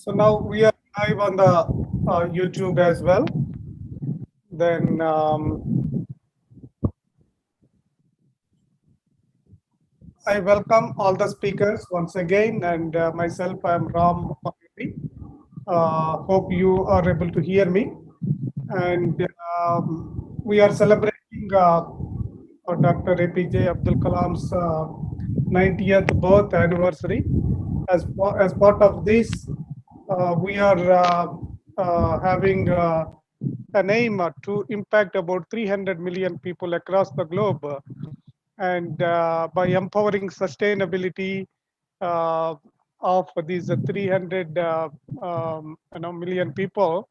So now we are live on the YouTube as well. Then I welcome all the speakers once again, and myself, I am Ram Mahiri. Hope you are able to hear me. And we are celebrating Dr. APJ Abdul Kalam's 90th birth anniversary. As part of this, we are having an aim to impact about 300 million people across the globe. And by empowering sustainability uh, of these 300 million people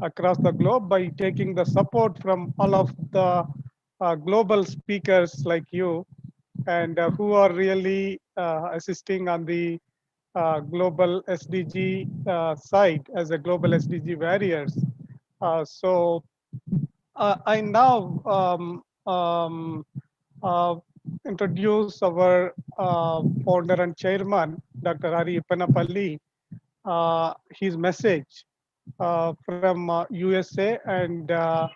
across the globe, by taking the support from all of the global speakers like you, and who are really assisting on the global SDG side as a global SDG warriors. So I now uh, introduce our founder and chairman, Dr. Hari Ippanapalli, his message from USA, and give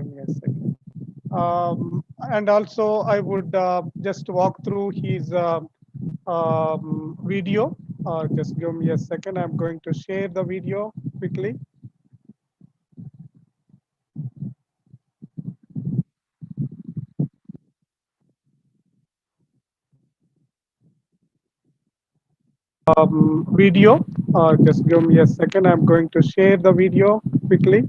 me a second. And also, I would just walk through his video. Just give me a second. I'm going to share the video quickly. Video. Just give me a second. I'm going to share the video quickly.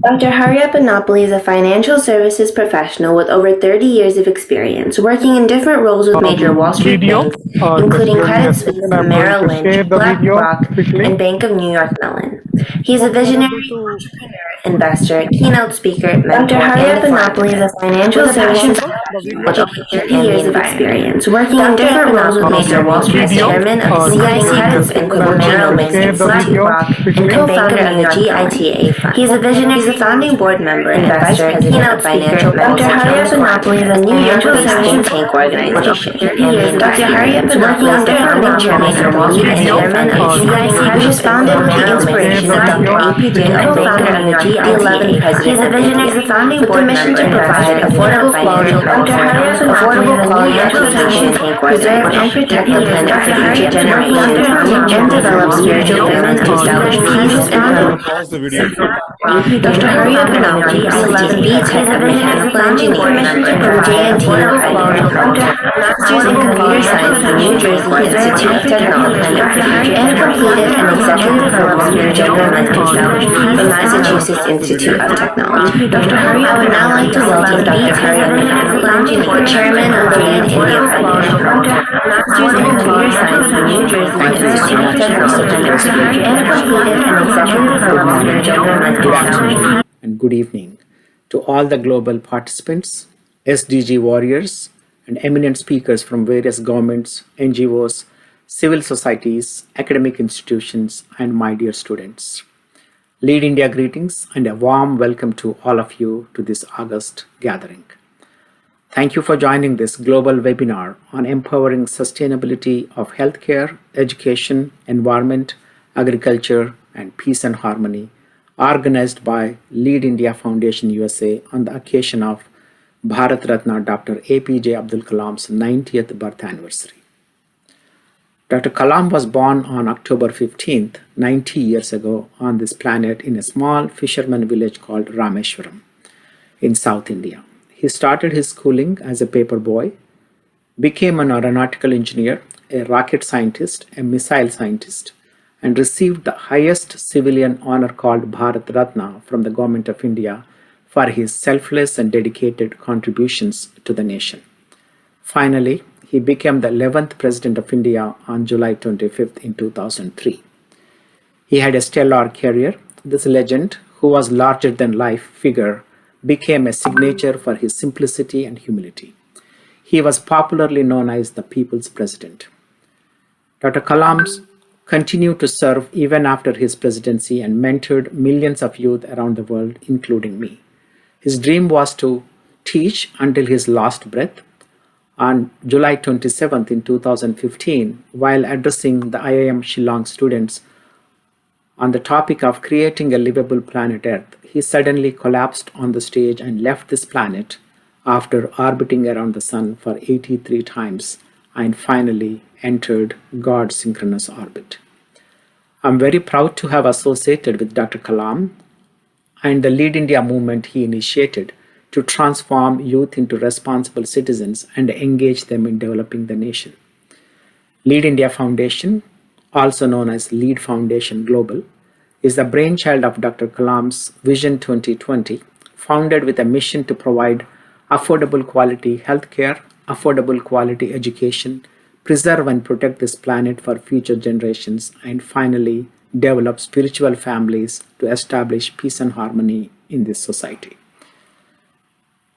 Dr. Hari Ippanapalli is a financial services professional with over 30 years of experience, working in different roles with major Wall Street banks, including Credit Suisse, Merrill Lynch, BlackRock, and Bank of New York Mellon. He is a visionary entrepreneur, investor, keynote speaker, mentor, Dr. Hari Ippanapalli is a financial services professional with over 30 years of experience, working in different roles with major Wall Street chairman of CIC Credit Suisse, Merrill Lynch, BlackRock, and co-founder of the GITA Fund. He is a visionary founding board member and vice president of financial Dr. Hari Ippanapalli is a New York-based think tank organization. Dr. Hari is working on different chairman of Wall Street chairman of CIC, which was founded with the inspiration of Dr. APJ and co-founder of the G11 president. He is a visionary founding board member to provide affordable quality education, preserve and protect the planet for future generations, and develop spiritual women to establish peace and Dr. Hari Ippanapalli is B.Tech of Mechanical Engineering from JNT Masters in Computer Science from New Jersey Institute of Technology, and completed an executive program in General Mental Health from Massachusetts Institute of Technology. Dr. Hari, I would now like to welcome Dr. Hari Ippanapalli, the chairman of the Lead India Foundation, Masters in Computer Science from New Jersey Institute of Technology, and completed an executive program in General Mental Health. And good evening to all the global participants, SDG warriors, and eminent speakers from various governments, NGOs, civil societies, academic institutions, and my dear students. Lead India greetings and a warm welcome to all of you to this August gathering. Thank you for joining this global webinar on empowering sustainability of healthcare, education, environment, agriculture, and peace and harmony, organized by Lead India Foundation USA on the occasion of Bharat Ratna Dr. APJ Abdul Kalam's 90th birth anniversary. Dr. Kalam was born on October 15th, 90 years ago on this planet in a small fisherman village called Rameshwaram in South India. He started his schooling as a paper boy, became an aeronautical engineer, a rocket scientist, a missile scientist, and received the highest civilian honor called Bharat Ratna from the Government of India for his selfless and dedicated contributions to the nation. Finally, he became the 11th President of India on July 25th in 2003. He had a stellar career. This legend, who was larger-than-life figure, became a signature for his simplicity and humility. He was popularly known as the People's President. Dr. Kalam continued to serve even after his presidency and mentored millions of youth around the world, including me. His dream was to teach until his last breath. On July 27th in 2015, while addressing the IIM Shillong students on the topic of creating a livable planet Earth, he suddenly collapsed on the stage and left this planet after orbiting around the sun for 83 times and finally entered God's synchronous orbit. I'm very proud to have associated with Dr. Kalam and the Lead India movement he initiated to transform youth into responsible citizens and engage them in developing the nation. Lead India Foundation, also known as Lead Foundation Global, is the brainchild of Dr. Kalam's Vision 2020, founded with a mission to provide affordable quality healthcare, affordable quality education, preserve and protect this planet for future generations, and finally develop spiritual families to establish peace and harmony in this society.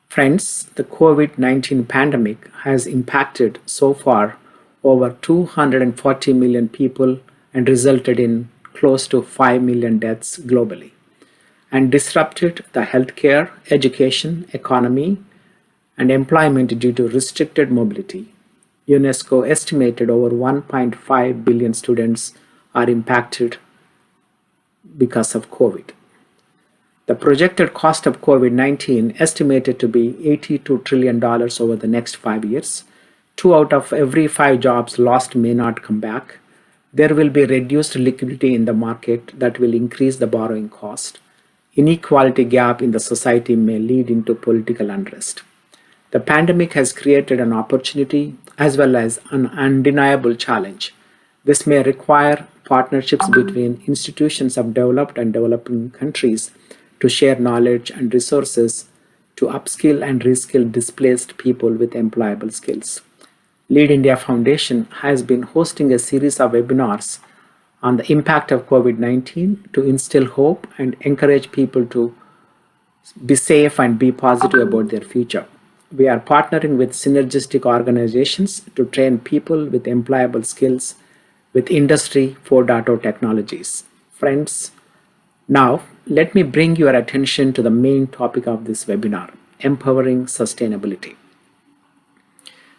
Friends, the COVID-19 pandemic has impacted so far over 240 million people and resulted in close to 5 million deaths globally, and disrupted the healthcare, education, economy, and employment due to restricted mobility. UNESCO estimated over 1.5 billion students are impacted because of COVID. The projected cost of COVID-19 estimated to be $82 trillion over the next 5 years. 2 out of every 5 jobs lost may not come back. There will be reduced liquidity in the market that will increase the borrowing cost. Inequality gap in the society may lead into political unrest. The pandemic has created an opportunity as well as an undeniable challenge. This may require partnerships between institutions of developed and developing countries to share knowledge and resources to upskill and reskill displaced people with employable skills. Lead India Foundation has been hosting a series of webinars on the impact of COVID-19 to instill hope and encourage people to be safe and be positive about their future. We are partnering with synergistic organizations to train people with employable skills with Industry 4.0 technologies. Friends, now let me bring your attention to the main topic of this webinar, empowering sustainability.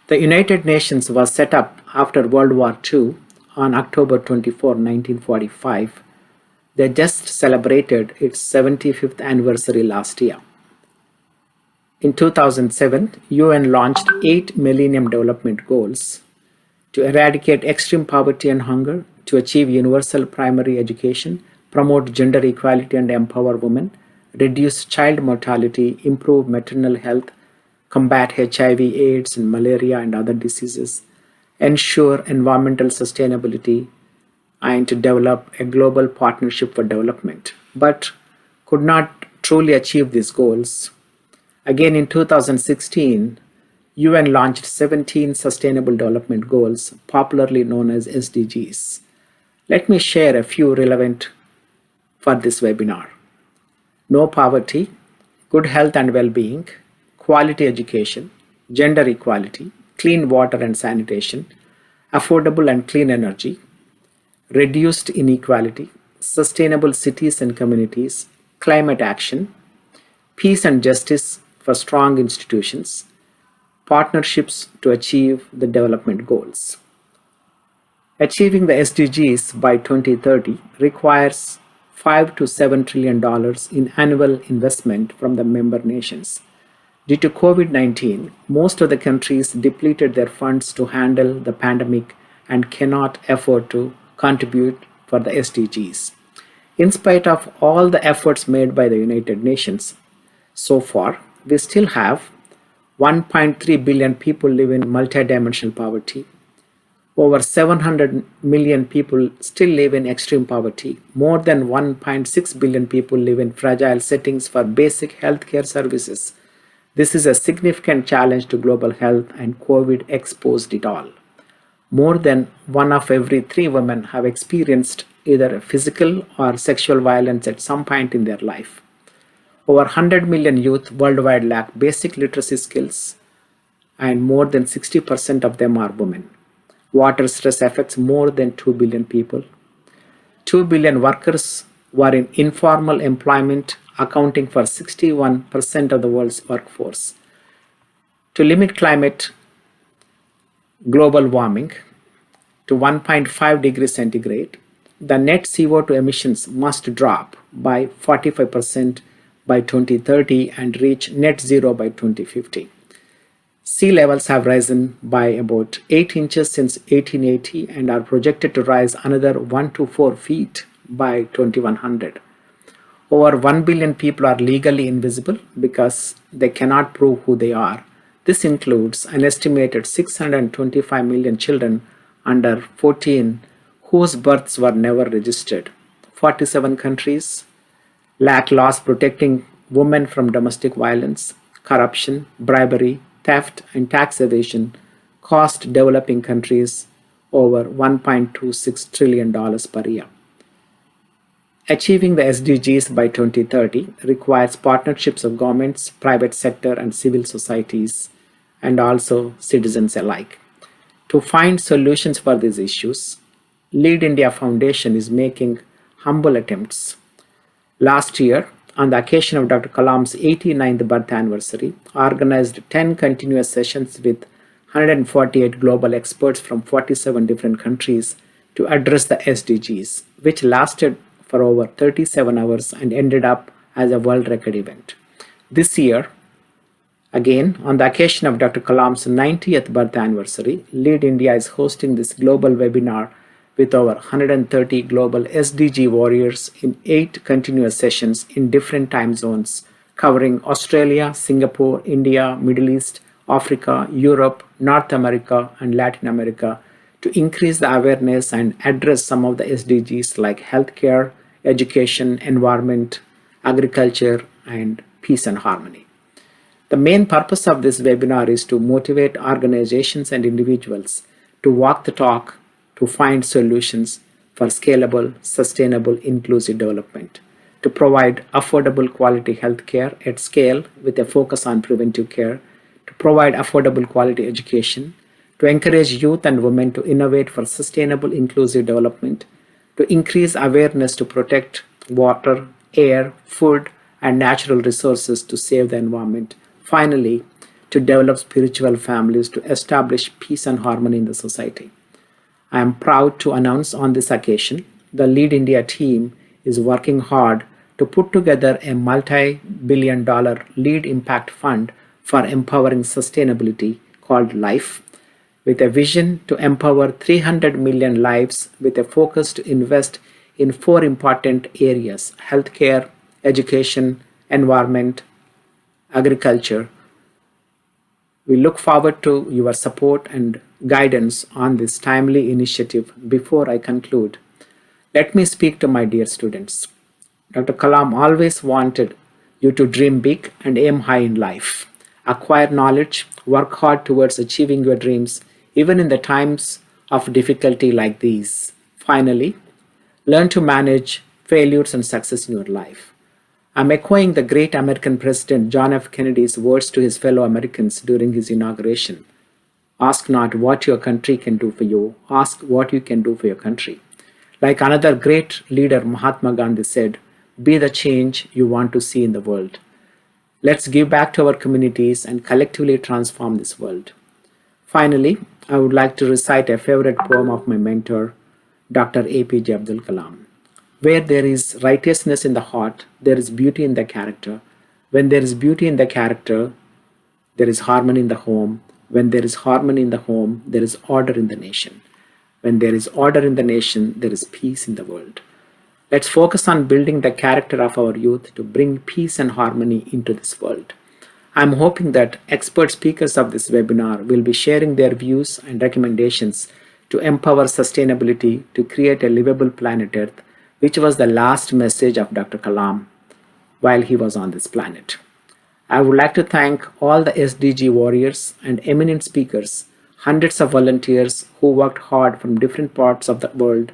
The United Nations was set up after World War II on October 24, 1945. They just celebrated its 75th anniversary last year. In 2007, UN launched 8 Millennium Development Goals to eradicate extreme poverty and hunger, to achieve universal primary education, promote gender equality and empower women, reduce child mortality, improve maternal health, combat HIV, AIDS, and malaria and other diseases, ensure environmental sustainability, and to develop a global partnership for development, but could not truly achieve these goals. Again, in 2016, UN launched 17 Sustainable Development Goals, popularly known as SDGs. Let me share a few relevant for this webinar. No poverty, good health and well-being, quality education, gender equality, clean water and sanitation, affordable and clean energy, reduced inequality, sustainable cities and communities, climate action, peace and justice for strong institutions, partnerships to achieve the development goals. Achieving the SDGs by 2030 requires $5 to $7 trillion in annual investment from the member nations. Due to COVID-19, most of the countries depleted their funds to handle the pandemic and cannot afford to contribute for the SDGs. In spite of all the efforts made by the United Nations, so far, we still have 1.3 billion people live in multidimensional poverty. Over 700 million people still live in extreme poverty. More than 1.6 billion people live in fragile settings for basic healthcare services. This is a significant challenge to global health, and COVID exposed it all. More than 1 of every 3 women have experienced either physical or sexual violence at some point in their life. Over 100 million youth worldwide lack basic literacy skills, and more than 60% of them are women. Water stress affects more than 2 billion people. 2 billion workers were in informal employment, accounting for 61% of the world's workforce. To limit climate global warming to 1.5 degrees centigrade, the net CO2 emissions must drop by 45% by 2030 and reach net zero by 2050. Sea levels have risen by about 8 inches since 1880 and are projected to rise another 1 to 4 feet by 2100. Over 1 billion people are legally invisible because they cannot prove who they are. This includes an estimated 625 million children under 14 whose births were never registered. 47 countries lack laws protecting women from domestic violence, corruption, bribery, theft, and tax evasion cost developing countries over $1.26 trillion per year. Achieving the SDGs by 2030 requires partnerships of governments, private sector, and civil societies, and also citizens alike. To find solutions for these issues, Lead India Foundation is making humble attempts. Last year, on the occasion of Dr. Kalam's 89th birth anniversary, organized 10 continuous sessions with 148 global experts from 47 different countries to address the SDGs, which lasted for over 37 hours and ended up as a world record event. This year, again, on the occasion of Dr. Kalam's 90th birth anniversary, Lead India is hosting this global webinar with over 130 global SDG warriors in 8 continuous sessions in different time zones, covering Australia, Singapore, India, Middle East, Africa, Europe, North America, and Latin America to increase the awareness and address some of the SDGs like healthcare, education, environment, agriculture, and peace and harmony. The main purpose of this webinar is to motivate organizations and individuals to walk the talk, to find solutions for scalable, sustainable, inclusive development, to provide affordable quality healthcare at scale with a focus on preventive care, to provide affordable quality education, to encourage youth and women to innovate for sustainable, inclusive development, to increase awareness to protect water, air, food, and natural resources to save the environment. Finally, to develop spiritual families to establish peace and harmony in the society. I am proud to announce on this occasion, the Lead India team is working hard to put together a multi-billion-dollar Lead Impact Fund for empowering sustainability called LIFE, with a vision to empower 300 million lives with a focus to invest in 4 important areas: healthcare, education, environment, agriculture. We look forward to your support and guidance on this timely initiative. Before I conclude, let me speak to my dear students. Dr. Kalam always wanted you to dream big and aim high in life. Acquire knowledge, work hard towards achieving your dreams, even in the times of difficulty like these. Finally, learn to manage failures and success in your life. I'm echoing the great American President John F. Kennedy's words to his fellow Americans during his inauguration. Ask not what your country can do for you, ask what you can do for your country. Like another great leader, Mahatma Gandhi, said, be the change you want to see in the world. Let's give back to our communities and collectively transform this world. Finally, I would like to recite a favorite poem of my mentor, Dr. APJ Abdul Kalam. Where there is righteousness in the heart, there is beauty in the character. When there is beauty in the character, there is harmony in the home. When there is harmony in the home, there is order in the nation. When there is order in the nation, there is peace in the world. Let's focus on building the character of our youth to bring peace and harmony into this world. I'm hoping that expert speakers of this webinar will be sharing their views and recommendations to empower sustainability to create a livable planet Earth, which was the last message of Dr. Kalam while he was on this planet. I would like to thank all the SDG warriors and eminent speakers, hundreds of volunteers who worked hard from different parts of the world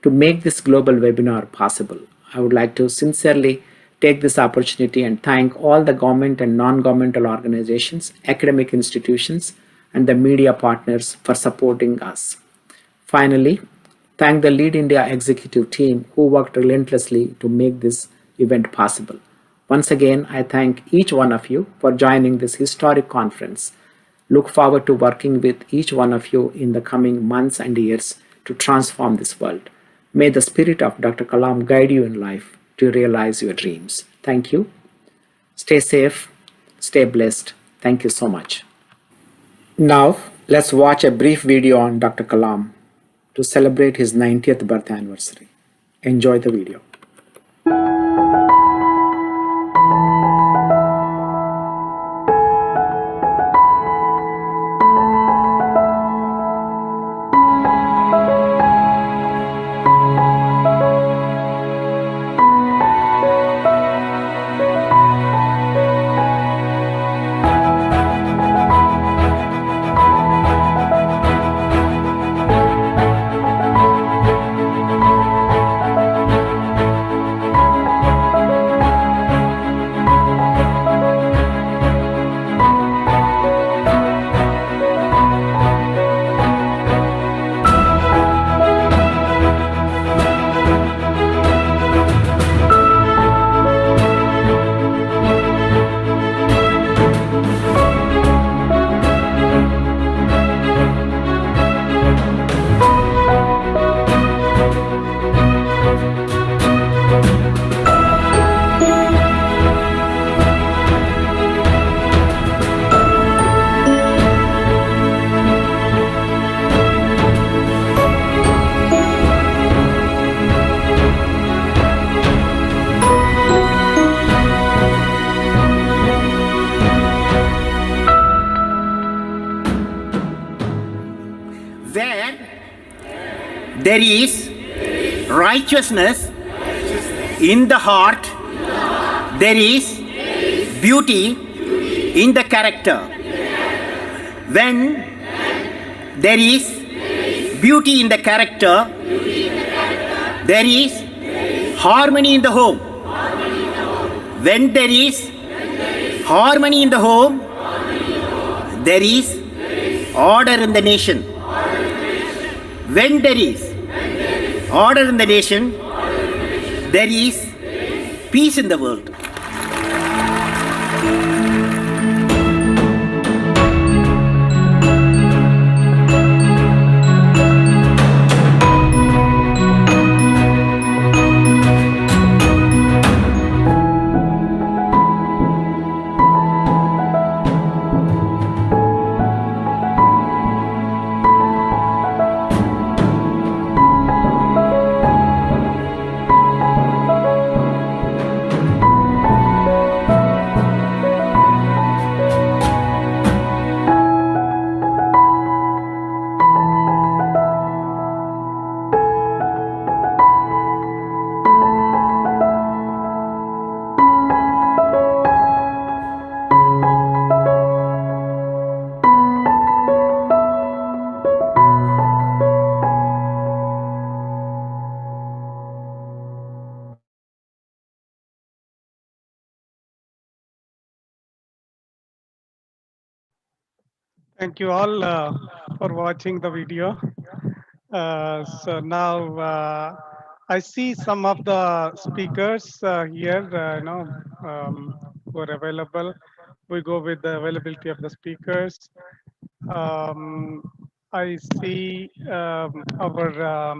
to make this global webinar possible. I would like to sincerely take this opportunity and thank all the government and non-governmental organizations, academic institutions, and the media partners for supporting us. Finally, thank the Lead India executive team who worked relentlessly to make this event possible. Once again, I thank each one of you for joining this historic conference. Look forward to working with each one of you in the coming months and years to transform this world. May the spirit of Dr. Kalam guide you in life to realize your dreams. Thank you. Stay safe, stay blessed. Thank you so much. Now, let's watch a brief video on Dr. Kalam to celebrate his 90th birth anniversary. Enjoy the video. Where there is righteousness in the heart, there is beauty in the character. When there is beauty in the character, there is harmony in the home. When there is harmony in the home, there is order in the nation. When there is order in the nation, there is peace in the world. Thank you all for watching the video. So now I see some of the speakers here, who are available. We go with the availability of the speakers. I see our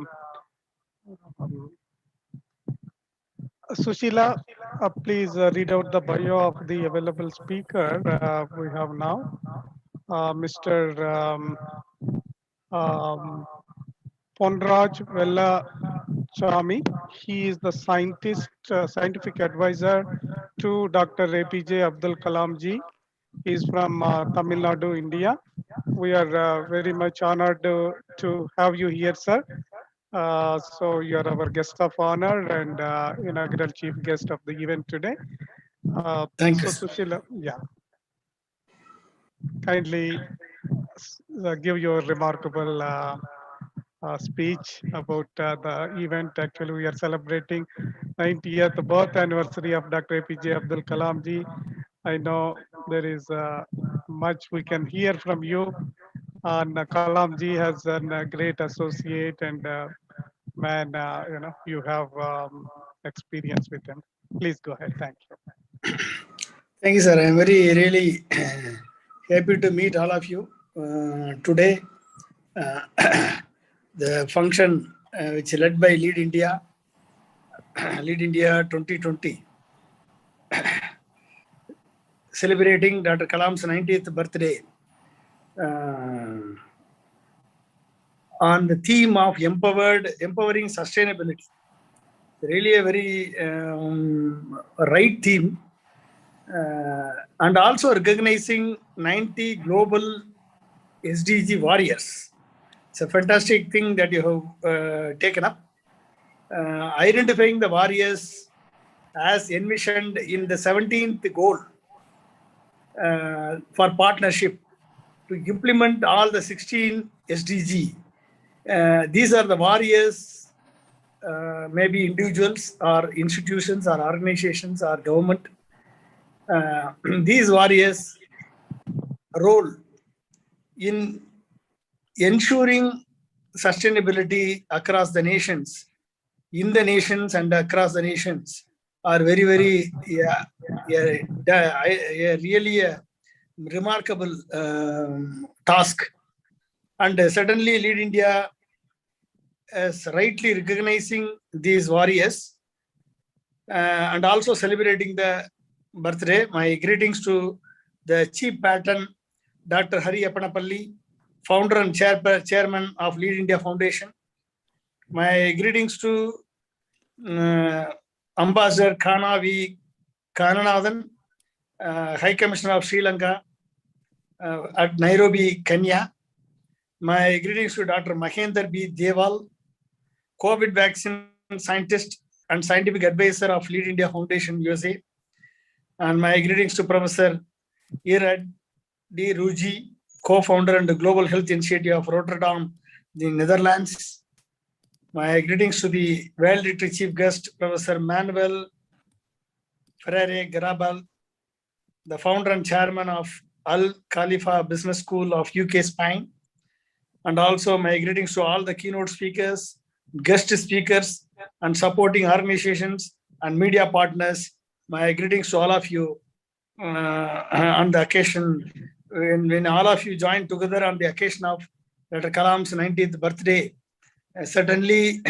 Sushila, please read out the bio of the available speaker we have now. Mr. Ponraj Vella Chami. He is the scientific advisor to Dr. APJ Abdul Kalam ji. He is from Tamil Nadu, India. We are very much honored to have you here, sir. So you are our guest of honor and inaugural chief guest of the event today. Thank you. So Sushila, yeah. Kindly give your remarkable speech about the event. Actually, we are celebrating 90th birth anniversary of Dr. APJ Abdul Kalam ji. I know there is much we can hear from you. And Kalam ji has a great associate and man, you have experience with him. Please go ahead. Thank you. Thank you, sir. I'm very really Happy to meet all of you. Today, the function which is led by Lead India, Lead India 2020, celebrating Dr. Kalam's 90th birthday on the theme of empowering sustainability. Really a very right theme. And also recognizing 90 global SDG warriors. It's a fantastic thing that you have taken up. Identifying the warriors as envisioned in the 17th goal for partnership to implement all the 16 SDG. These are the warriors, maybe individuals or institutions or organizations or government. These warriors' role in ensuring sustainability across the nations, in the nations and across the nations, are very, very, really a remarkable task. And certainly Lead India is rightly recognizing these warriors and also celebrating the birthday. My greetings to the Chief Patron, Dr. Hari Appanapalli, founder and chairman of Lead India Foundation. My greetings to Ambassador Kana V. Kananathan, High Commissioner of Sri Lanka at Nairobi, Kenya. My greetings to Dr. Mahendra B. Deval, COVID vaccine scientist and scientific advisor of Lead India Foundation, USA. And my greetings to Professor Irad D. Ruji, co-founder and the Global Health Initiative of Rotterdam, the Netherlands. My greetings to the valedictory chief guest, Professor Manuel Ferreira Garabal, the founder and chairman of Al Khalifa Business School of UK, Spain. And also my greetings to all the keynote speakers, guest speakers, and supporting organizations and media partners. My greetings to all of you on the occasion when all of you joined together on the occasion of Dr. Kalam's 90th birthday. Certainly,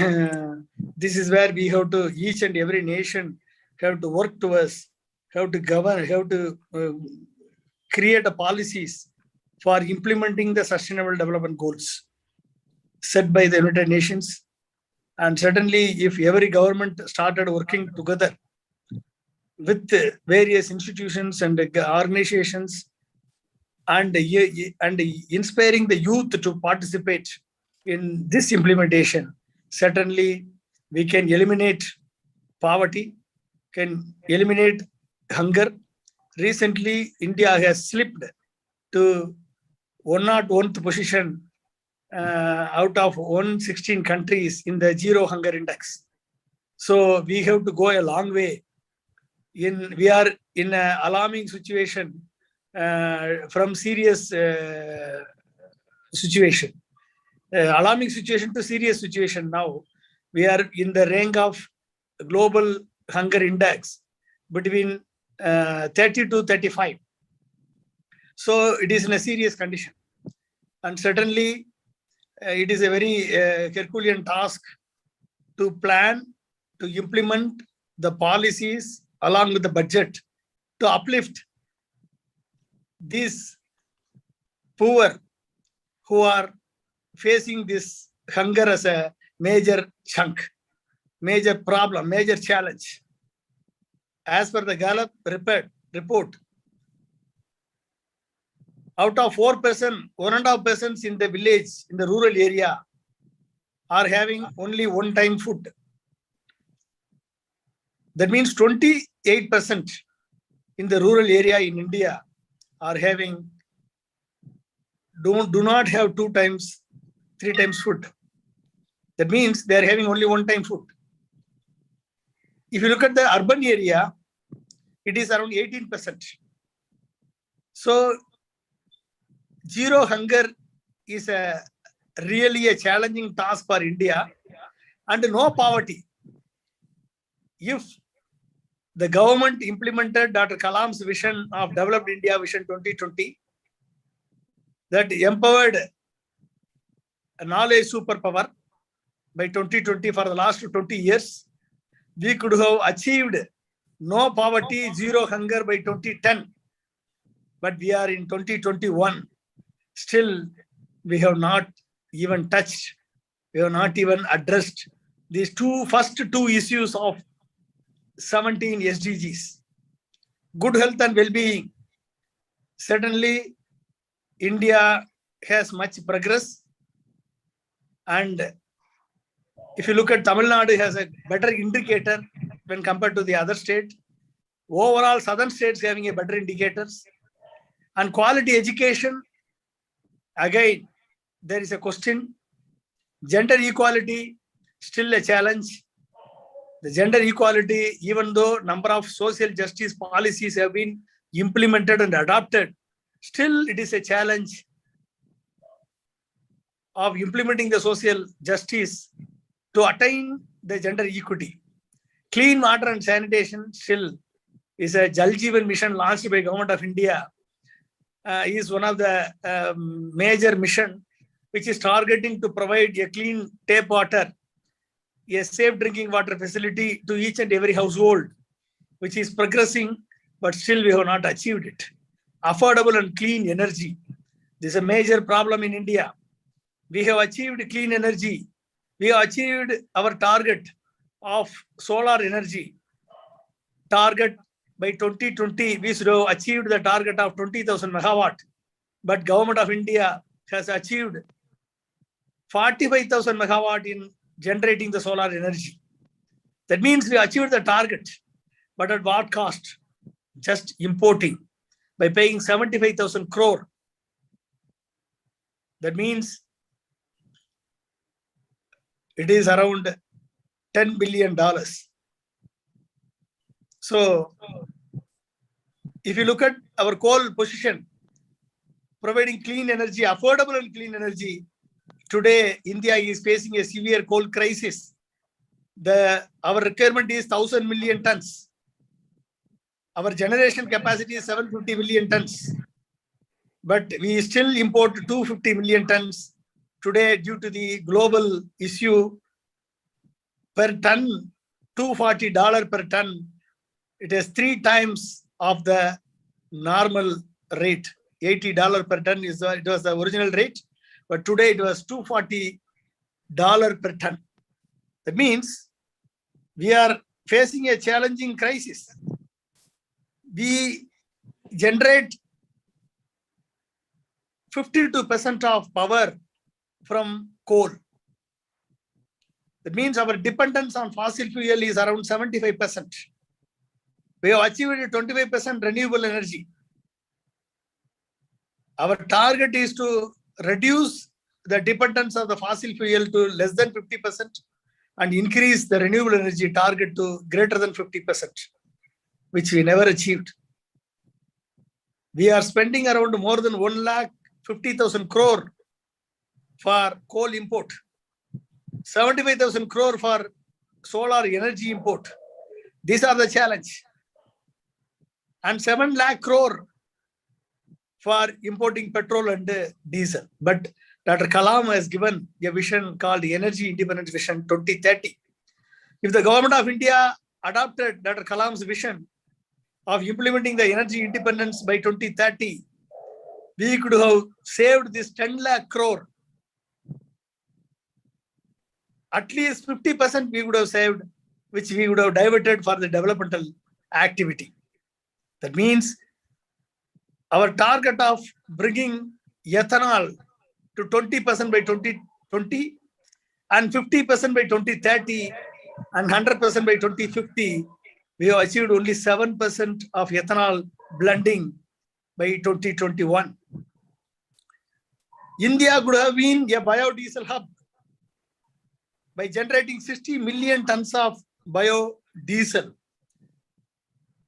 this is where we have to, each and every nation have to work towards, have to govern, have to create a policies for implementing the Sustainable Development Goals set by the United Nations. And certainly, if every government started working together with various institutions and organizations and inspiring the youth to participate in this implementation, certainly we can eliminate poverty, can eliminate hunger. Recently, India has slipped to 101th position out of 116 countries in the Zero Hunger Index. So we have to go a long way. We are in an alarming situation from serious situation. Alarming situation to serious situation now. We are in the rank of global hunger index between 30 to 35. So it is in a serious condition. And certainly it is a very Herculean task to plan, to implement the policies along with the budget to uplift these poor who are facing this hunger as a major chunk, major problem, major challenge. As per the Gallup report, out of 4%, 1.5% in the village, in the rural area, are having only one-time food. That means 28% in the rural area in India are having, do not have 2 times, 3 times food. That means they are having only one-time food. If you look at the urban area, it is around 18%. So zero hunger is really a challenging task for India, and no poverty. If the government implemented Dr. Kalam's vision of Developed India Vision 2020 that empowered a knowledge superpower by 2020 for the last 20 years, we could have achieved no poverty, zero hunger by 2010. But we are in 2021. Still, we have not even touched, we have not even addressed these first two issues of 17 SDGs. Good health and well-being. Certainly, India has much progress. And if you look at Tamil Nadu, has a better indicator when compared to the other state. Overall, southern states having a better indicators. And quality education, again, there is a question. Gender equality, still a challenge. The gender equality, even though number of social justice policies have been implemented and adopted, still it is a challenge of implementing the social justice to attain the gender equity. Clean water and sanitation still is a Jal Jeevan mission launched by Government of India. Is one of the major mission which is targeting to provide a clean tap water, a safe drinking water facility to each and every household, which is progressing, but still we have not achieved it. Affordable and clean energy. This is a major problem in India. We have achieved clean energy. We have achieved our target of solar energy. Target by 2020, we should have achieved the target of 20,000 megawatt. But Government of India has achieved 45,000 megawatt in generating the solar energy. That means we achieved the target, but at what cost? Just importing by paying 75,000 crore. That means it is around $10 billion. So, if you look at our coal position, providing clean energy, affordable and clean energy, today India is facing a severe coal crisis. Our requirement is 1,000 million tons. Our generation capacity is 750 million tons. But we still import 250 million tons. Today, due to the global issue, per ton, $240 per ton, it is 3 times of the normal rate. $80 per ton it was the original rate, but today it was $240 per ton. That means we are facing a challenging crisis. We generate 52% of power from coal. That means our dependence on fossil fuel is around 75%. We have achieved 25% renewable energy. Our target is to reduce the dependence of the fossil fuel to less than 50% and increase the renewable energy target to greater than 50%, which we never achieved. We are spending around more than 1,50,000 crore for coal import, 75,000 crore for solar energy import. These are the challenge. And 7 lakh crore for importing petrol and diesel. But Dr. Kalam has given a vision called Energy Independence Vision 2030. If the Government of India adopted Dr. Kalam's vision of implementing the energy independence by 2030, we could have saved this 10 lakh crore. At least 50% we would have saved, which we would have diverted for the developmental activity. That means our target of bringing ethanol to 20% by 2020 and 50% by 2030 and 100% by 2050, we have achieved only 7% of ethanol blending by 2021. India could have been a biodiesel hub by generating 60 million tons of biodiesel,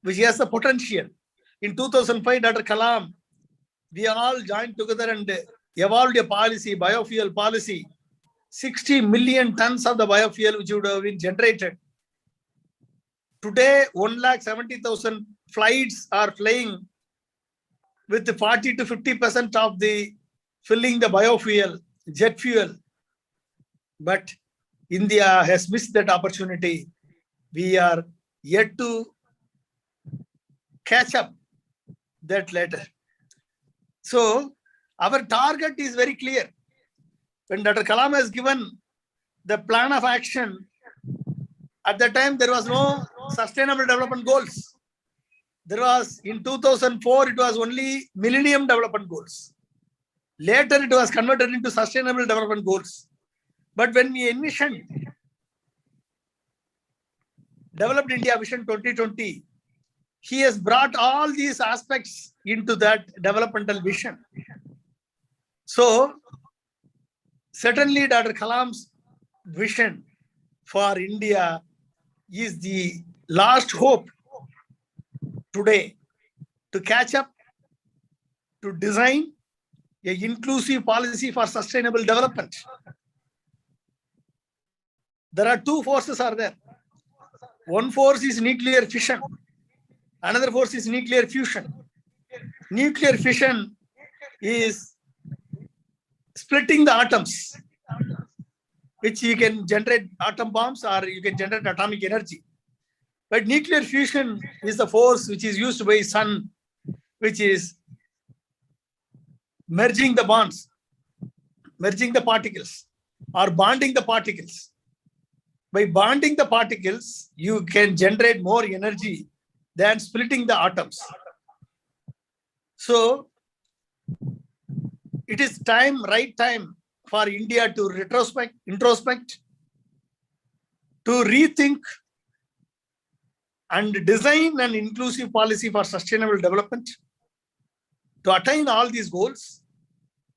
which has the potential. In 2005, Dr. Kalam, we all joined together and evolved a policy, biofuel policy, 60 million tons of the biofuel which would have been generated. Today, 1,70,000 flights are flying with 40 to 50% of the filling the biofuel, jet fuel. But India has missed that opportunity. We are yet to catch up that later. So our target is very clear. When Dr. Kalam has given the plan of action, at that time there was no sustainable development goals. There was, in 2004, it was only Millennium Development Goals. Later, it was converted into Sustainable Development Goals. But when we envisioned Developed India Vision 2020, he has brought all these aspects into that developmental vision. So, certainly Dr. Kalam's vision for India is the last hope today to catch up, to design an inclusive policy for sustainable development. There are two forces are there. One force is nuclear fission. Another force is nuclear fusion. Nuclear fission is splitting the atoms, which you can generate atom bombs or you can generate atomic energy. But nuclear fusion is the force which is used by sun, which is merging the bonds, merging the particles, or bonding the particles. By bonding the particles, you can generate more energy than splitting the atoms. So it is right time for India to introspect, to rethink and design an inclusive policy for sustainable development to attain all these goals.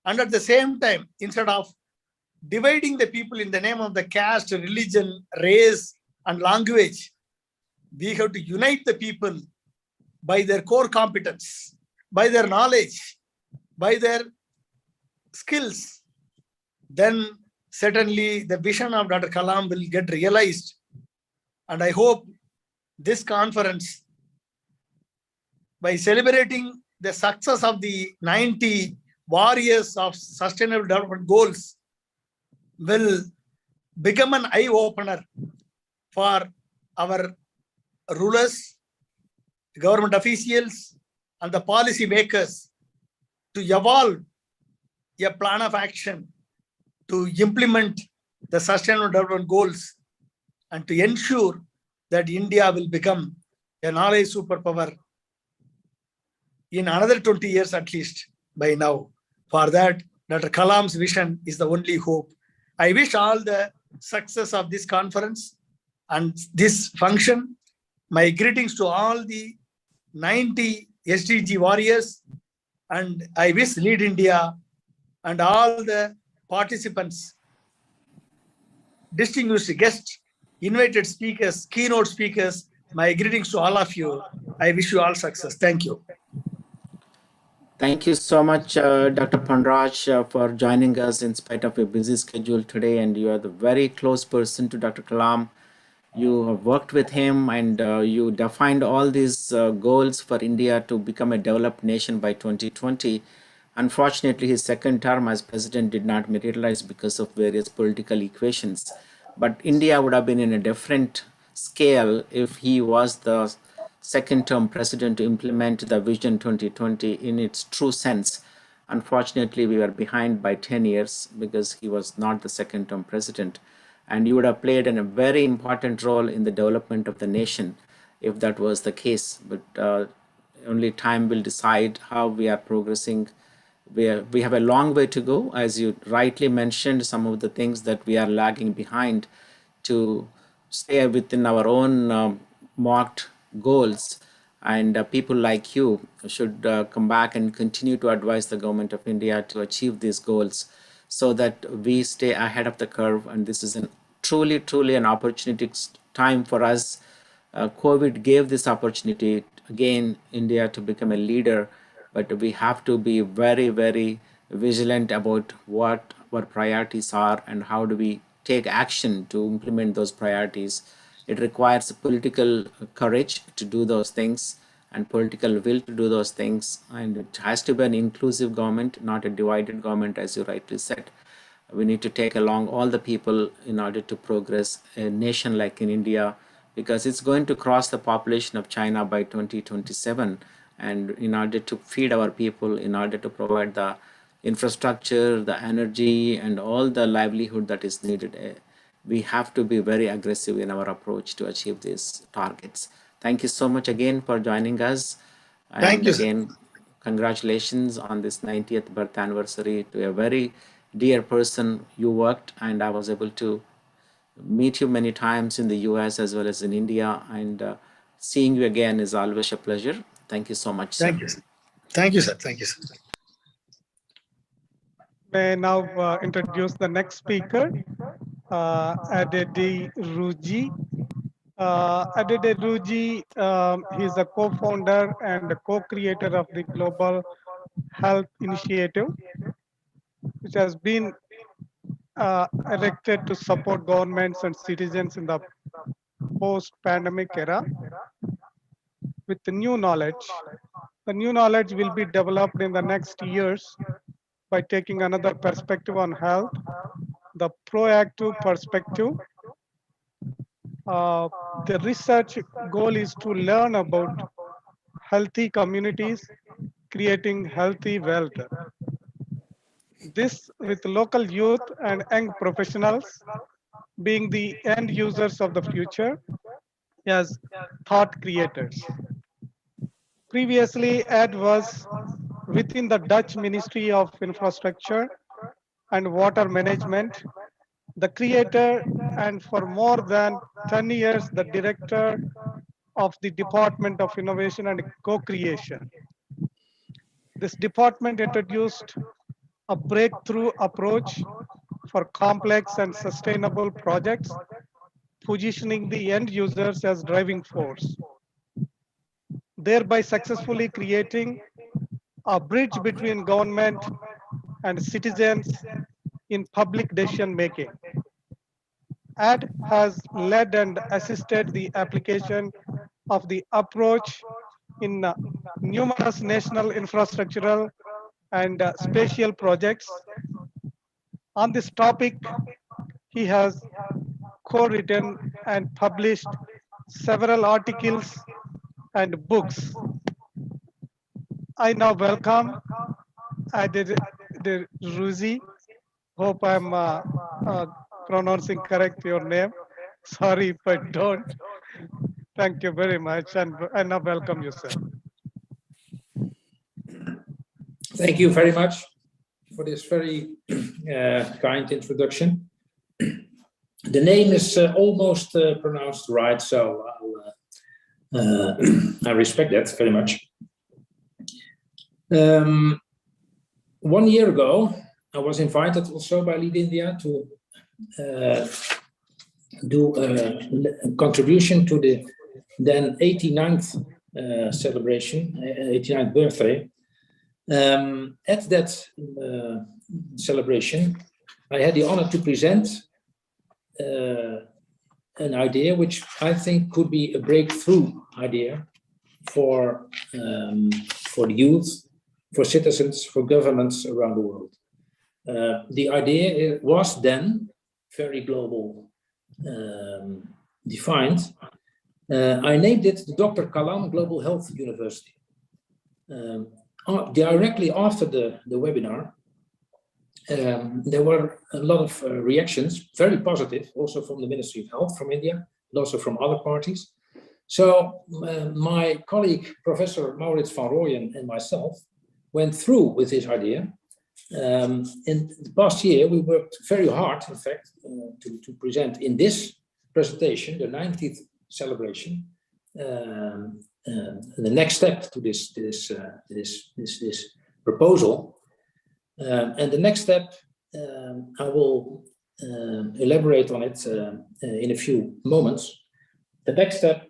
And at the same time, instead of dividing the people in the name of the caste, religion, race, and language, we have to unite the people by their core competence, by their knowledge, by their skills. Then certainly the vision of Dr. Kalam will get realized. And I hope this conference, by celebrating the success of the 90 warriors of sustainable development goals, will become an eye-opener for our rulers, government officials, and the policy makers to evolve a plan of action to implement the sustainable development goals and to ensure that India will become a knowledge superpower in another 20 years at least by now. For that, Dr. Kalam's vision is the only hope. I wish all the success of this conference and this function. My greetings to all the 90 SDG warriors, and I wish Lead India and all the participants, distinguished guests, invited speakers, keynote speakers, my greetings to all of you. I wish you all success. Thank you. Thank you so much, Dr. Panraj, for joining us in spite of your busy schedule today. And you are the very close person to Dr. Kalam. You have worked with him and you defined all these goals for India to become a developed nation by 2020. Unfortunately, his second term as president did not materialize because of various political equations. But India would have been in a different scale if he was the second term president to implement the Vision 2020 in its true sense. Unfortunately, we were behind by 10 years because he was not the second term president. And you would have played a very important role in the development of the nation if that was the case. But only time will decide how we are progressing. We have a long way to go. As you rightly mentioned, some of the things that we are lagging behind to stay within our own marked goals. And people like you should come back and continue to advise the government of India to achieve these goals so that we stay ahead of the curve. And this is truly an opportunity time for us. COVID gave this opportunity again, India to become a leader, but we have to be very, very vigilant about what our priorities are and how do we take action to implement those priorities. It requires political courage to do those things, and political will to do those things. And it has to be an inclusive government, not a divided government, as you rightly said. We need to take along all the people in order to progress a nation like in India, because it's going to cross the population of China by 2027. And in order to feed our people, in order to provide the infrastructure, the energy, and all the livelihood that is needed, we have to be very aggressive in our approach to achieve these targets. Thank you so much again for joining us. Thank And you, sir. again, congratulations on this 90th birth anniversary to a very dear person you worked, and I was able to meet you many times in the US as well as in India, and seeing you again is always a pleasure. Thank you so much, sir. Thank you, sir. Thank you, sir. Thank you, sir. May I now introduce the next speaker, Adedi Ruji. Adedi Ruji, he's a co-founder and a co-creator of the Global Health Initiative, which has been erected to support governments and citizens in the post-pandemic era with the new knowledge. The new knowledge will be developed in the next years by taking another perspective on health, the proactive perspective. The research goal is to learn about healthy communities, creating healthy wealth. This with local youth and young professionals being the end users of the future as thought creators. Previously, Ed was within the Dutch Ministry of Infrastructure and Water Management, the creator, and for more than 10 years, the director of the Department of Innovation and Co-Creation. This department introduced a breakthrough approach for complex and sustainable projects, positioning the end users as driving force, thereby successfully creating a bridge between government and citizens in public decision making. AD has led and assisted the application of the approach in numerous national infrastructural and spatial projects. On this topic, he has co-written and published several articles and books. I now welcome Adedi Ruji. Hope I'm pronouncing correct your name. Sorry if I don't. Thank you very much, and I now welcome you, sir. Thank you very much for this very kind introduction. The name is almost pronounced right, so I respect that very much. 1 year ago, I was invited also by Lead India to do a contribution to the then 89th celebration, 89th birthday. At that celebration, I had the honor to present an idea which I think could be a breakthrough idea for the youth, for citizens, for governments around the world. The idea was then very global defined. I named it the Dr. Kalam Global Health University. Directly after the webinar, there were a lot of reactions, very positive, also from the Ministry of Health from India, but also from other parties. So my colleague, Professor Maurits van Rooyen, and myself went through with this idea. In the past year, we worked very hard, in fact, to present in this presentation, the 90th celebration, the next step to this proposal. And the next step, I will elaborate on it in a few moments. The next step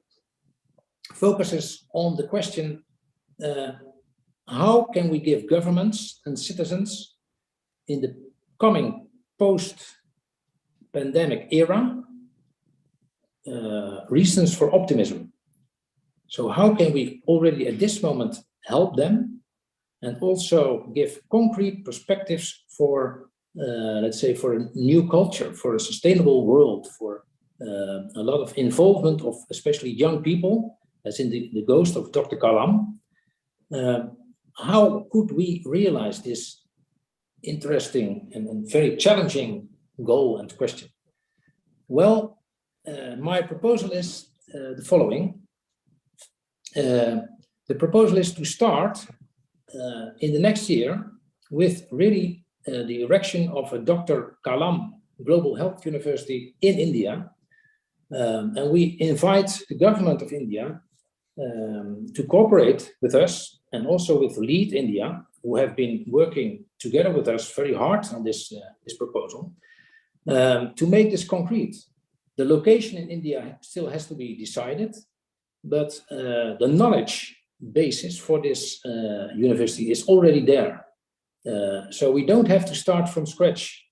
focuses on the question, how can we give governments and citizens in the coming post-pandemic era reasons for optimism? So how can we already at this moment help them and also give concrete perspectives for, let's say, for a new culture, for a sustainable world, for a lot of involvement of especially young people, as in the ghost of Dr. Kalam. How could we realize this interesting and very challenging goal and question? Well, my proposal is the following. The proposal is to start in the next year with really the erection of a Dr. Kalam Global Health University in India. And we invite the government of India to cooperate with us and also with Lead India, who have been working together with us very hard on this proposal, to make this concrete. The location in India still has to be decided, but the knowledge basis for this university is already there. So we don't have to start from scratch.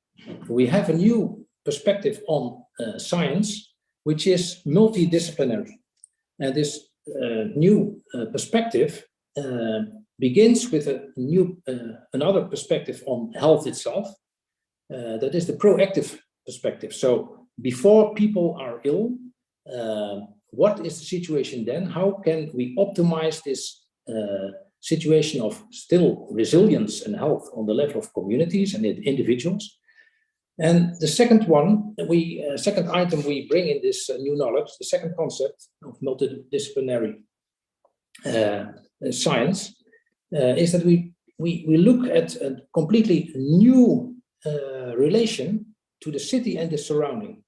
We have a new perspective on science, which is multidisciplinary. And this new perspective begins with another perspective on health itself. That is the proactive perspective. So before people are ill, what is the situation then? How can we optimize this situation of still resilience and health on the level of communities and individuals? And the second one, second item we bring in this new knowledge, the second concept of multidisciplinary science, is that we look at a completely new relation to the city and the surrounding.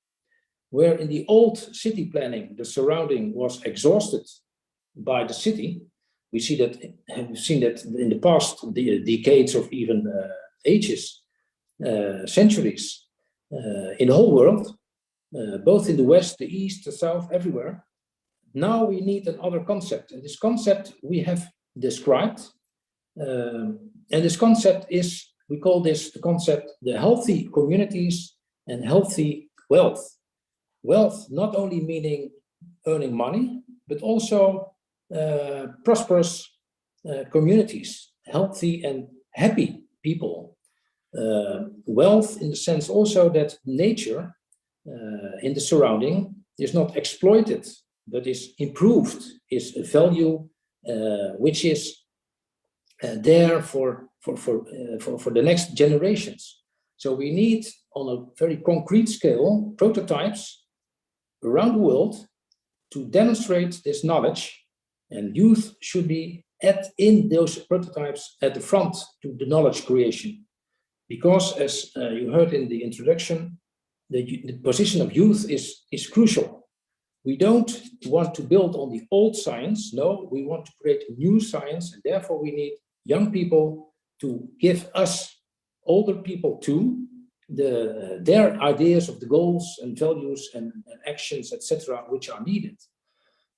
Where in the old city planning, the surrounding was exhausted by the city, we see that, have seen that in the past decades or even ages, centuries, in the whole world, both in the West, the East, the South, everywhere. Now we need another concept, and this concept we have described, and this concept is, we call this the concept, the healthy communities and healthy wealth. Wealth not only meaning earning money, but also prosperous communities, healthy and happy people. Wealth in the sense also that nature in the surrounding is not exploited, but is improved, is a value which is there for the next generations. So we need, on a very concrete scale, prototypes around the world to demonstrate this knowledge, and youth should be in those prototypes at the front to the knowledge creation. Because as you heard in the introduction, the position of youth is crucial. We don't want to build on the old science. No, we want to create new science, and therefore we need young people to give us, older people too, their ideas of the goals and values and actions, etc., which are needed.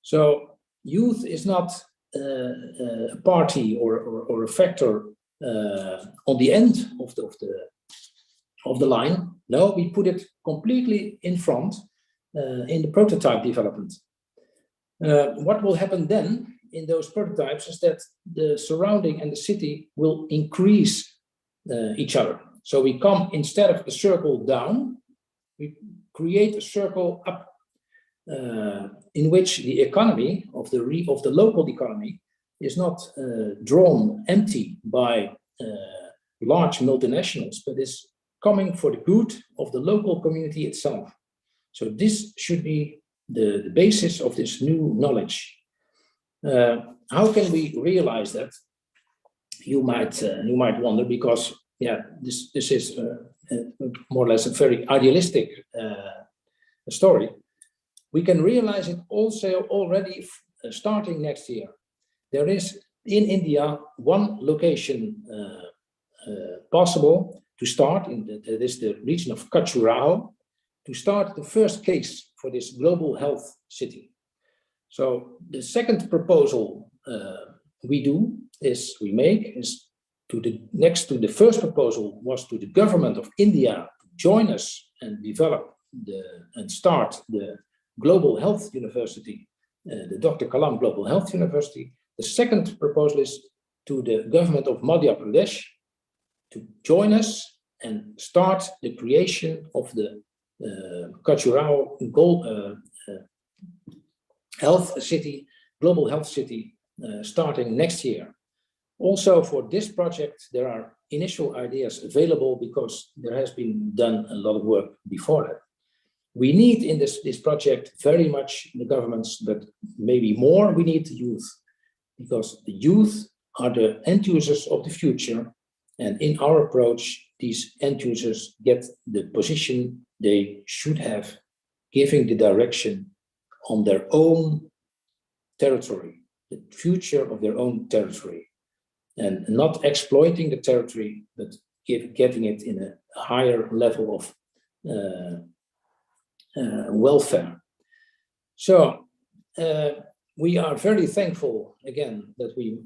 So youth is not a party or a factor on the end of the line. No, we put it completely in front in the prototype development. What will happen then in those prototypes is that the surrounding and the city will increase each other. So we come, instead of a circle down, we create a circle up, in which the economy of the local economy is not drawn empty by large multinationals, but is coming for the good of the local community itself. So this should be the basis of this new knowledge. How can we realize that? You might wonder, because this is more or less a very idealistic story. We can realize it also already starting next year. There is in India one location possible to start, that is the region of Khajuraho, to start the first case for this global health city. So the second proposal we make is next to the first proposal was to the government of India to join us and develop and start the Global Health University the Dr. Kalam Global Health University. The second proposal is to the government of Madhya Pradesh to join us and start the creation of the Khajuraho Health City, Global Health City, starting next year. Also for this project, there are initial ideas available because there has been done a lot of work before that. We need in this project very much the governments, but maybe more we need the youth, because the youth are the end users of the future. And in our approach, these end users get the position they should have, giving the direction on their own territory, the future of their own territory, and not exploiting the territory, but getting it in a higher level of welfare. So we are very thankful again that we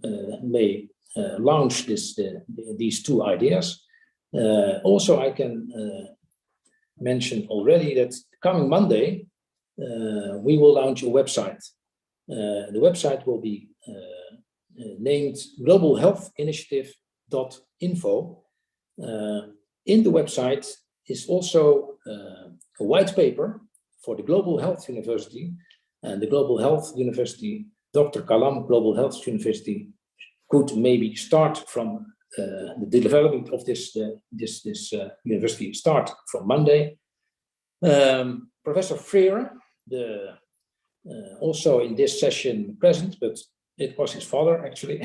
may launch these two ideas. Also, I can mention already that coming Monday, we will launch a website. The website will be named globalhealthinitiative.info. In the website is also a white paper for the Global Health University, and the Global Health University, Dr. Kalam Global Health University, could maybe start from the development of this university start from Monday. Professor Freire, also in this session present, but it was his father actually,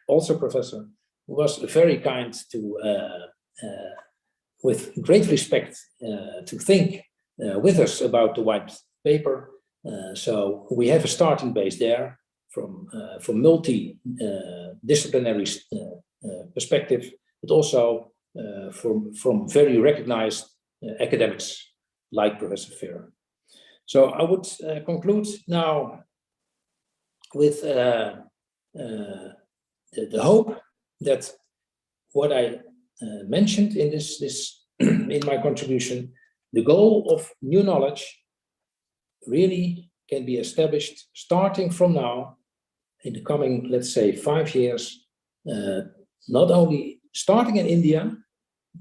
also professor, who was very kind to, with great respect, to think with us about the white paper. So we have a starting base there from multi-disciplinary perspective, but also from very recognized academics like Professor Freire. So I would conclude now with the hope that what I mentioned in this in my contribution, the goal of new knowledge really can be established starting from now in the coming, let's say, 5 years, not only starting in India,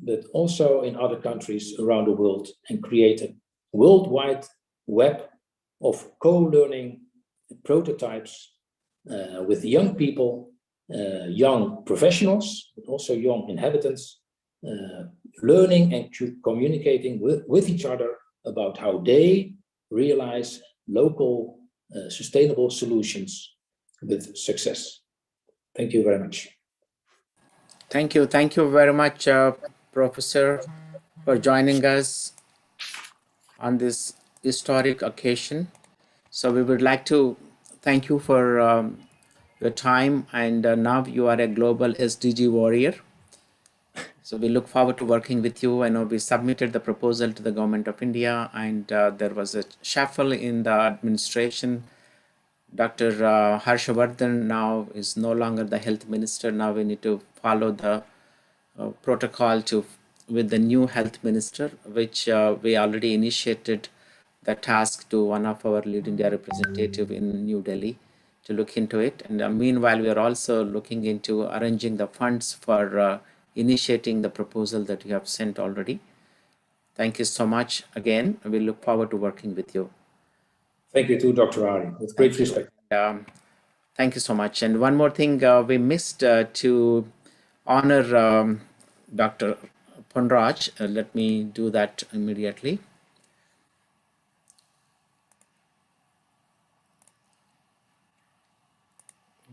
but also in other countries around the world, and create a worldwide web of co-learning prototypes with young people, young professionals, but also young inhabitants, learning and communicating with each other about how they realize local sustainable solutions with success. Thank you very much. Thank you very much, Professor, for joining us on this historic occasion. So we would like to thank you for your time, and now you are a global SDG warrior. So we look forward to working with you. I know we submitted the proposal to the Government of India, and there was a shuffle in the administration. Dr. Harshavardhan now is no longer the health minister. Now we need to follow the protocol with the new health minister, which we already initiated the task to one of our Lead India representative in New Delhi to look into it. And meanwhile, we are also looking into arranging the funds for initiating the proposal that you have sent already. Thank you so much again. We look forward to working with you. Thank you too, Dr. Ari, with great respect. Thank you so much. And one more thing, we missed to honor Dr. Ponraj. Let me do that immediately.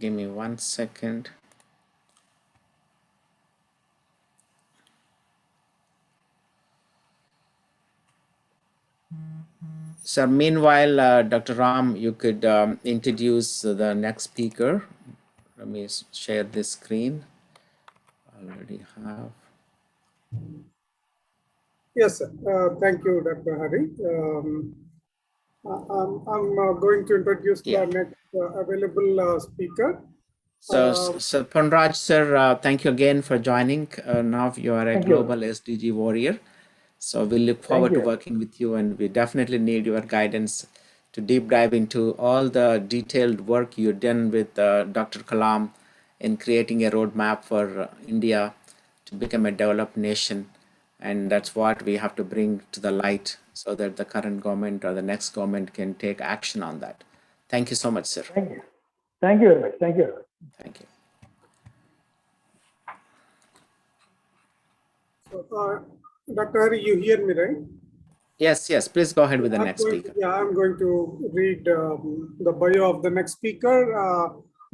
Give me 1 second. So meanwhile, Dr. Ram, you could introduce the next speaker. Let me share this screen. Already have. Yes, sir. Thank you, Dr. Hari. I'm going to introduce the next available speaker. So Ponraj, sir, thank you again for joining. Now you are a global SDG warrior. So we look forward to working with you, and we definitely need your guidance to deep dive into all the detailed work you've done with Dr. Kalam in creating a roadmap for India to become a developed nation. And that's what we have to bring to the light so that the current government or the next government can take action on that. Thank you so much, sir. Thank you. Thank you very much. Thank you. Thank you. So, Dr. Hari, you hear me, right? Yes, yes. Please go ahead with the next speaker. Yeah, I'm going to read the bio of the next speaker,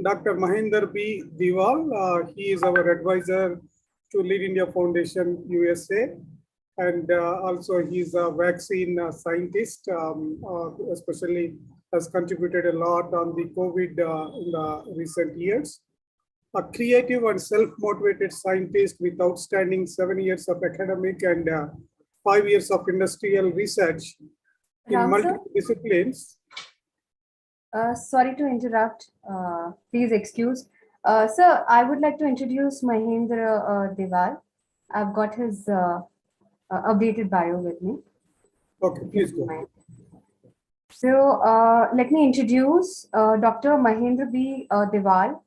Dr. Mahendra B. Diwal. He is our advisor to Lead India Foundation USA, and also he's a vaccine scientist, especially has contributed a lot on the COVID in the recent years. A creative and self-motivated scientist with outstanding 7 years of academic and 5 years of industrial research in multiple disciplines. Sorry to interrupt. Please excuse. Sir, I would like to introduce Mahendra Diwal. I've got his updated bio with me. Okay, please go ahead. So let me introduce Dr. Mahendra B. Diwal,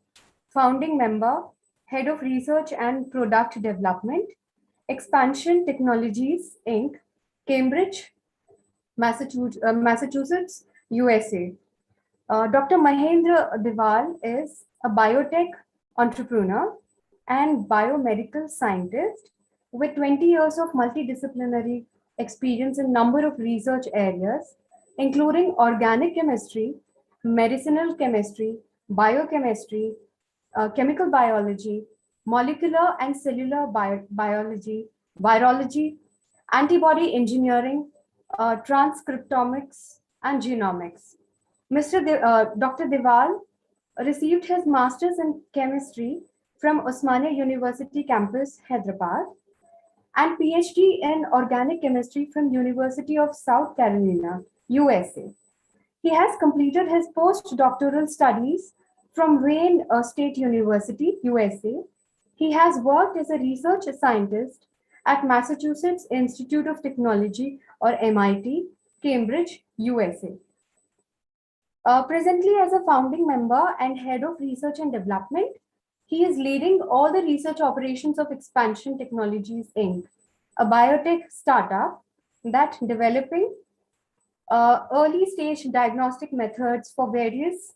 founding member, head of research and product development, Expansion Technologies, Inc., Cambridge, Massachusetts, USA. Dr. Mahendra Diwal is a biotech entrepreneur and biomedical scientist with 20 years of multidisciplinary experience in a number of research areas, including organic chemistry, medicinal chemistry, biochemistry, chemical biology, molecular and cellular biology, virology, antibody engineering, transcriptomics, and genomics. Dr. Diwal received his master's in chemistry from Osmania University campus, Hyderabad, and PhD in organic chemistry from University of South Carolina, USA. He has completed his postdoctoral studies from Wayne State University, USA. He has worked as a research scientist at Massachusetts Institute of Technology, or MIT, Cambridge, USA. Presently, as a founding member and head of research and development, he is leading all the research operations of Expansion Technologies, Inc., a biotech startup that developing early stage diagnostic methods for various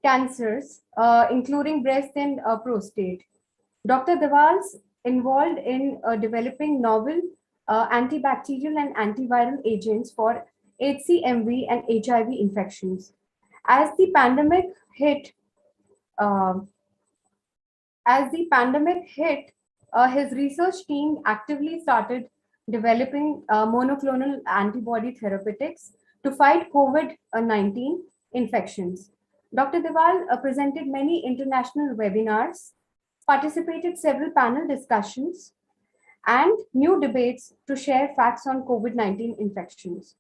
cancers, including breast and prostate. Dr. Diwal's involved in developing novel antibacterial and antiviral agents for HCMV and HIV infections. As the pandemic hit, his research team actively started developing monoclonal antibody therapeutics to fight COVID-19 infections. Dr. Diwal presented many international webinars, participated several panel discussions, and new debates to share facts on COVID-19 infections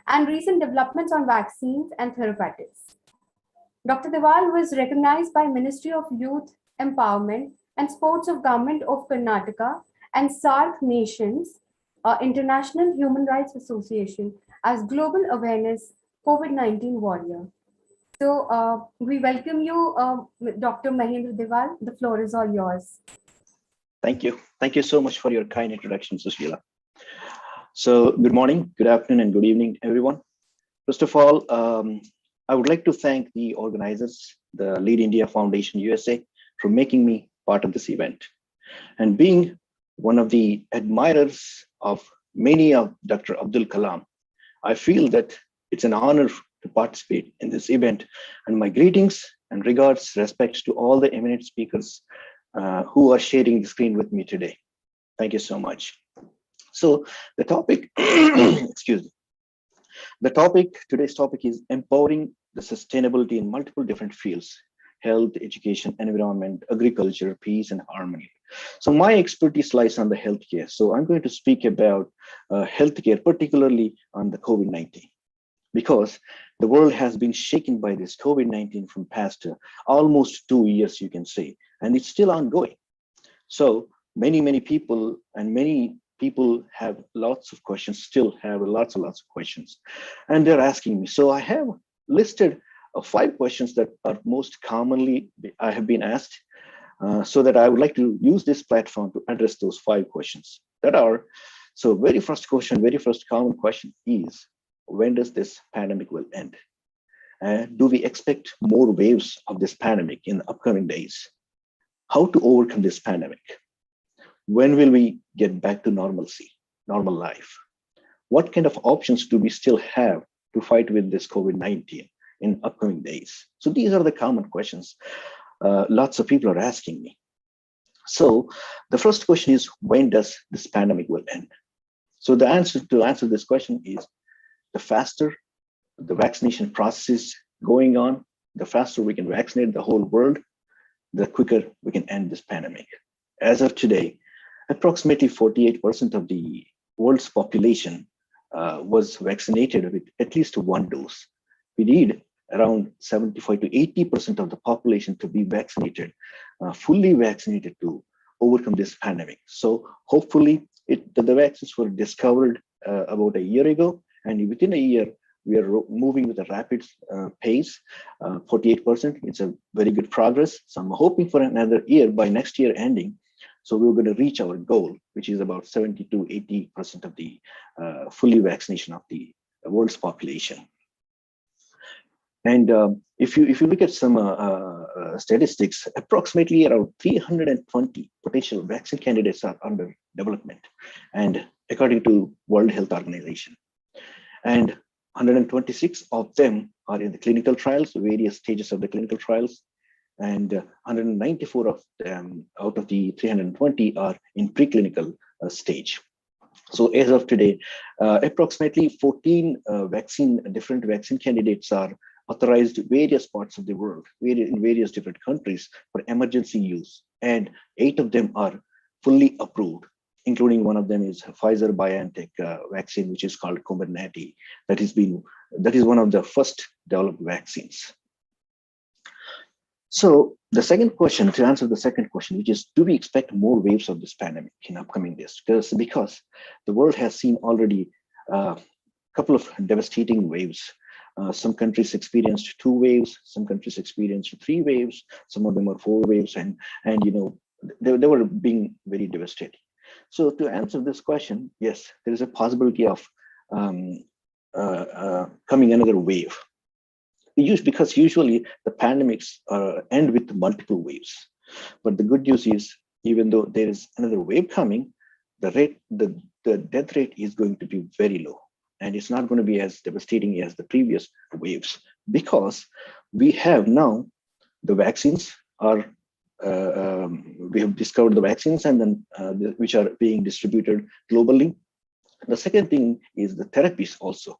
and recent developments on vaccines and therapeutics. Dr. Diwal was recognized by Ministry of Youth Empowerment and Sports of Government of Karnataka and SAARC nations, International Human Rights Association, as Global Awareness COVID-19 Warrior. So we welcome you, Dr. Mahendra Diwal. The floor is all yours. Thank you. Thank you so much for your kind introduction, Sushila. So good morning, good afternoon, and good evening, everyone. First of all, I would like to thank the organizers, the Lead India Foundation USA, for making me part of this event. And being one of the admirers of many of Dr. Abdul Kalam, I feel that it's an honor to participate in this event. And my greetings and regards, respects to all the eminent speakers who are sharing the screen with me today. Thank you so much. So the topic, excuse me. Today's topic is empowering the sustainability in multiple different fields: health, education, environment, agriculture, peace, and harmony. So my expertise lies on the healthcare. So I'm going to speak about healthcare, particularly on the COVID-19, because the world has been shaken by this COVID-19 from past almost 2 years, you can say, and it's still ongoing. So many people have lots of questions, still have lots of questions, and they're asking me. So I have listed 5 questions that are most commonly I have been asked, so that I would like to use this platform to address those 5 questions that are. So very first common question is, when does this pandemic will end? Do we expect more waves of this pandemic in the upcoming days? How to overcome this pandemic? When will we get back to normalcy, normal life? What kind of options do we still have to fight with this COVID-19 in upcoming days? So these are the common questions lots of people are asking me. So the first question is, when does this pandemic will end? So the answer to this question is, the faster the vaccination process is going on, the faster we can vaccinate the whole world, the quicker we can end this pandemic. As of today, approximately 48% of the world's population was vaccinated with at least 1 dose. We need around 75 to 80% of the population to be vaccinated, fully vaccinated, to overcome this pandemic. So hopefully the vaccines were discovered about a year ago, and within a year, we are moving with a rapid pace. 48%, it's a very good progress. So I'm hoping for another year, by next year ending, so we're going to reach our goal, which is about 70 to 80% of the fully vaccination of the world's population. And if you look at some statistics, approximately around 320 potential vaccine candidates are under development, and according to World Health Organization, and 126 of them are in the clinical trials, various stages of the clinical trials, and 194 of them out of the 320 are in preclinical stage. So as of today, approximately 14 different vaccine candidates are authorized in various parts of the world, in various different countries for emergency use, and 8 of them are fully approved, including one of them is Pfizer-BioNTech vaccine, which is called Comirnaty. That is one of the first developed vaccines. So the second question, to answer the second question, which is, do we expect more waves of this pandemic in upcoming days? Because the world has seen already a couple of devastating waves. Some countries experienced 2 waves, some countries experienced 3 waves, some of them are 4 waves, and you know, they were being very devastating. So to answer this question, yes, there is a possibility of coming another wave. Because usually the pandemics end with multiple waves. But the good news is, even though there is another wave coming, the death rate is going to be very low. And it's not going to be as devastating as the previous waves, because we have now the vaccines are, we have discovered the vaccines, and then which are being distributed globally. The second thing is the therapies also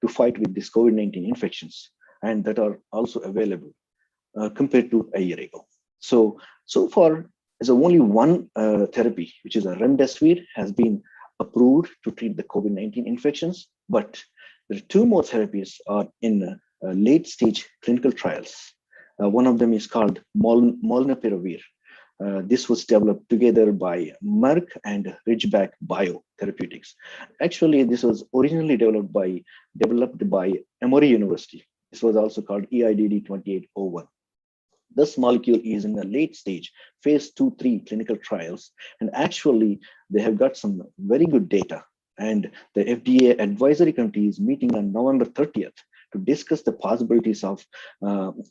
to fight with this COVID-19 infections, and that are also available compared to a year ago. So far, there's only one therapy, which is a remdesivir, has been approved to treat the COVID-19 infections, but there are 2 more therapies are in late stage clinical trials. One of them is called molnupiravir. This was developed together by Merck and Ridgeback Biotherapeutics. Actually, this was originally developed by Emory University. This was also called EIDD 2801. This molecule is in the late stage, phase 2-3 clinical trials, and actually they have got some very good data. And the FDA advisory committee is meeting on November 30th to discuss the possibilities of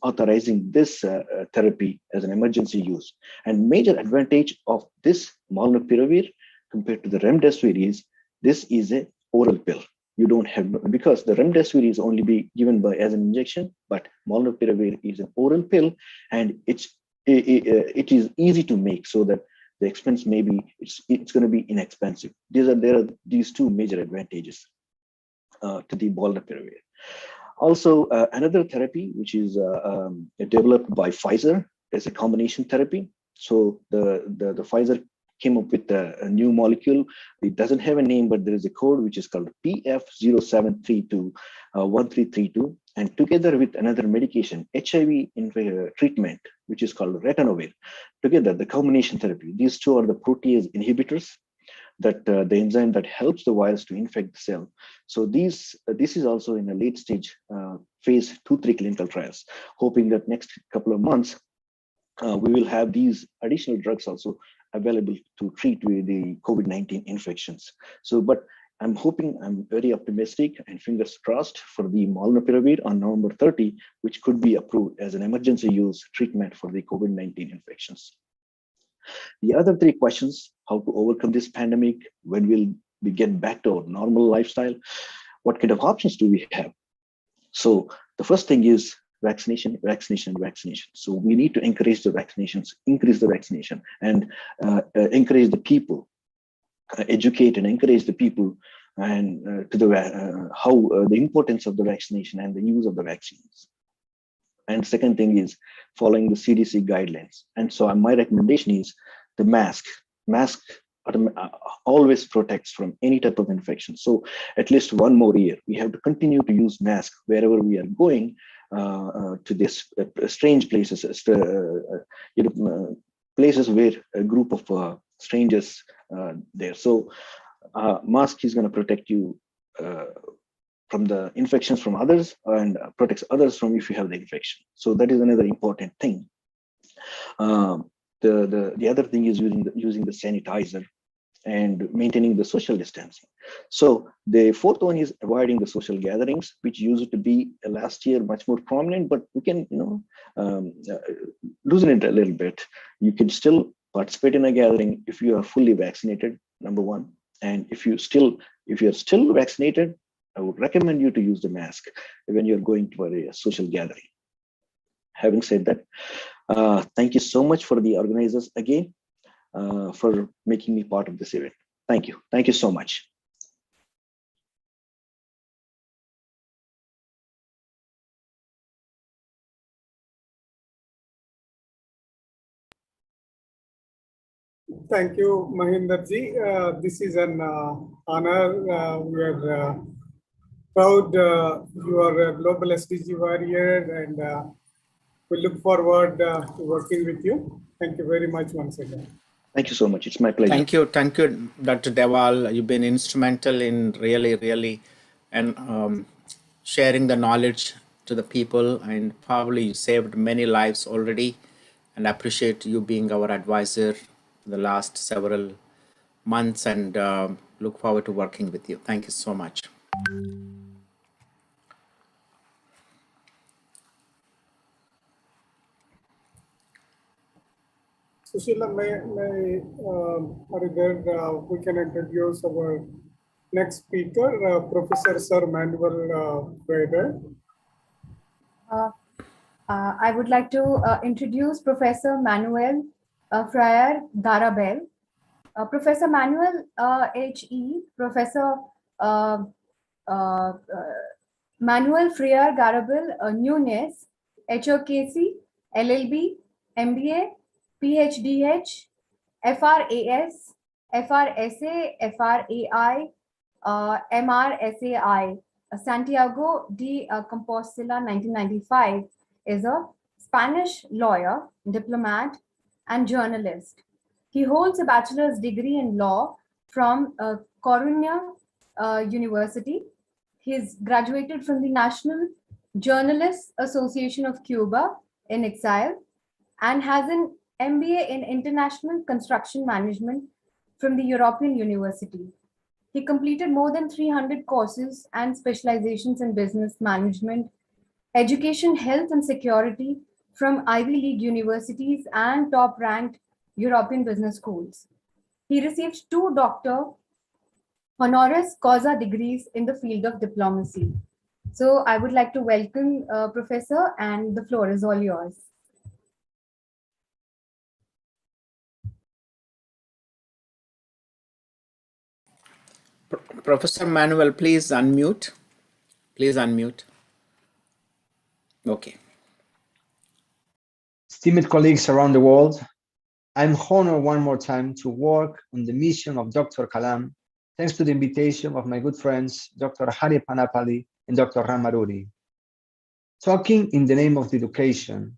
authorizing this therapy as an emergency use. And major advantage of this molnupiravir compared to the remdesivir is, this is an oral pill. You don't have, because the remdesivir is only be given as an injection, but molnupiravir is an oral pill, and it is easy to make, so that the expense it's going to be inexpensive. There are these 2 major advantages to the molnupiravir. Also, another therapy which is developed by Pfizer is a combination therapy. So the Pfizer came up with a new molecule. It doesn't have a name, but there is a code which is called PF07321332, and together with another medication, HIV treatment, which is called ritonavir, together the combination therapy. These 2 are the protease inhibitors. the enzyme that helps the virus to infect the cell. So this is also in a late stage phase 2-3 clinical trials, hoping that next couple of months we will have these additional drugs also available to treat with the COVID-19 infections. So, but I'm very optimistic and fingers crossed for the molnupiravir on November 30, which could be approved as an emergency use treatment for the COVID-19 infections. The other 3 questions: how to overcome this pandemic, when will we get back to our normal lifestyle, what kind of options do we have? So the first thing is vaccination. So we need to encourage the vaccinations, increase the vaccination, and encourage the people, educate and encourage the people, and to the how the importance of the vaccination and the use of the vaccines. And second thing is following the CDC guidelines. And so my recommendation is the mask. Mask always protects from any type of infection. So at least 1 more year, we have to continue to use mask wherever we are going to this strange places, places where a group of strangers there. So mask is going to protect you from the infections from others and protects others from if you have the infection. So that is another important thing. The other thing is using the sanitizer and maintaining the social distancing. So the fourth one is avoiding the social gatherings, which used to be last year much more prominent, but we can loosen it a little bit. You can still participate in a gathering if you are fully vaccinated, number 1. And if you are still vaccinated, I would recommend you to use the mask when you're going to a social gathering. Having said that, thank you so much for the organizers again for making me part of this event. Thank you. Thank you so much. Thank you, Mahinder ji. This is an honor. We are proud you are a global SDG warrior, and we look forward to working with you. Thank you very much once again. Thank you so much. It's my pleasure. Thank you, Dr. Deval. You've been instrumental in really and sharing the knowledge to the people, and probably you saved many lives already. And I appreciate you being our advisor for the last several months, and look forward to working with you. Thank you so much. Sushila, we can introduce our next speaker, Professor Sir Manuel Freire. I would like to introduce Professor Manuel Freire Garabel. Professor Manuel H.E., Professor Manuel Freire Garabel Nunes, HOKC, LLB, MBA, PhDH, FRAS, FRSA, FRAI, MRSAI, Santiago de Compostela, 1995, is a Spanish lawyer, diplomat, and journalist. He holds a bachelor's degree in law from Coruña University. He's graduated from the National Journalists Association of Cuba in exile and has an MBA in International Construction Management from the European University. He completed more than 300 courses and specializations in business management, education, health, and security from Ivy League universities and top-ranked European business schools. He received 2 Doctor Honoris Causa degrees in the field of diplomacy. So I would like to welcome Professor, and the floor is all yours. Professor Manuel, please unmute. Please unmute. Okay. Esteemed colleagues around the world, I'm honored one more time to work on the mission of Dr. Kalam, thanks to the invitation of my good friends, Dr. Hari Panapali and Dr. Ram Aruri. Talking in the name of the education,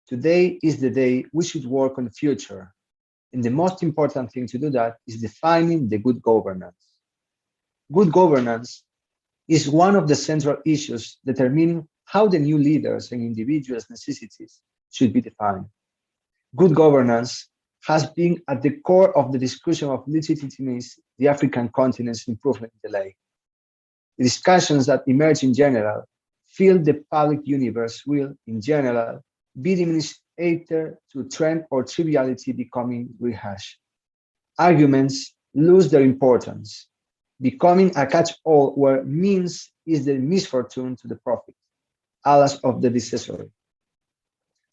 today is the day we should work on the future, And the most important thing to do that is defining the good governance. Good governance is one of the central issues determining how the new leaders and individuals' necessities should be defined. Good governance has been at the core of the discussion of legitimize the African continent's improvement delay. The discussions that emerge in general feel the public universe will, in general, be diminished either to trend or triviality becoming rehashed. Arguments lose their importance, becoming a catch-all where means is the misfortune to the prophet, alas of the decessor.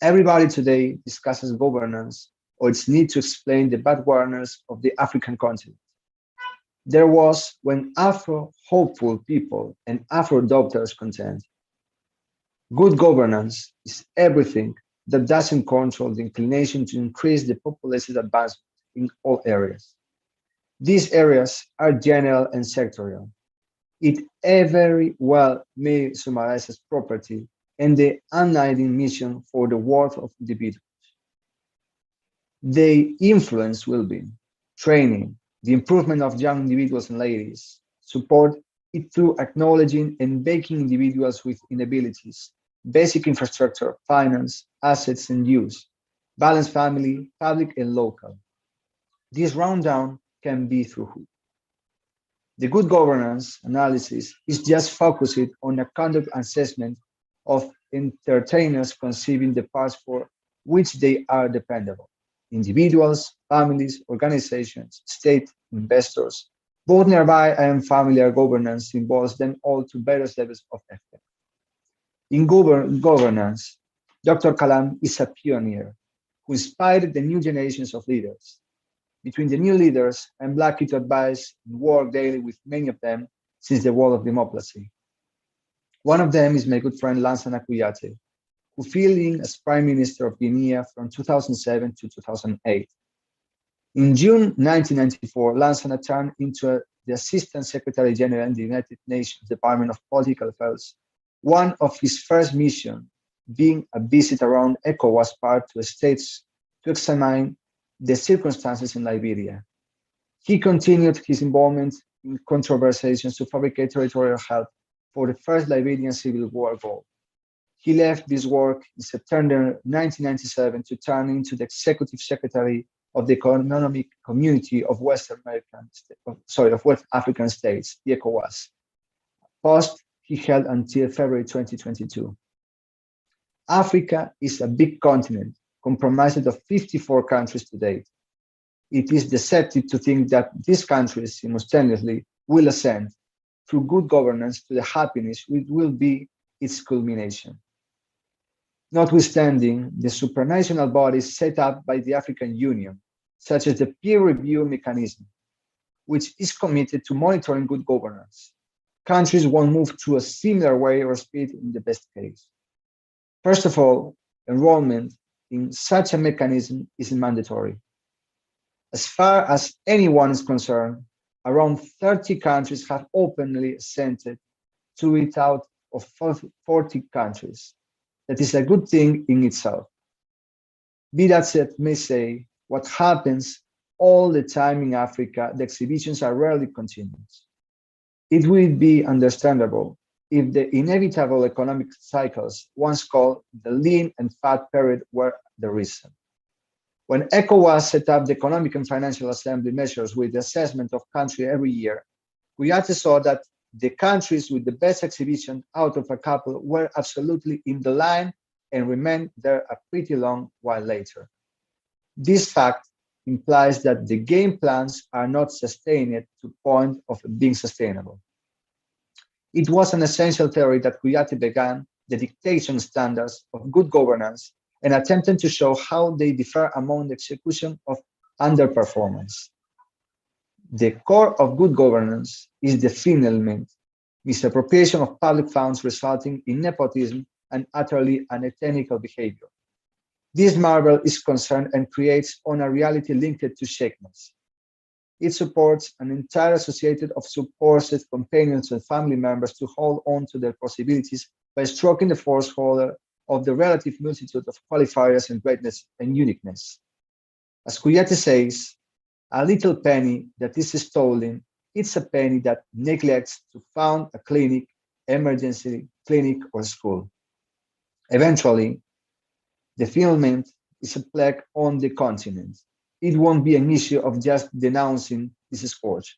Everybody today discusses governance or its need to explain the bad governance of the African continent. There was when Afro-hopeful people and Afro-doctors contend. Good governance is everything that doesn't control the inclination to increase the population's advancement in all areas. These areas are general and sectorial. It very well may summarize as property and the unending mission for the worth of individuals. They influence well-being, training, the improvement of young individuals and ladies, support it through acknowledging and backing individuals with inabilities, basic infrastructure, finance, assets and use, balanced family, public and local. This rundown can be through who. The good governance analysis is just focused on a conduct assessment of entertainers conceiving the parts for which they are dependable. Individuals, families, organizations, state, investors, both nearby and familiar governance involves them all to various levels of effect. In governance, Dr. Kalam is a pioneer who inspired the new generations of leaders. Between the new leaders, I'm lucky to advise and work daily with many of them since the world of democracy. One of them is my good friend Lansana Kouyaté, who filled in as Prime Minister of Guinea from 2007 to 2008. In June 1994, Lansana turned into the Assistant Secretary General in the United Nations Department of Political Affairs, one of his first missions being a visit around ECOWAS part to states to examine the circumstances in Liberia. He continued his involvement in conversations to fabricate territorial help for the first Liberian Civil War goal. He left this work in September 1997 to turn into the Executive Secretary of the Economic Community of West African States, the ECOWAS, post he held until February 2022. Africa is a big continent comprised of 54 countries to date. It is deceptive to think that these countries simultaneously will ascend through good governance to the happiness which will be its culmination. Notwithstanding the supranational bodies set up by the African Union, such as the peer review mechanism, which is committed to monitoring good governance, countries won't move through a similar way or speed in the best case. First of all, enrollment in such a mechanism is mandatory. As far as anyone is concerned, around 30 countries have openly assented to it out of 40 countries. That is a good thing in itself. Be that said, may say, what happens all the time in Africa, the exhibitions are rarely continuous. It will be understandable if the inevitable economic cycles, once called the lean and fat period, were the reason. When ECOWAS set up the Economic and Financial Assembly measures with the assessment of country every year, Kouyaté saw that the countries with the best exhibition out of a couple were absolutely in the line and remained there a pretty long while later. This fact implies that the game plans are not sustained to the point of being sustainable. It was an essential theory that Kouyaté began the dictation standards of good governance and attempted to show how they differ among the execution of underperformance. The core of good governance is defilement, misappropriation of public funds resulting in nepotism and utterly unethical behavior. This marvel is concerned and creates on a reality linked to shakeness. It supports an entire associated of supported companions and family members to hold on to their possibilities by stroking the force holder of the relative multitude of qualifiers and greatness and uniqueness. As Kuyate says, a little penny that is stolen, it's a penny that neglects to found a clinic, emergency clinic, or school. Eventually, defilement is a plague on the continent. It won't be an issue of just denouncing this scourge.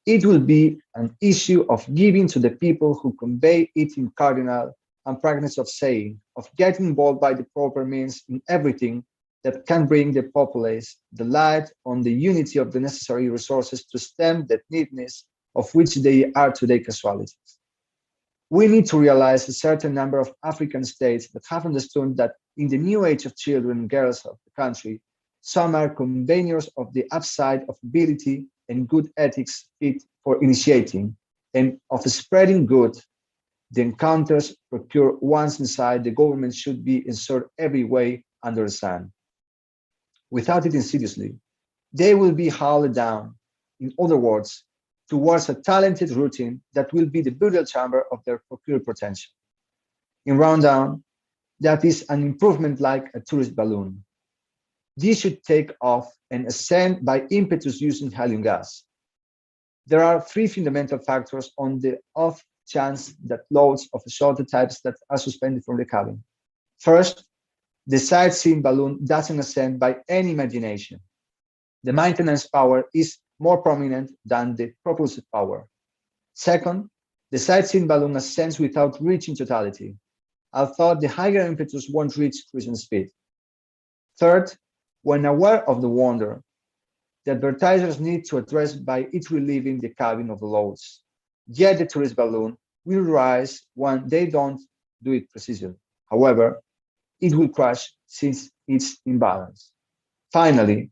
It will be an issue of giving to the people who convey it in cardinal and practice of saying, of getting involved by the proper means in everything that can bring the populace the light on the unity of the necessary resources to stem the needness of which they are today casualties. We need to realize a certain number of African states that have understood that in the new age of children and girls of the country, some are conveners of the upside of ability and good ethics fit for initiating, and of spreading good. The encounters procure once inside, the government should be inserted every way under the sun. Without it insidiously, they will be hauled down, in other words, towards a talented routine that will be the burial chamber of their procured potential. In rundown, that is an improvement like a tourist balloon. This should take off and ascend by impetus using helium gas. There are three fundamental factors on the off chance that loads of shorter types that are suspended from the cabin. First, the sightseeing balloon doesn't ascend by any imagination. The maintenance power is more prominent than the propulsive power. Second, the sightseeing balloon ascends without reaching totality, although the higher impetus won't reach cruising speed. Third, when aware of the wonder, the advertisers need to address by it relieving the cabin of the loads. Yet the tourist balloon will rise when they don't do it precisely. However, it will crash since it's imbalanced. Finally,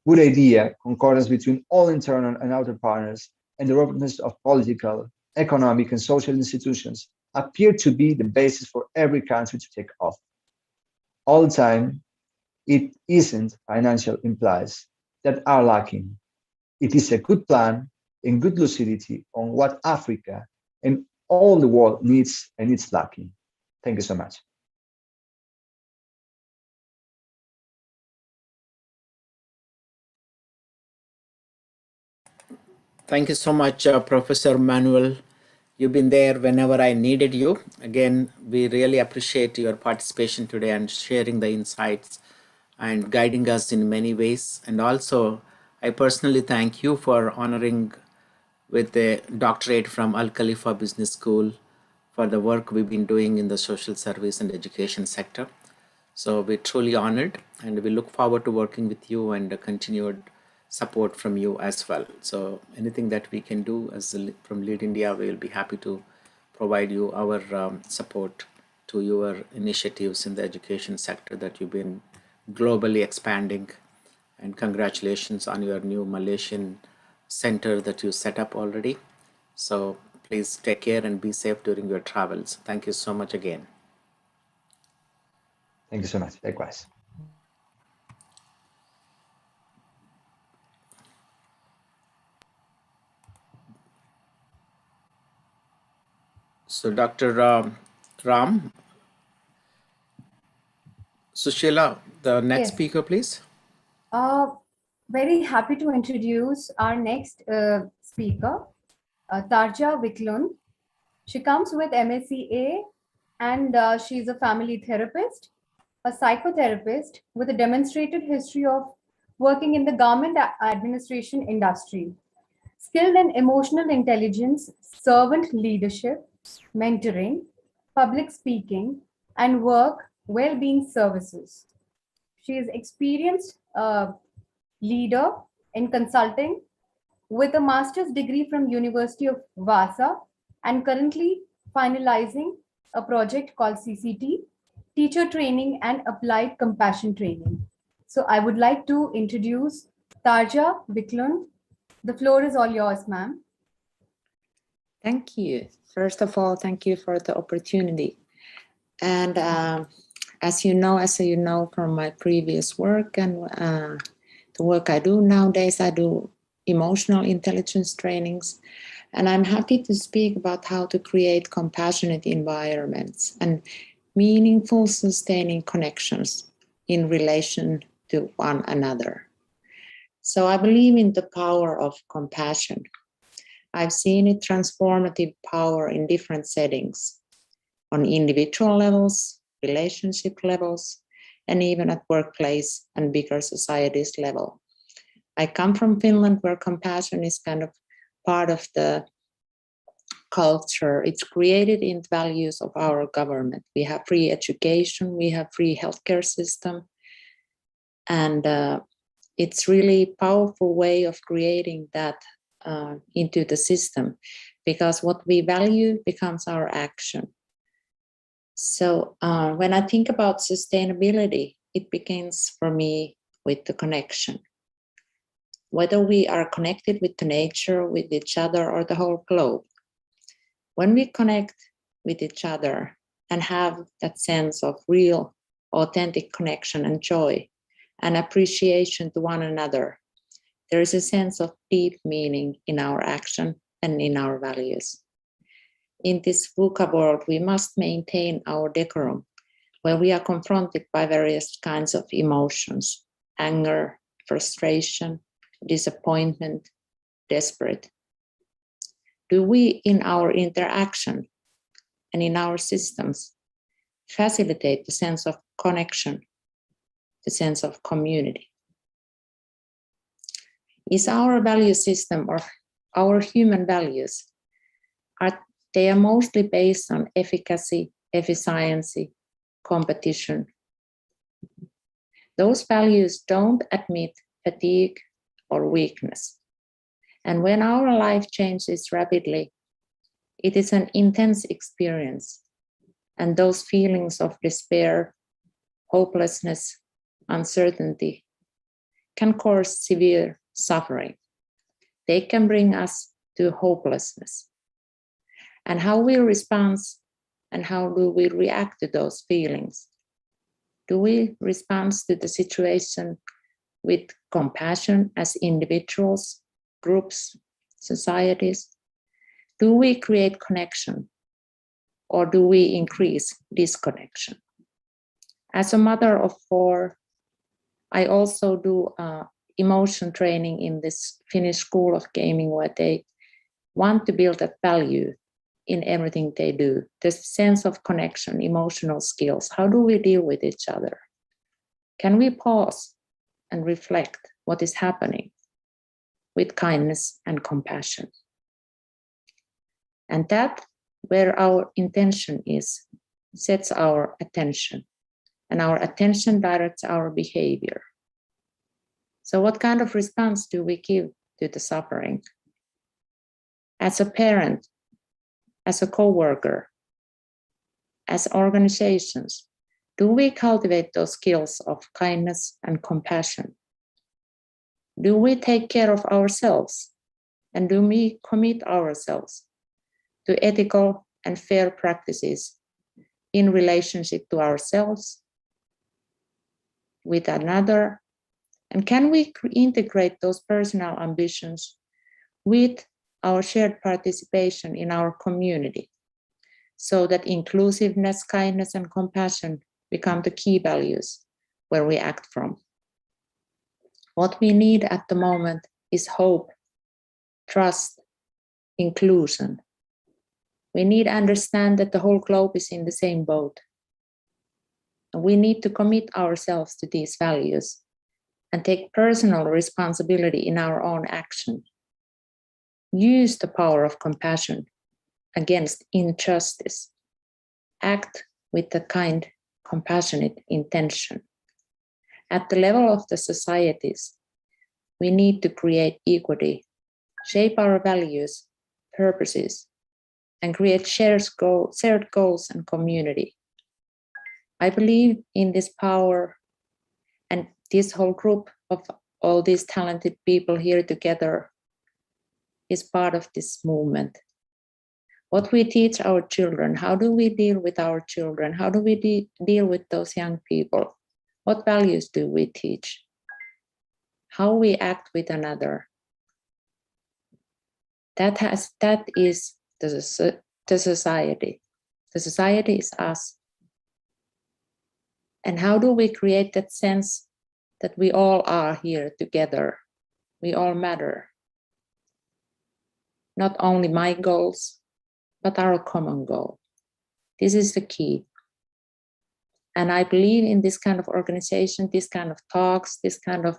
good idea, concordance between all internal and outer partners, and the robustness of political, economic, and social institutions appear to be the basis for every country to take off. All the time, it isn't financial implies that are lacking. It is a good plan and good lucidity on what Africa and all the world needs, and it's lacking. Thank you so much. Thank you so much, Professor Manuel. You've been there whenever I needed you. Again, we really appreciate your participation today and sharing the insights and guiding us in many ways. And also, I personally thank you for honoring with the doctorate from Al Khalifa Business School for the work we've been doing in the social service and education sector. So we're truly honored, and we look forward to working with you and continued support from you as well. So anything that we can do from Lead India, we will be happy to provide you our support to your initiatives in the education sector that you've been globally expanding. And congratulations on your new Malaysian center that you set up already. So please take care and be safe during your travels. Thank you so much again. Thank you so much. Likewise. So Dr. Ram, Sushila, the next speaker, please. Very happy to introduce our next speaker, Tarja Viklund. She comes with MSCA, and she's a family therapist, a psychotherapist with a demonstrated history of working in the government administration industry, skilled in emotional intelligence, servant leadership, mentoring, public speaking, and work well-being services. She is experienced leader in consulting with a master's degree from University of Vasa, and currently finalizing a project called CCT, Teacher Training and Applied Compassion Training. So I would like to introduce Tarja Viklund. The floor is all yours, ma'am. Thank you. First of all, thank you for the opportunity. And as you know from my previous work and the work I do nowadays, I do emotional intelligence trainings. And I'm happy to speak about how to create compassionate environments and meaningful, sustaining connections in relation to one another. So I believe in the power of compassion. I've seen it transformative power in different settings, on individual levels, relationship levels, and even at workplace and bigger societies level. I come from Finland, where compassion is kind of part of the culture. It's created in the values of our government. We have free education, we have free healthcare system, and it's really powerful way of creating that into the system, because what we value becomes our action. So when I think about sustainability, it begins for me with the connection. Whether we are connected with the nature, with each other, or the whole globe. When we connect with each other and have that sense of real, authentic connection and joy and appreciation to one another, there is a sense of deep meaning in our action and in our values. In this VUCA world, we must maintain our decorum, where we are confronted by various kinds of emotions: anger, frustration, disappointment, desperate. Do we, in our interaction and in our systems, facilitate the sense of connection, the sense of community? Is our value system, or our human values, they are mostly based on efficacy, efficiency, competition. Those values don't admit fatigue or weakness. And when our life changes rapidly, it is an intense experience. And those feelings of despair, hopelessness, uncertainty can cause severe suffering. They can bring us to hopelessness. And how we respond and how do we react to those feelings? Do we respond to the situation with compassion as individuals, groups, societies? Do we create connection, or do we increase disconnection? As a mother of 4, I also do emotion training in this Finnish School of Gaming, where they want to build that value in everything they do. This sense of connection, emotional skills. How do we deal with each other? Can we pause and reflect what is happening with kindness and compassion? And that, where our intention is, sets our attention, and our attention directs our behavior. So what kind of response do we give to the suffering? As a parent, as a co-worker, as organizations, do we cultivate those skills of kindness and compassion? Do we take care of ourselves? And do we commit ourselves to ethical and fair practices in relationship to ourselves, with another? And can we integrate those personal ambitions with our shared participation in our community, so that inclusiveness, kindness, and compassion become the key values where we act from? What we need at the moment is hope, trust, inclusion. We need to understand that the whole globe is in the same boat. And we need to commit ourselves to these values and take personal responsibility in our own action. Use the power of compassion against injustice. Act with the kind, compassionate intention. At the level of the societies, we need to create equity, shape our values, purposes, and create shared goals and community. I believe in this power, and this whole group of all these talented people here together is part of this movement. What we teach our children, how do we deal with our children? How do we deal with those young people? What values do we teach? How we act with another? That is the society. The society is us. And how do we create that sense that we all are here together. We all matter. Not only my goals, but our common goal. This is the key. And I believe in this kind of organization, this kind of talks, this kind of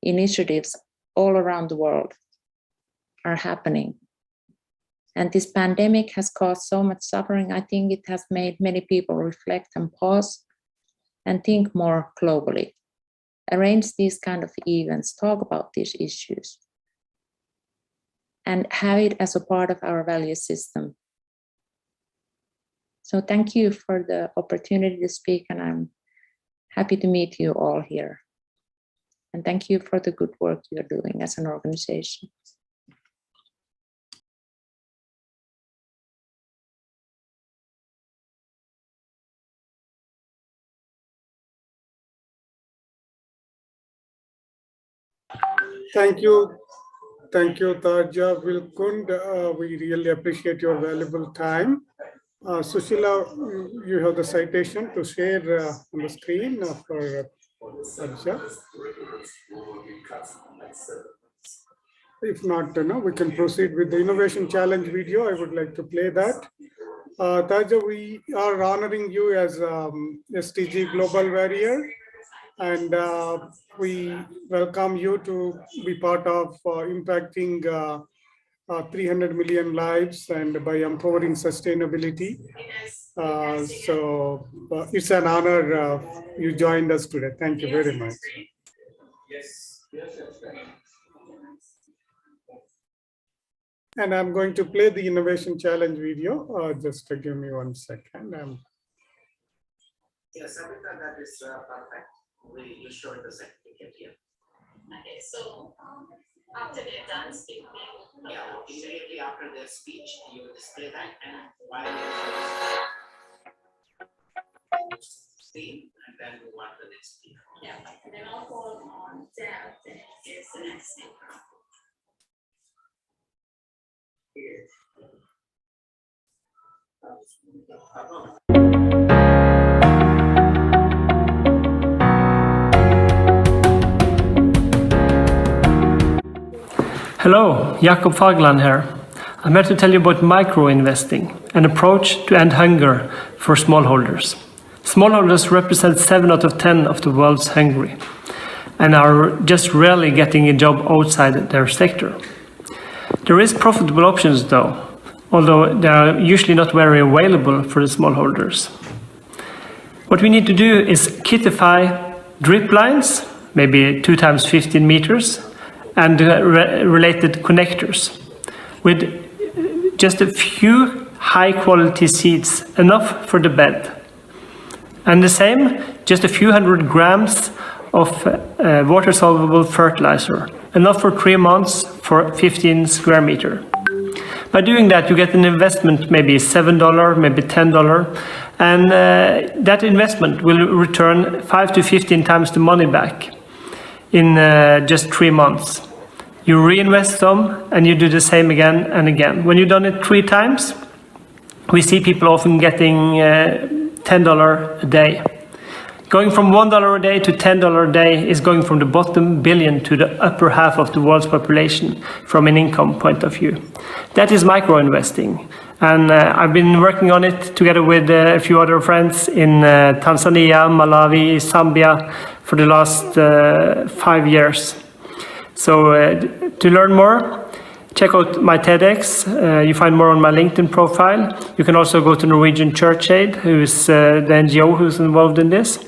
initiatives all around the world are happening. And this pandemic has caused so much suffering. I think it has made many people reflect and pause and think more globally. Arrange these kind of events, talk about these issues, and have it as a part of our value system. So thank you for the opportunity to speak, and I'm happy to meet you all here. And thank you for the good work you're doing as an organization. Thank you, Tarja Vilkund. We really appreciate your valuable time. Sushila, you have the citation to share on the screen for Tarja. If not, we can proceed with the Innovation Challenge video. I would like to play that. Tarja, we are honoring you as SDG Global Warrior, and we welcome you to be part of impacting 300 million lives and by empowering sustainability. So it's an honor you joined us today. Thank you very much. And I'm going to play the Innovation Challenge video. Just give me 1 second. Yes, Savita, that is perfect. You showed the certificate here. Okay, so after they're done speaking, immediately after their speech, you will display that, and while they're screen, and then move on to the next speaker. Yeah, and then I'll call on Deb, is the next speaker. Hello, Jakob Fagland here. I'm here to tell you about micro-investing, an approach to end hunger for smallholders. Smallholders represent 7 out of 10 of the world's hungry and are just rarely getting a job outside their sector. There is profitable options though, although they are usually not very available for the smallholders. What we need to do is kitify drip lines, maybe 2 times 15 meters, and related connectors with just a few high quality seeds, enough for the bed. And the same, just a few 100 grams of water soluble fertilizer, enough for 3 months for 15 square meter. By doing that, you get an investment, maybe $7, maybe $10, and that investment will return 5 to 15 times the money back in just 3 months. You reinvest some and you do the same again and again. When you've done it 3 times, we see people often getting $10 a day. Going from $1 a day to $10 a day is going from the bottom billion to the upper half of the world's population from an income point of view. That is micro-investing. And I've been working on it together with a few other friends in Tanzania, Malawi, Zambia for the last 5 years. So to learn more, check out my TEDx. You find more on my LinkedIn profile. You can also go to Norwegian Church Aid, who is the NGO who's involved in this.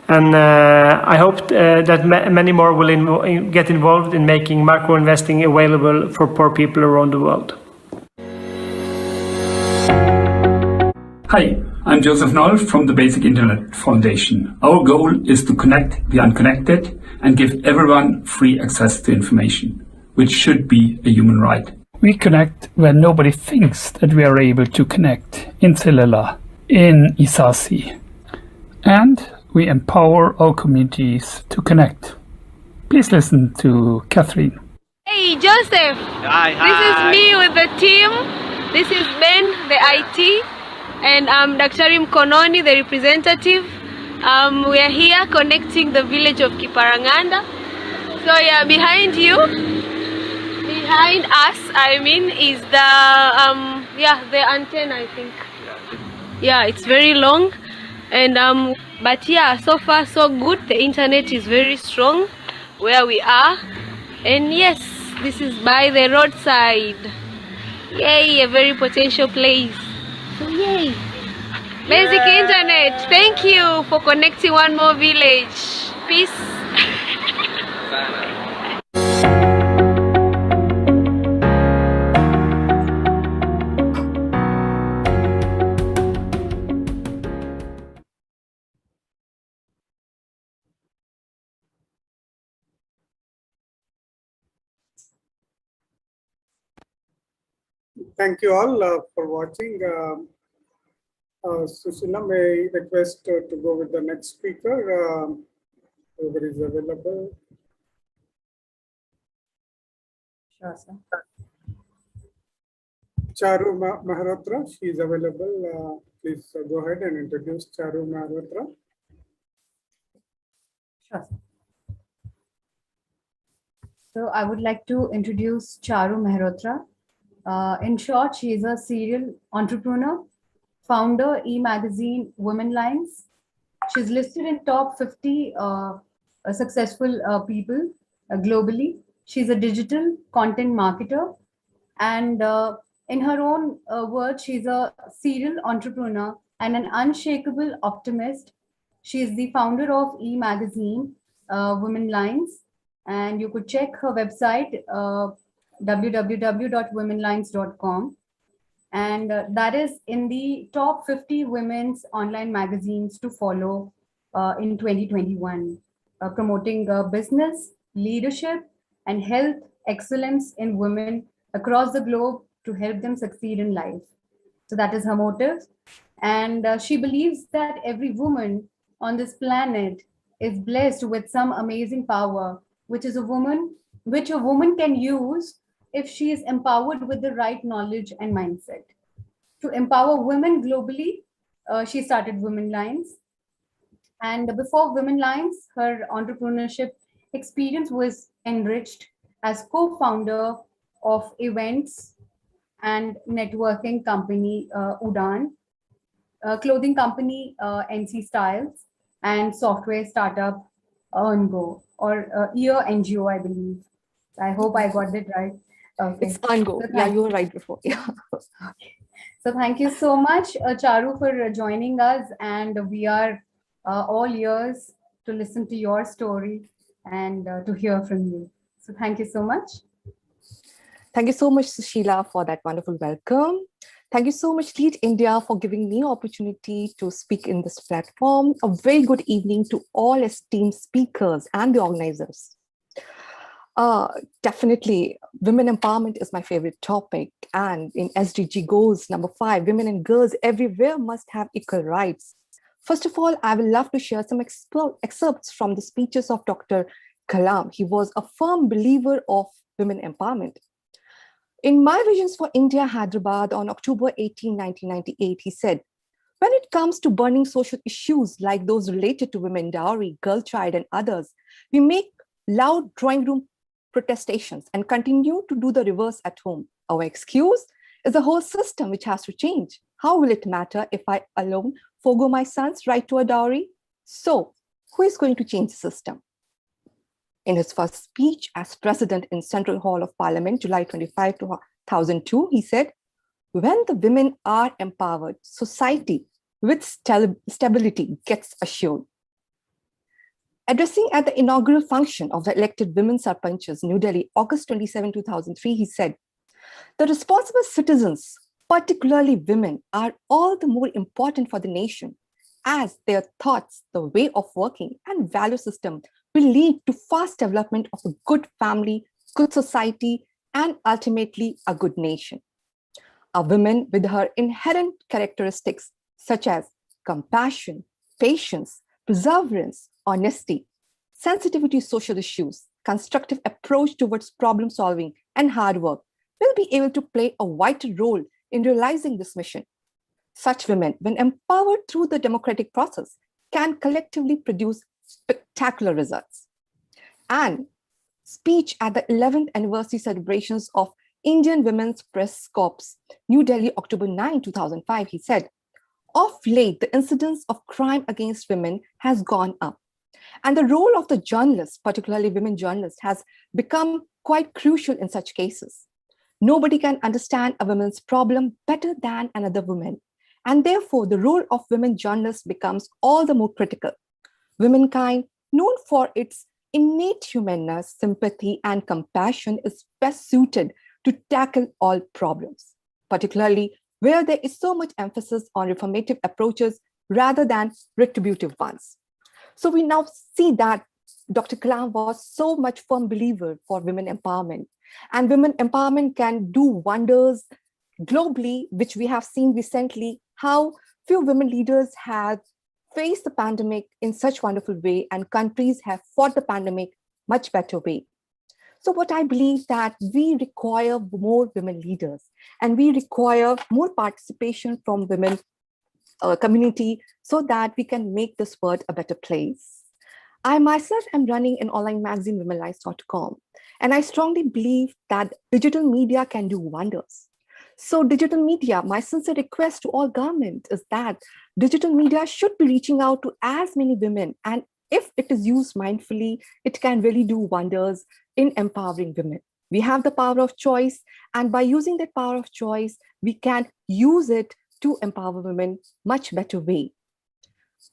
And I hope that many more will get involved in making micro-investing available for poor people around the world. Hi, I'm Joseph Noll from the Basic Internet Foundation. Our goal is to connect the unconnected and give everyone free access to information, which should be a human right. We connect where nobody thinks that we are able to connect, in Tsilela, in Isasi. And we empower our communities to connect. Please listen to Catherine. Hey, Joseph. Hi. This is me with the team. This is Ben, the IT. And I'm Dr. Mkononi, the representative. We are here connecting the village of Kiparanganda. So yeah, behind us, I mean, is the antenna, I think. Yeah, it's very long, and but yeah, so far so good. The internet is very strong where we are, and yes, this is by the roadside. Yay, a very potential place. So yay. Basic internet. Thank you for connecting one more village. Peace. Thank you all for watching. Sushila, may I request to go with the next speaker? Whoever is available. Sure, sir. Charu Mahrotra, she is available. Please go ahead and introduce Charu Mahrotra. Sure. So I would like to introduce Charu Mehrotra. In short, she is a serial entrepreneur, founder e-magazine Women Lines. She's listed in top 50 successful people globally. She's a digital content marketer, and in her own words, she's a serial entrepreneur and an unshakable optimist. She is the founder of e-magazine Women Lines, and you could check her website www.womenlines.com, and that is in the top 50 women's online magazines to follow in 2021, promoting business, leadership, and health excellence in women across the globe to help them succeed in life. So that is her motive. And she believes that every woman on this planet is blessed with some amazing power, which a woman can use if she is empowered with the right knowledge and mindset. To empower women globally, she started Women Lines. And before Women Lines, her entrepreneurship experience was enriched as co-founder of events and networking company Udaan, clothing company NC Styles, and software startup Earngo, or Ear NGO, I believe. I hope I got it right. Okay. It's Earngo. So Yeah, you were right before. Yeah. Okay. So thank you so much, Charu, for joining us, and we are all ears to listen to your story and to hear from you. So thank you so much. Thank you so much, Sushila, for that wonderful welcome. Thank you so much, Lead India, for giving me opportunity to speak in this platform. A very good evening to all esteemed speakers and the organizers. Definitely, women empowerment is my favorite topic. And in SDG goals number 5, women and girls everywhere must have equal rights. First of all, I would love to share some excerpts from the speeches of Dr. Kalam. He was a firm believer of women empowerment. In My Visions for India, Hyderabad, on October 18, 1998, he said, when it comes to burning social issues like those related to women dowry, girl child, and others, we make loud drawing room protestations and continue to do the reverse at home. Our excuse is the whole system which has to change. How will it matter if I alone forgo my son's right to a dowry? So, who is going to change the system? In his first speech as president in Central Hall of Parliament, July 25, 2002, he said, when the women are empowered, society with stability gets assured. Addressing at the inaugural function of the elected women sarpanchas, New Delhi, August 27, 2003, he said, the responsible citizens, particularly women, are all the more important for the nation as their thoughts, the way of working, and value system will lead to fast development of a good family, good society, and ultimately a good nation. A woman with her inherent characteristics such as compassion, patience, perseverance, honesty, sensitivity to social issues, constructive approach towards problem solving, and hard work will be able to play a vital role in realizing this mission. Such women, when empowered through the democratic process, can collectively produce spectacular results. And speech at the 11th anniversary celebrations of Indian Women's Press Corps, New Delhi, October 9, 2005, he said, "Of late, the incidence of crime against women has gone up. And the role of the journalists, particularly women journalists, has become quite crucial in such cases. Nobody can understand a woman's problem better than another woman. And therefore, the role of women journalists becomes all the more critical. Womankind, known for its innate humanness, sympathy, and compassion, is best suited to tackle all problems, particularly where there is so much emphasis on reformative approaches rather than retributive ones." So we now see that Dr. Kalam was so much firm believer for women empowerment, and women empowerment can do wonders globally, which we have seen recently, how few women leaders have faced the pandemic in such wonderful way, and countries have fought the pandemic much better way. So what I believe that we require more women leaders, and we require more participation from women community so that we can make this world a better place. I myself am running an online magazine, womenlives.com, and I strongly believe that digital media can do wonders. So digital media, my sincere request to all government is that digital media should be reaching out to as many women, and if it is used mindfully, it can really do wonders in empowering women. We have the power of choice, and by using that power of choice, we can use it to empower women much better way.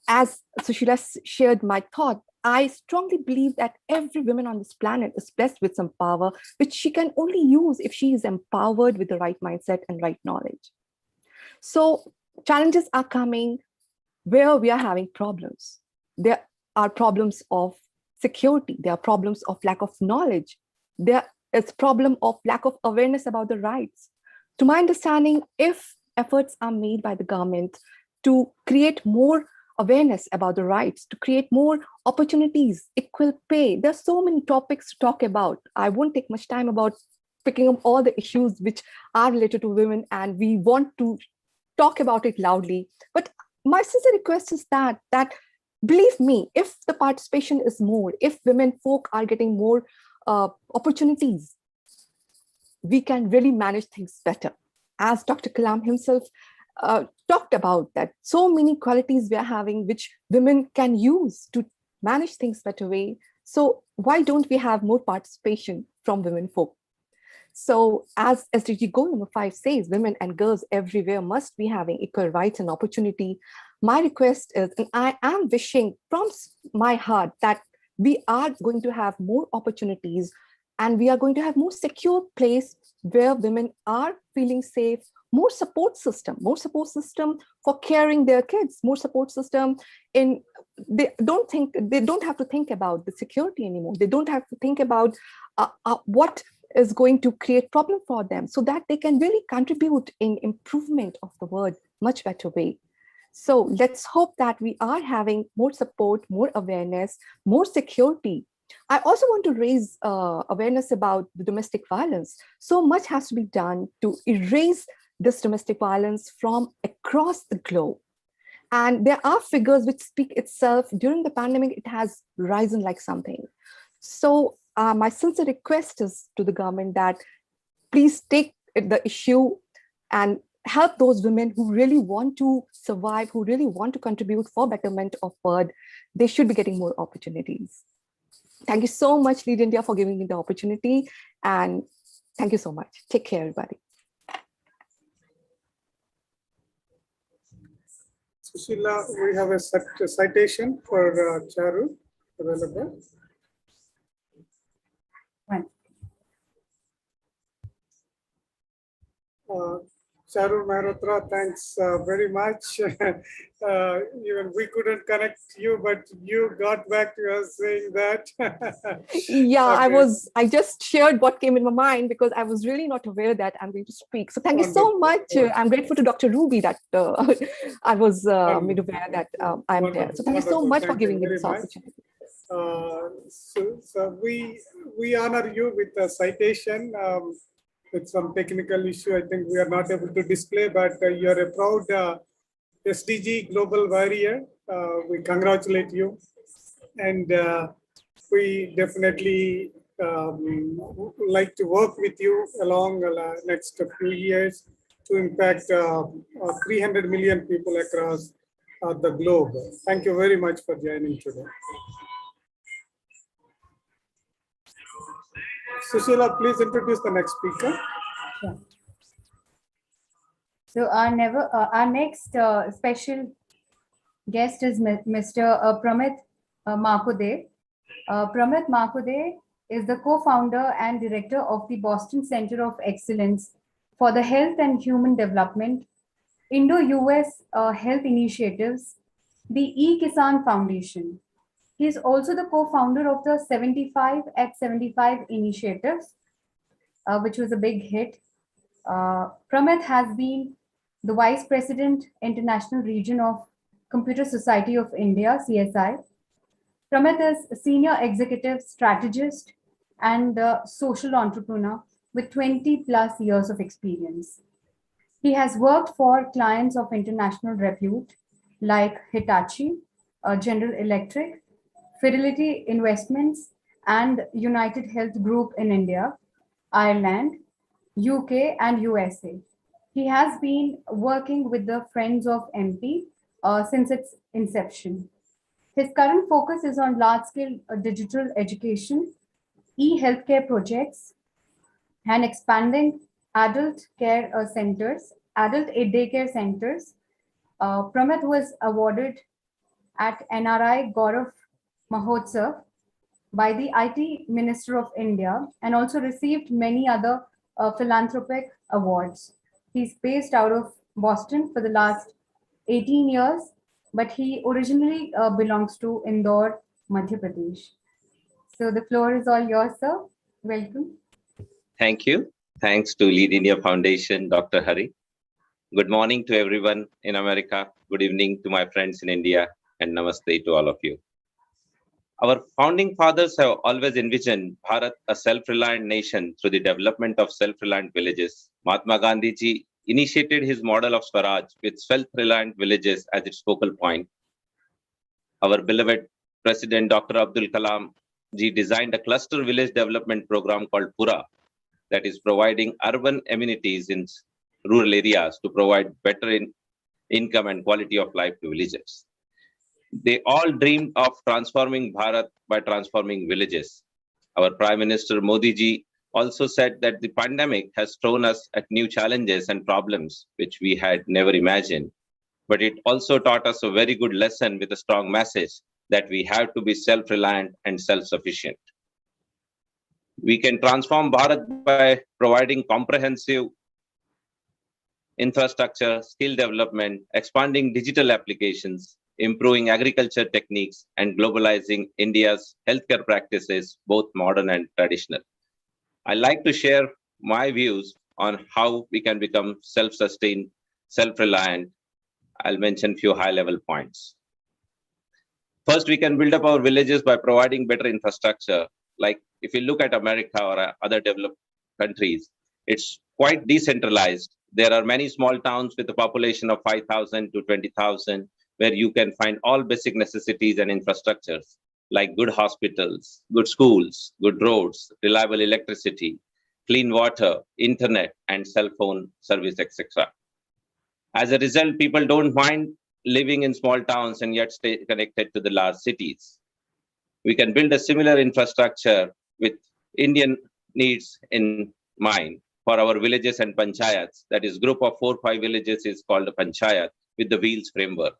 As Sushila shared my thought, I strongly believe that every woman on this planet is blessed with some power, which she can only use if she is empowered with the right mindset and right knowledge. So challenges are coming where we are having problems. There are problems of security. There are problems of lack of knowledge. There is problem of lack of awareness about the rights. To my understanding, if efforts are made by the government to create more awareness about the rights, to create more opportunities, equal pay, there's so many topics to talk about. I won't take much time about picking up all the issues which are related to women, and we want to talk about it loudly. But my sincere request is that believe me, if the participation is more, if women folk are getting more opportunities, we can really manage things better. As Dr. Kalam himself talked about, that so many qualities we are having which women can use to manage things better way. So why don't we have more participation from women folk? So as SDG goal number 5 says, women and girls everywhere must be having equal rights and opportunity. My request is, and I am wishing from my heart, that we are going to have more opportunities, and we are going to have more secure place where women are feeling safe, more support system for caring their kids, more support system in, they don't have to think about the security anymore. They don't have to think about what is going to create problem for them, so that they can really contribute in improvement of the world much better way. So let's hope that we are having more support, more awareness, more security. I also want to raise awareness about the domestic violence. So much has to be done to erase this domestic violence from across the globe. And there are figures which speak itself. During the pandemic, it has risen like something. So my sincere request is to the government that please take the issue and help those women who really want to survive, who really want to contribute for betterment of world. They should be getting more opportunities. Thank you so much, Lead India, for giving me the opportunity. And thank you so much. Take care, everybody. Sushila, we have a citation for Charu available. Charu Mehrotra, thanks very much. Even we couldn't connect you, but you got back to us saying that. Yeah, okay. I just shared what came in my mind because I was really not aware that I'm going to speak. So thank you so much. I'm grateful to Dr. Ruby that I was made aware that I'm there. So thank you so much for giving me this opportunity. So we honor you with a citation. With some technical issue, I think we are not able to display, but you're a proud SDG global warrior, We congratulate you, and we definitely like to work with you along next few years to impact 300 million people across the globe. Thank you very much for joining today. Sushila, please introduce the next speaker. Sure. So our next special guest is Mr. Pramit Markode. Pramit Markode is the co-founder and director of the Boston Center of Excellence for the Health and Human Development, Indo-US Health Initiatives, the eKisan Foundation. He is also the co-founder of the 75 at 75 initiatives, which was a big hit. Pramit has been the Vice President, International Region of Computer Society of India, CSI. Pramit is a senior executive strategist and a social entrepreneur with 20 plus years of experience. He has worked for clients of international repute like Hitachi, General Electric, Fidelity Investments, and United Health Group in India, Ireland, UK, and USA. He has been working with the Friends of MP since its inception. His current focus is on large-scale digital education, e-healthcare projects, and expanding adult care centers, adult daycare centers. Pramit was awarded at NRI Gaurav Mahotsav by the IT Minister of India and also received many other philanthropic awards. He's based out of Boston for the last 18 years, but he originally belongs to Indore, Madhya Pradesh. So the floor is all yours, sir. Welcome. Thank you. Thanks to Lead India Foundation, Dr. Hari. Good morning to everyone in America. Good evening to my friends in India, and namaste to all of you. Our founding fathers have always envisioned Bharat a self-reliant nation through the development of self-reliant villages. Mahatma Gandhi ji initiated his model of Swaraj with self-reliant villages as its focal point. Our beloved President Dr. Abdul Kalam ji designed a cluster village development program called Pura that is providing urban amenities in rural areas to provide better income and quality of life to villagers. They all dreamed of transforming Bharat by transforming villages. Our Prime Minister Modi ji also said that the pandemic has thrown us at new challenges and problems which we had never imagined. But it also taught us a very good lesson with a strong message that we have to be self-reliant and self-sufficient. We can transform Bharat by providing comprehensive infrastructure, skill development, expanding digital applications, improving agriculture techniques, and globalizing India's healthcare practices, both modern and traditional. I'd like to share my views on how we can become self-sustained, self-reliant. I'll mention a few high-level points. First, we can build up our villages by providing better infrastructure. Like if you look at America or other developed countries, it's quite decentralized. There are many small towns with a population of 5,000 to 20,000, where you can find all basic necessities and infrastructures like good hospitals, good schools, good roads, reliable electricity, clean water, internet, and cell phone service, etc. As a result, people don't mind living in small towns and yet stay connected to the large cities. We can build a similar infrastructure with Indian needs in mind for our villages and panchayats. That is, group of 4 or 5 villages is called a panchayat with the Wheels framework.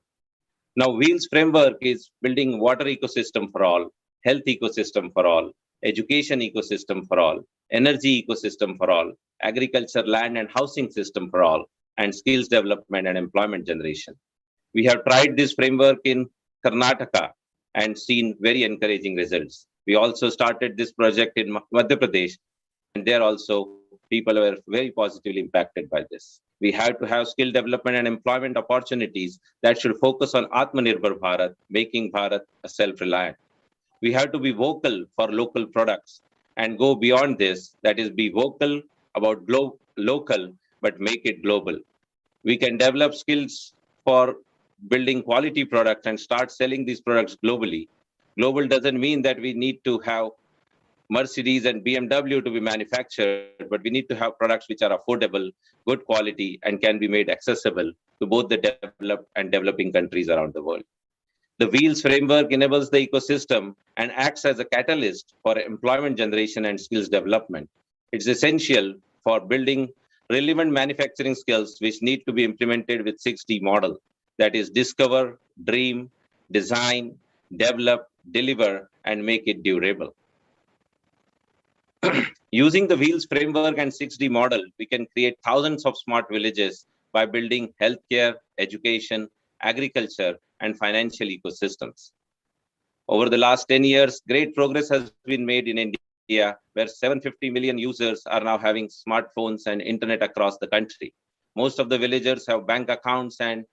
Now, Wheels framework is building water ecosystem for all, health ecosystem for all, education ecosystem for all, energy ecosystem for all, agriculture, land and housing system for all, and skills development and employment generation. We have tried this framework in Karnataka and seen very encouraging results. We also started this project in Madhya Pradesh, and there also people were very positively impacted by this. We have to have skill development and employment opportunities that should focus on Atmanirbhar Bharat, making Bharat a self-reliant. We have to be vocal for local products and go beyond this, that is, be vocal about local, but make it global. We can develop skills for building quality products and start selling these products globally. Global doesn't mean that we need to have Mercedes and BMW to be manufactured, but we need to have products which are affordable, good quality, and can be made accessible to both the developed and developing countries around the world. The Wheels framework enables the ecosystem and acts as a catalyst for employment generation and skills development. It's essential for building relevant manufacturing skills which need to be implemented with 6D model. That is, discover, dream, design, develop, deliver, and make it durable. Using the Wheels framework and 6D model, we can create thousands of smart villages by building healthcare, education, agriculture, and financial ecosystems. Over the last 10 years, great progress has been made in India, where 750 million users are now having smartphones and internet across the country. Most of the villagers have bank accounts and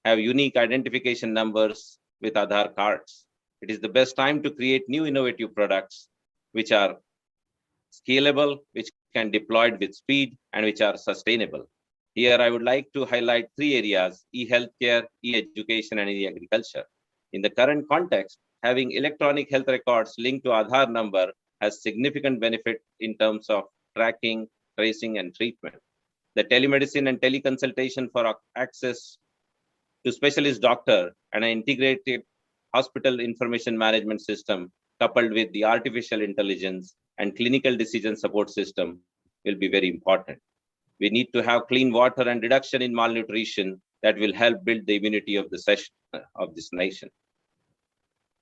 have unique identification numbers with Aadhaar cards. It is the best time to create new innovative products which are scalable, which can be deployed with speed, and which are sustainable. Here, I would like to highlight 3 areas: e-healthcare, e-education, and e-agriculture. In the current context, having electronic health records linked to Aadhaar number has significant benefit in terms of tracking, tracing, and treatment. The telemedicine and teleconsultation for access to specialist doctor and an integrated hospital information management system coupled with the artificial intelligence and clinical decision support system will be very important. We need to have clean water and reduction in malnutrition that will help build the immunity of this nation.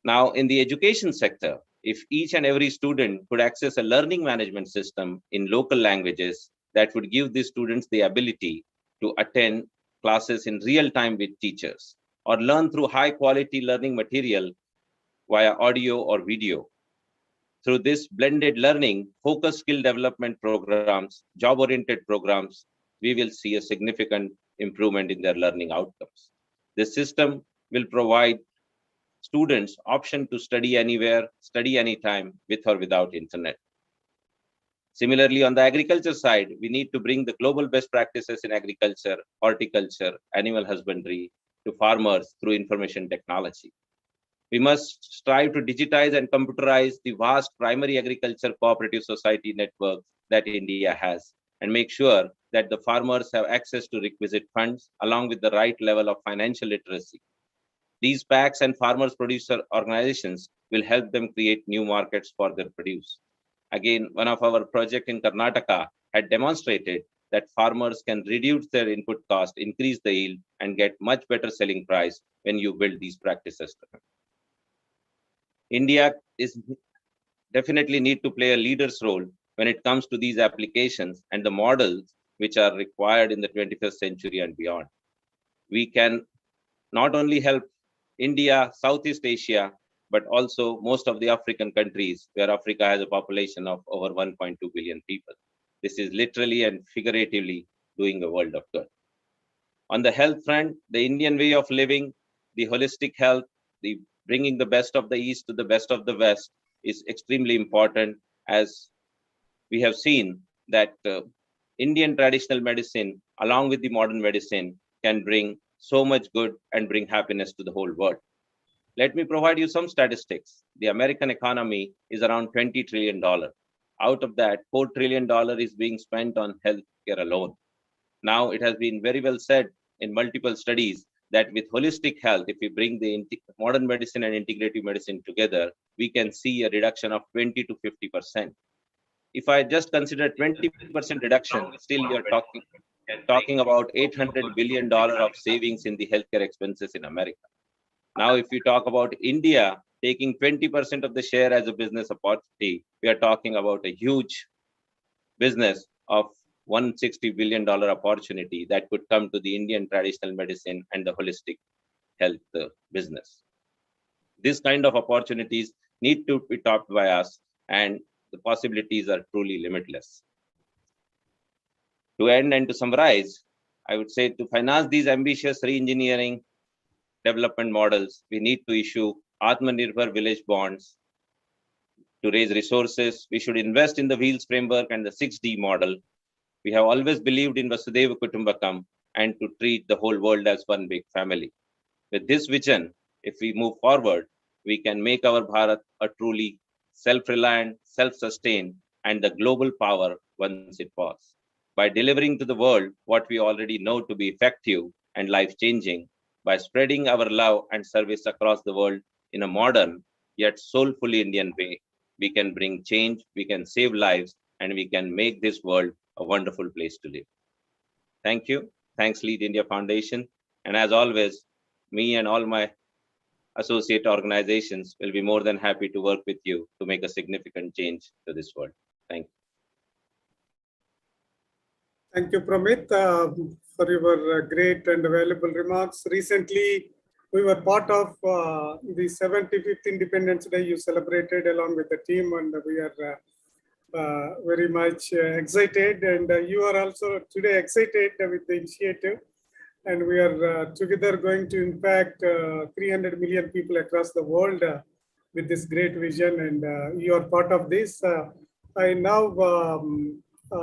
Now, in the education sector, if each and every student could access a learning management system in local languages, that would give the students the ability to attend classes in real time with teachers or learn through high quality learning material via audio or video. Through this blended learning, focused skill development programs, job-oriented programs, we will see a significant improvement in their learning outcomes. This system will provide students option to study anywhere, study anytime, with or without internet. Similarly, on the agriculture side, we need to bring the global best practices in agriculture, horticulture, animal husbandry to farmers through information technology. We must strive to digitize and computerize the vast primary agriculture cooperative society network that India has and make sure that the farmers have access to requisite funds along with the right level of financial literacy. These packs and farmers producer organizations will help them create new markets for their produce. Again, one of our projects in Karnataka had demonstrated that farmers can reduce their input cost, increase the yield, and get much better selling price when you build these practices. India is definitely need to play a leader's role when it comes to these applications and the models which are required in the 21st century and beyond. We can not only help India, Southeast Asia, but also most of the African countries where Africa has a population of over 1.2 billion people. This is literally and figuratively doing a world of good. On the health front, the Indian way of living, the holistic health, the bringing the best of the East to the best of the West is extremely important, as we have seen that Indian traditional medicine, along with the modern medicine, can bring so much good and bring happiness to the whole world. Let me provide you some statistics. The American economy is around $20 trillion. Out of that, $4 trillion is being spent on healthcare alone. Now, it has been very well said in multiple studies that with holistic health, if we bring the modern medicine and integrative medicine together, we can see a reduction of 20 to 50%. If I just consider 20% reduction, still you're talking about $800 billion of savings in the healthcare expenses in America. Now, if we talk about India taking 20% of the share as a business opportunity, we are talking about a huge business of $160 billion opportunity that could come to the Indian traditional medicine and the holistic health business. This kind of opportunities need to be tapped by us, and the possibilities are truly limitless. To end and to summarize, I would say to finance these ambitious re-engineering development models, we need to issue Atmanirbhar village bonds. To raise resources, we should invest in the Wheels framework and the 6D model. We have always believed in Vasudhaiva Kutumbakam and to treat the whole world as one big family. With this vision, if we move forward, we can make our Bharat a truly self-reliant, self-sustained, and the global power once it was. By delivering to the world what we already know to be effective and life-changing, by spreading our love and service across the world in a modern yet soulfully Indian way, we can bring change, we can save lives, and we can make this world a wonderful place to live. Thank you. Thanks, Lead India Foundation. And as always, me and all my associate organizations will be more than happy to work with you to make a significant change to this world. Thank you. Thank you, Pramit, for your great and valuable remarks. Recently, we were part of the 75th Independence Day you celebrated along with the team, and we are very much excited. And you are also today excited with the initiative. And we are together going to impact 300 million people across the world with this great vision. And you are part of this. I now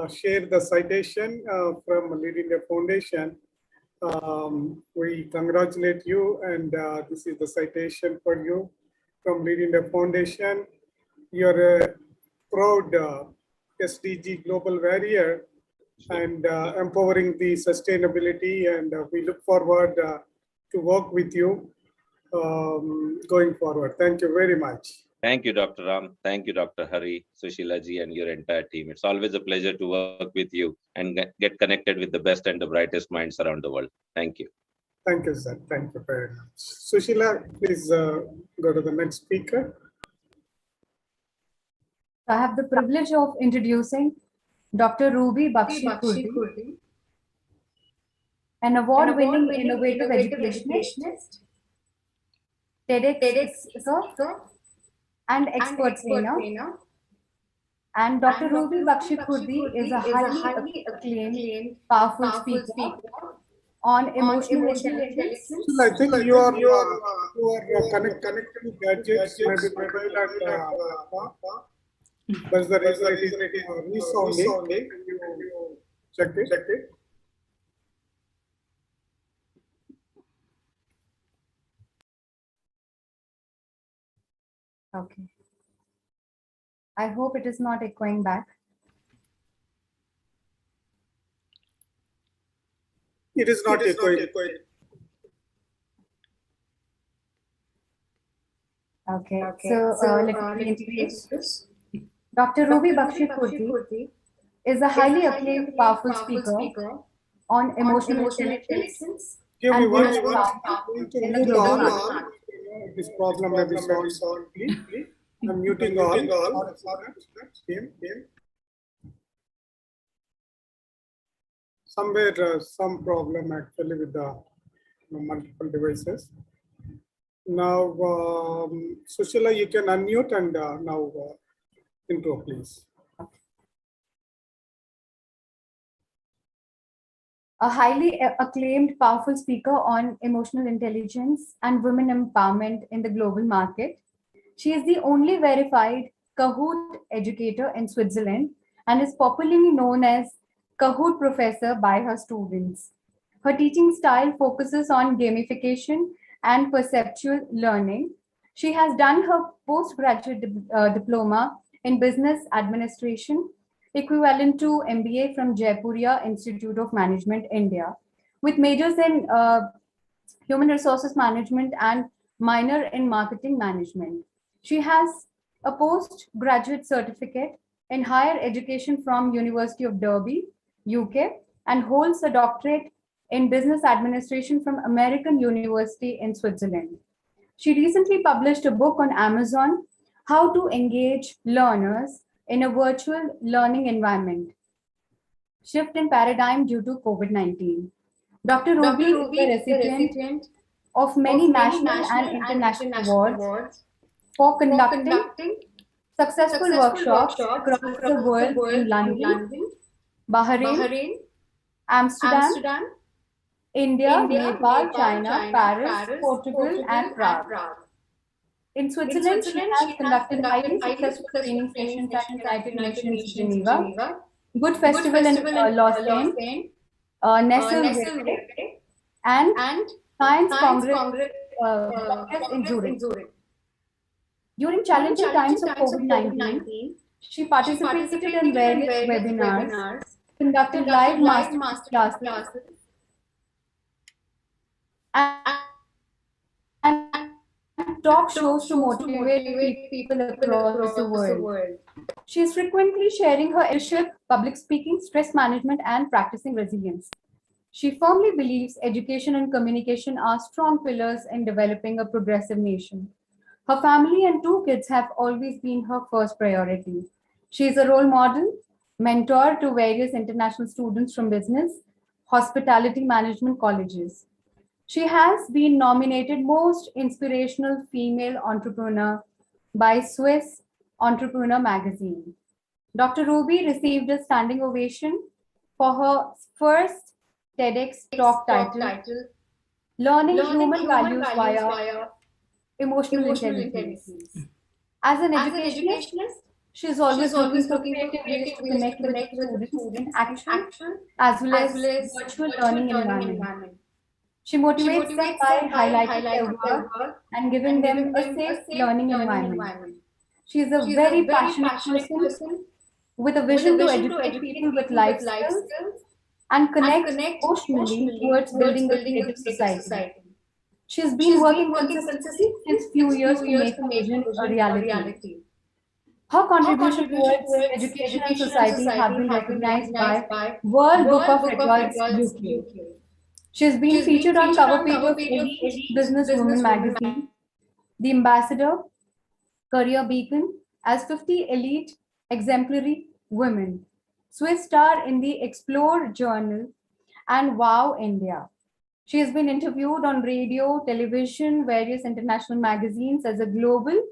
share the citation from Lead India Foundation. We congratulate you, and this is the citation for you from Lead India Foundation. You are a proud SDG global warrior and empowering the sustainability, and we look forward to work with you going forward. Thank you very much. Thank you, Dr. Ram. Thank you, Dr. Hari, Sushila ji, and your entire team. It's always a pleasure to work with you and get connected with the best and the brightest minds around the world. Thank you. Thank you, sir. Thank you very much. Sushila, please go to the next speaker. I have the privilege of introducing Dr. Ruby Bakshi Kurdi, an award-winning innovative educationist, TEDx speaker, and expert trainer. And Dr. Ruby Bakshi Kurdi is a highly acclaimed, powerful speaker on emotional intelligence. I think you are connected to gadgets, maybe mobile and that's the reason it is resounding. You check it. Okay. I hope it is not echoing back. It is not echoing. Okay. So let me introduce this. Dr. Ruby Bakshi Kurdi is a highly acclaimed, powerful speaker on emotional intelligence. Give me one in the global market. This problem may be solved, please. I'm muting all. Somewhere some problem actually with the multiple devices. Now, Sushila, you can unmute and now intro, please. A highly acclaimed, powerful speaker on emotional intelligence and women empowerment in the global market. She is the only verified Kahoot educator in Switzerland and is popularly known as Kahoot professor by her students. Her teaching style focuses on gamification and perceptual learning. She has done her postgraduate diploma in business administration, equivalent to MBA from Jaipuria Institute of Management, India, with majors in human resources management and minor in marketing management. She has a postgraduate certificate in higher education from University of Derby, UK, and holds a doctorate in business administration from American University in Switzerland. She recently published a book on Amazon, How to Engage Learners in a Virtual Learning Environment, Shift in Paradigm Due to COVID-19. Dr. Ruby is the recipient of many national and international awards for conducting successful workshops across the world in London, Bahrain, Amsterdam, India, Nepal, China, Paris, Portugal, and Prague. In Switzerland, she has conducted highly successful training sessions at United Nations Geneva, Good Festival in Lausanne, Nessel and Science Congress in Zurich. During challenging times of COVID-19, she participated in various webinars, conducted live master classes, and talk shows to motivate people across the world. She is frequently sharing her leadership, public speaking, stress management, and practicing resilience. She firmly believes education and communication are strong pillars in developing a progressive nation. Her family and 2 kids have always been her first priority. She is a role model, mentor to various international students from business, hospitality management colleges. She has been nominated Most Inspirational Female Entrepreneur by Swiss Entrepreneur magazine. Dr. Ruby received a standing ovation for her first TEDx talk titled Learning Human Values via Emotional Intelligence. As an educationist, she is always looking for creative ways to connect with students in action as well as virtual learning environment. She motivates them by highlighting their work and giving them a safe learning environment. She is a very passionate person with a vision to educate people with life skills and connect emotionally towards building a creative society. She has been working consistently since few years to make her vision a reality. Her contribution towards education and society have been recognized by World Book of Records UK. She has been featured on cover page of Elite Business Woman magazine, The Ambassador, Career Beacon as 50 Elite Exemplary Women, Swiss Star in the Explore Journal, and Wow India. She has been interviewed on radio, television, various international magazines as a global,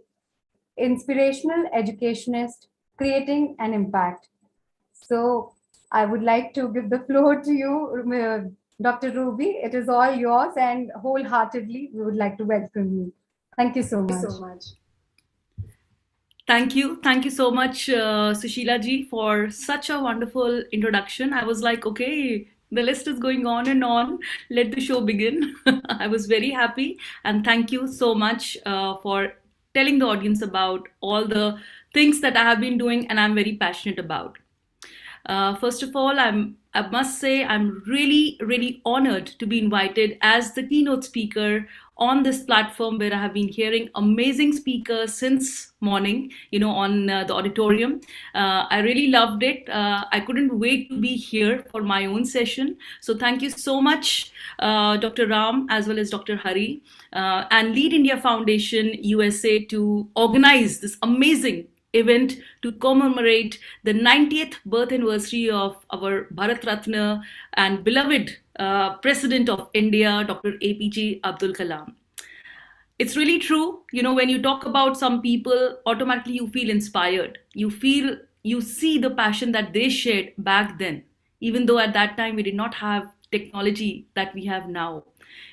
inspirational educationist, creating an impact. So I would like to give the floor to you, Dr. Ruby. It is all yours, and wholeheartedly, we would like to welcome you. Thank you so much. Thank you. Thank you so much, Sushila ji, for such a wonderful introduction. I was like, okay, the list is going on and on. Let the show begin. I was very happy. And thank you so much for telling the audience about all the things that I have been doing and I'm very passionate about. First of all, I must say I'm really, really honored to be invited as the keynote speaker on this platform where I have been hearing amazing speakers since morning, on the auditorium. I really loved it. I couldn't wait to be here for my own session. So thank you so much, Dr. Ram, as well as Dr. Hari, and Lead India Foundation USA to organize this amazing event to commemorate the 90th birth anniversary of our Bharat Ratna and beloved President of India, Dr. APJ Abdul Kalam. It's really true, when you talk about some people, automatically you feel inspired. You see the passion that they shared back then, even though at that time we did not have technology that we have now.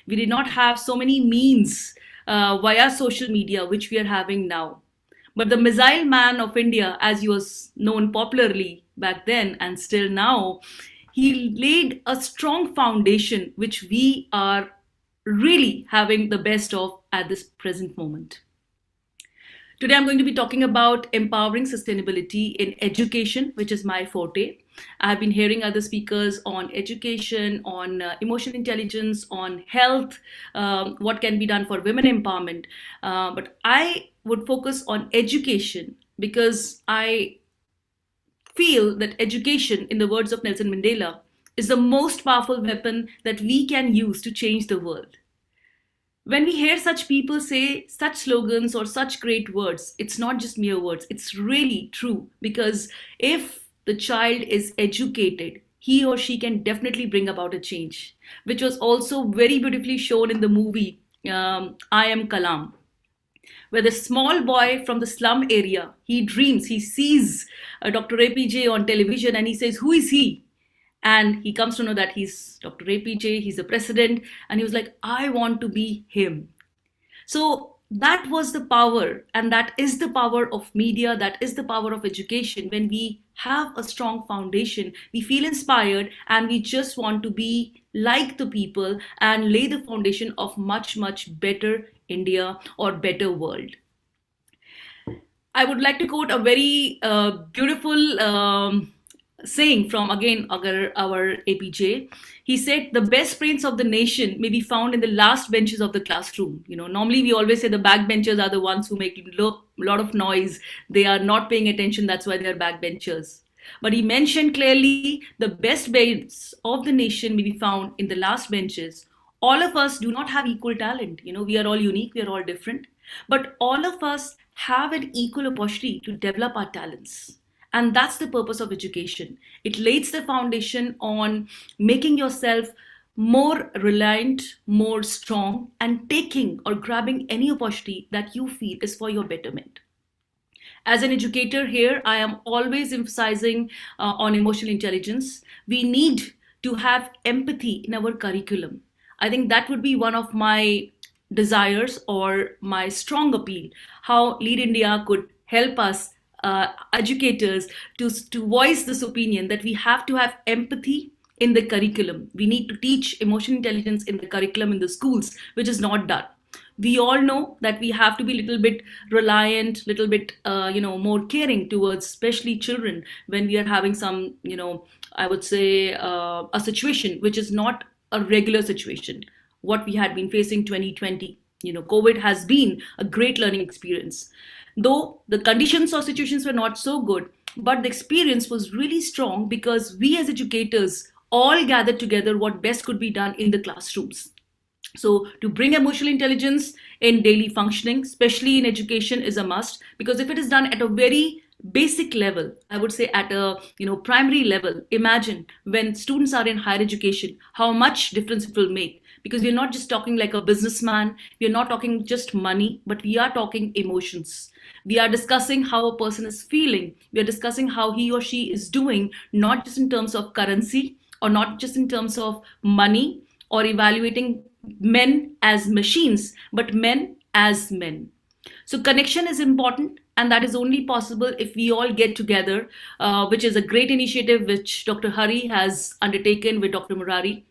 We did not have so many means via social media, which we are having now. But the Missile Man of India, as he was known popularly back then and still now, he laid a strong foundation which we are really having the best of at this present moment. Today I'm going to be talking about empowering sustainability in education, which is my forte. I have been hearing other speakers on education, on emotional intelligence, on health, what can be done for women empowerment. But I would focus on education because I feel that education, in the words of Nelson Mandela, is the most powerful weapon that we can use to change the world. When we hear such people say such slogans or such great words, it's not just mere words, it's really true. Because if the child is educated, he or she can definitely bring about a change, which was also very beautifully shown in the movie I Am Kalam, where the small boy from the slum area, he dreams, he sees Dr. APJ on television and he says, who is he? And he comes to know that he's Dr. APJ, he's the president, and he was like, I want to be him. So that was the power, and that is the power of media, that is the power of education. When we have a strong foundation, we feel inspired and we just want to be like the people and lay the foundation of much, much better India or better world. I would like to quote a very beautiful saying from, again, our APJ. He said, the best brains of the nation may be found in the last benches of the classroom. You know, normally we always say the backbenchers are the ones who make a lot of noise. They are not paying attention. That's why they're backbenchers. But he mentioned clearly the best brains of the nation may be found in the last benches. All of us do not have equal talent. You know, we are all unique. We are all different. But all of us have an equal opportunity to develop our talents. And that's the purpose of education. It lays the foundation on making yourself more reliant, more strong, and taking or grabbing any opportunity that you feel is for your betterment. As an educator here, I am always emphasizing on emotional intelligence. We need to have empathy in our curriculum. I think that would be one of my desires or my strong appeal, how Lead India could help us educators to voice this opinion that we have to have empathy in the curriculum. We need to teach emotional intelligence in the curriculum in the schools, which is not done. We all know that we have to be a little bit reliant, little bit, more caring towards especially children when we are having some, I would say a situation which is not a regular situation. What we had been facing 2020, COVID has been a great learning experience. Though the conditions or situations were not so good, but the experience was really strong because we as educators all gathered together what best could be done in the classrooms. So to bring emotional intelligence in daily functioning, especially in education, is a must, because if it is done at a very basic level, I would say at a primary level, imagine when students are in higher education, how much difference it will make. Because we're not just talking like a businessman, we're not talking just money, but we are talking emotions. We are discussing how a person is feeling. We are discussing how he or she is doing, not just in terms of currency or not just in terms of money or evaluating men as machines, but men as men. So connection is important, and that is only possible if we all get together, which is a great initiative which Dr. Hari has undertaken with Dr. Ram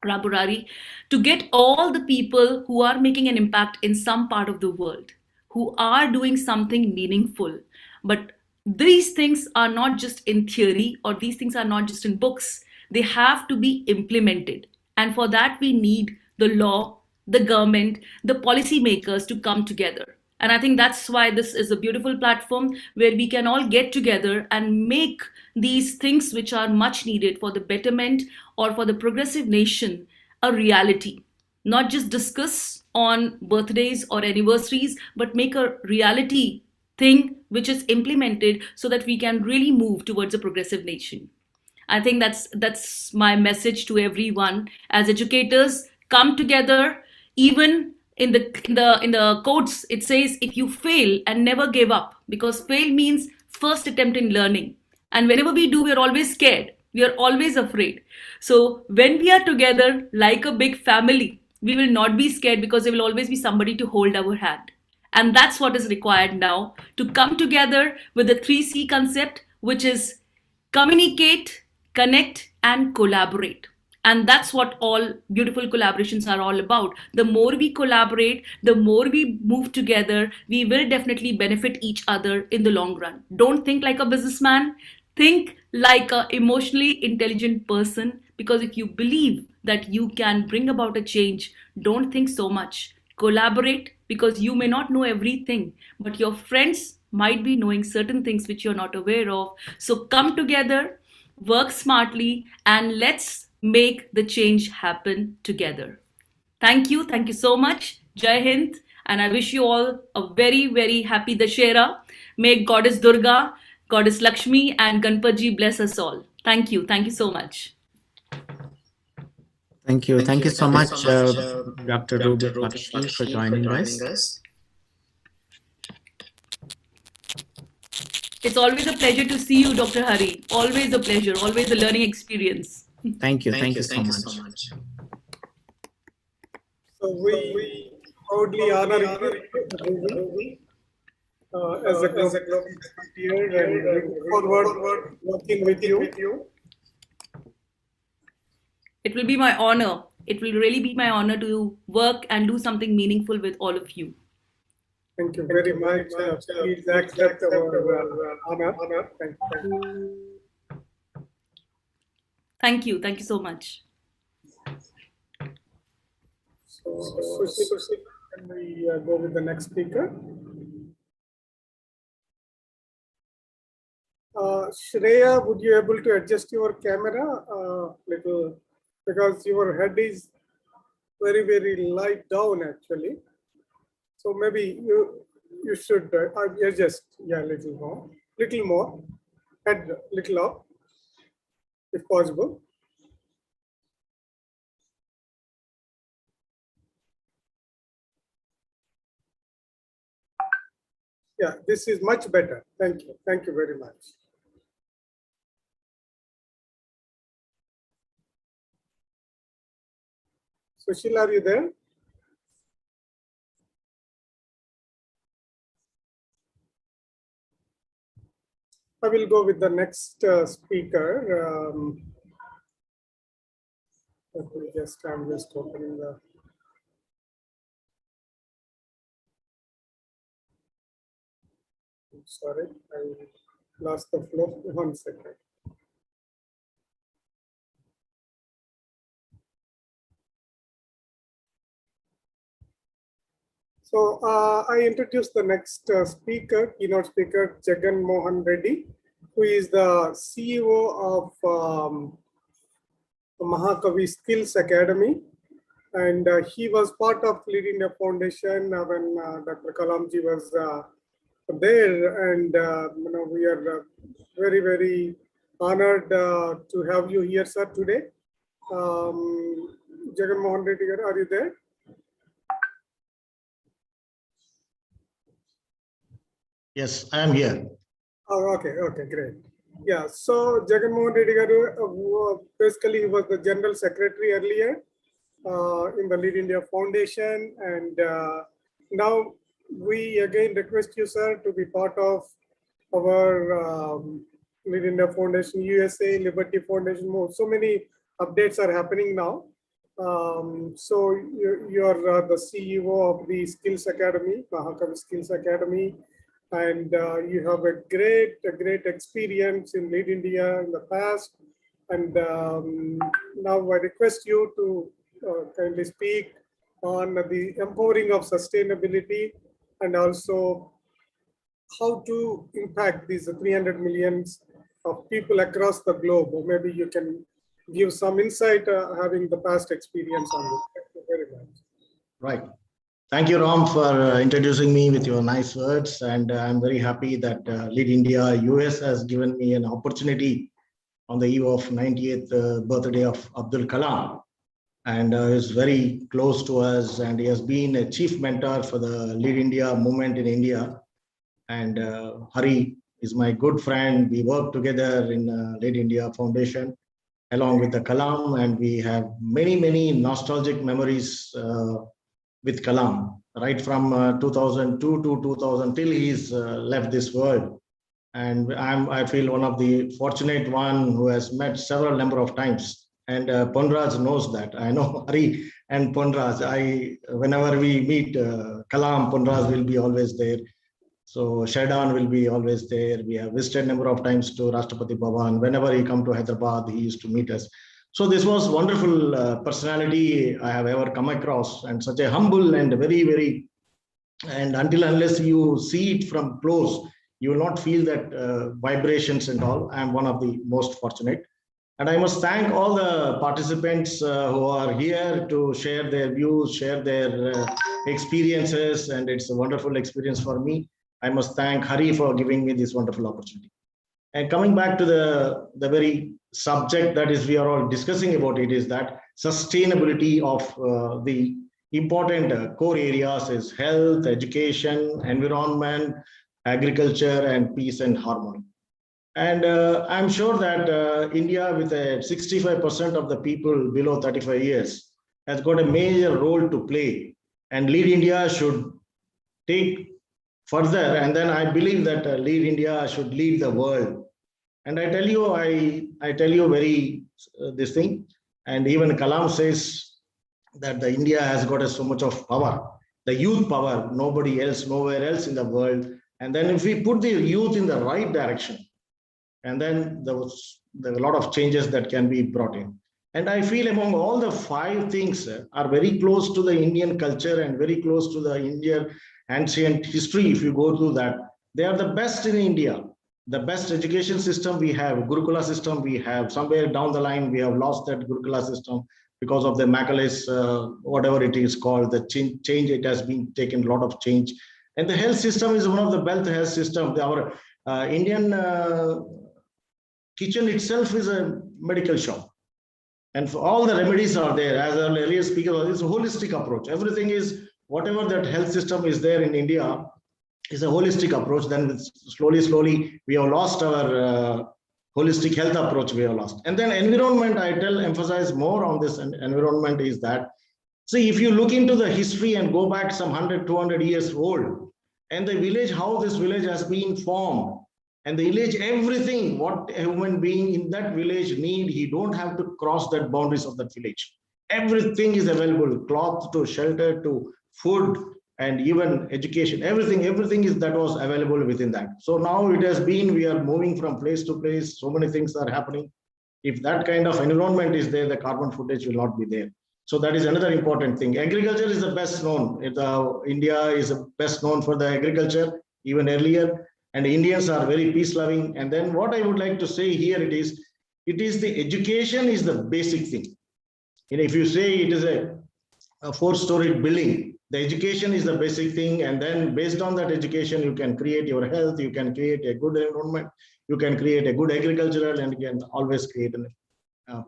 Murari, to get all the people who are making an impact in some part of the world, who are doing something meaningful. But these things are not just in theory, or these things are not just in books. They have to be implemented. And for that, we need the law, the government, the policymakers to come together. And I think that's why this is a beautiful platform where we can all get together and make these things which are much needed for the betterment or for the progressive nation a reality. Not just discuss on birthdays or anniversaries, but make a reality thing which is implemented so that we can really move towards a progressive nation. I think that's my message to everyone. As educators, come together. Even in the quotes, it says, if you fail, and never give up, because fail means first attempt in learning. And whenever we do, we're always scared. We are always afraid. So when we are together like a big family, we will not be scared because there will always be somebody to hold our hand. And that's what is required now, to come together with the 3C concept, which is communicate, connect, and collaborate. And that's what all beautiful collaborations are all about. The more we collaborate, the more we move together, we will definitely benefit each other in the long run. Don't think like a businessman. Think like an emotionally intelligent person, because if you believe that you can bring about a change, don't think so much. Collaborate, because you may not know everything, but your friends might be knowing certain things which you're not aware of. So come together, work smartly, and let's make the change happen together. Thank you so much. Jai Hind, and I wish you all a very, very happy Dashera. May Goddess Durga, Goddess Lakshmi, and Ganpatji bless us all. Thank you so much. Thank you so much, Dr. Ruby Bakshi, for joining us. It's always a pleasure to see you, Dr. Hari. Always a pleasure, always a learning experience. Thank you so much. So we proudly honoring you as a global volunteer and look forward working with you. It will be my honor. It will really be my honor to work and do something meaningful with all of you. Thank you very much. Please accept our honor. Thank you. Thank you. Thank you so much. So, can we go with the next speaker? Shreya, would you able to adjust your camera little, because your head is very light down actually. So maybe you should adjust, yeah, little more, head little up, if possible. Yeah, this is much better. Thank you. Thank you very much. Sushila, are you there? I will go with the next speaker. I'm just opening the. Sorry, I lost the flow. 1 second. So I introduce the next speaker, keynote speaker, Jagan Mohan Reddy, who is the CEO of the Mahakavi Skills Academy. And he was part of Lead India Foundation when Dr. Kalamji was there. And we are very honored to have you here, sir, today. Jagan Mohan Reddy, are you there? Yes, I am here. Oh, okay, great. Yeah, so Jagan Mohan Reddy garu, basically he was the General Secretary earlier in the Lead India Foundation, and now we again request you, sir, to be part of our Lead India Foundation USA, Liberty Foundation. So many updates are happening now. So you're the CEO of the Skills Academy, Mahakavi Skills Academy. And you have a great experience in Lead India in the past. And now I request you to kindly speak on the empowering of sustainability and also how to impact these 300 millions of people across the globe. Or maybe you can give some insight having the past experience on this. Thank you very much. Right. Thank you, Ram, for introducing me with your nice words. And I'm very happy that Lead India US has given me an opportunity on the eve of 90th birthday of Abdul Kalam. And is very close to us. And he has been a chief mentor for the Lead India movement in India. And Hari is my good friend. We work together in Lead India Foundation along with the Kalam. And we have many nostalgic memories with Kalam, right from 2002 to 2000 till he's left this world. And I feel one of the fortunate one who has met several number of times. And Ponraj knows that. I know Hari and Ponraj. Whenever we meet Kalam, Ponraj will be always there. So Shaidan will be always there. We have visited number of times to Rashtrapati Bhavan. Whenever he come to Hyderabad, he used to meet us. So this was wonderful personality I have ever come across, and such a humble and very, and unless you see it from close, you will not feel that vibrations and all. I am one of the most fortunate. And I must thank all the participants who are here to share their views, share their experiences, and it's a wonderful experience for me. I must thank Hari for giving me this wonderful opportunity. And coming back to the very subject that is we are all discussing about, it is that sustainability of the important core areas is health, education, environment, agriculture, and peace and harmony. And I'm sure that India, with 65% of the people below 35 years, has got a major role to play And Lead India should take further, and then I believe that Lead India should lead the world. And I tell you, I tell you very this thing, and even Kalam says that the India has got so much of power, the youth power, nobody else, nowhere else in the world. And then if we put the youth in the right direction, and then there was a lot of changes that can be brought in. And I feel among all the 5 things are very close to the Indian culture and very close to the Indian ancient history. If you go through that, they are the best in India. The best education system we have, Gurukula system we have. Somewhere down the line, we have lost that Gurukula system because of the Macaulay's, whatever it is called, the change, it has been taken a lot of change. And the health system is one of the best health system. Our Indian kitchen itself is a medical shop. And for all the remedies are there, as our earlier speaker, it's a holistic approach. Everything is, whatever that health system is there in India, is a holistic approach. Then slowly, we have lost our holistic health approach, we have lost. And then environment, I emphasize more on this environment is that, see, if you look into the history and go back some 100, 200 years old, and the village, how this village has been formed, and the village, everything, what a human being in that village need, he don't have to cross that boundaries of that village. Everything is available, cloth to shelter to food and even education, everything is that was available within that. So now it has been, we are moving from place to place, so many things are happening. If that kind of environment is there, the carbon footage will not be there. So that is another important thing. Agriculture is the best known. India is best known for the agriculture, even earlier. And Indians are very peace loving. And then what I would like to say here, it is the education is the basic thing. You know, if you say it is a 4-storied building, the education is the basic thing. And then based on that education, you can create your health, you can create a good environment, you can create a good agricultural, and you can always create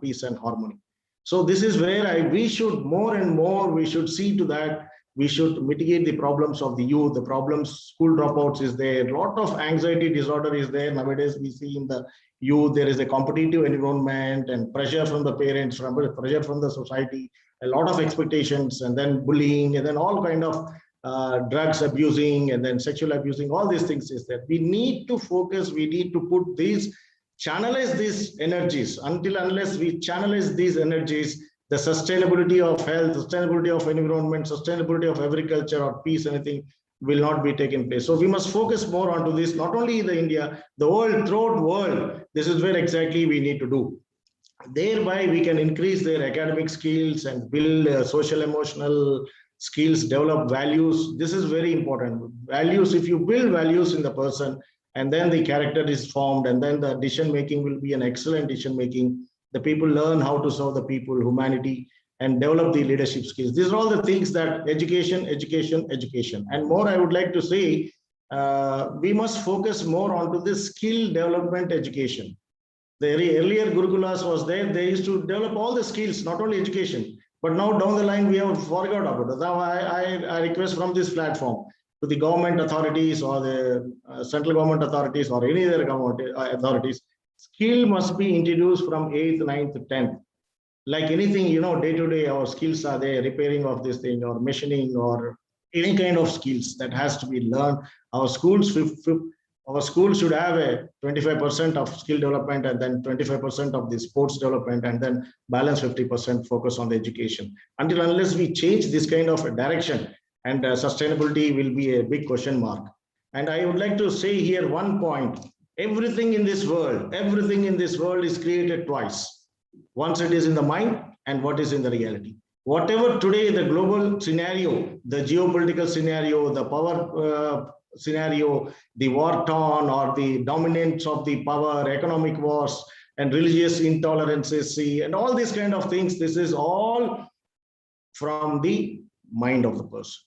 peace and harmony. So this is where we should more and more, we should see to that. We should mitigate the problems of the youth, the problems, school dropouts is there, a lot of anxiety disorder is there. Nowadays, we see in the youth, there is a competitive environment and pressure from the parents, pressure from the society, a lot of expectations, and then bullying, and then all kind of drugs abusing, and then sexual abusing, all these things is there. We need to focus, we need to put these, channelize these energies. Unless we channelize these energies, the sustainability of health, sustainability of environment, sustainability of agriculture or peace, anything will not be taken place. So we must focus more onto this, not only in the India, the whole throughout world. This is where exactly we need to do. Thereby, we can increase their academic skills and build social emotional skills, develop values. This is very important. Values, if you build values in the person, and then the character is formed, and then the decision making will be an excellent decision making. The people learn how to serve the people, humanity, and develop the leadership skills. These are all the things that education. And more, I would like to say, we must focus more onto this skill development education. The earlier Gurukulas was there, they used to develop all the skills, not only education, but now down the line, we have forgot about it. Now I request from this platform to the government authorities or the central government authorities or any other government authorities, skill must be introduced from 8th, 9th, 10th. Like anything, you know, day to day, our skills are there, repairing of this thing or machining or any kind of skills that has to be learned. Our schools should have a 25% of skill development and then 25% of the sports development, and then balance 50% focus on the education. Unless we change this kind of direction, and sustainability will be a big question mark. And I would like to say here one point. Everything in this world is created twice. Once it is in the mind and what is in the reality. Whatever today the global scenario, the geopolitical scenario, the power scenario, the war torn or the dominance of the power, economic wars and religious intolerances, and all these kind of things, this is all from the mind of the person.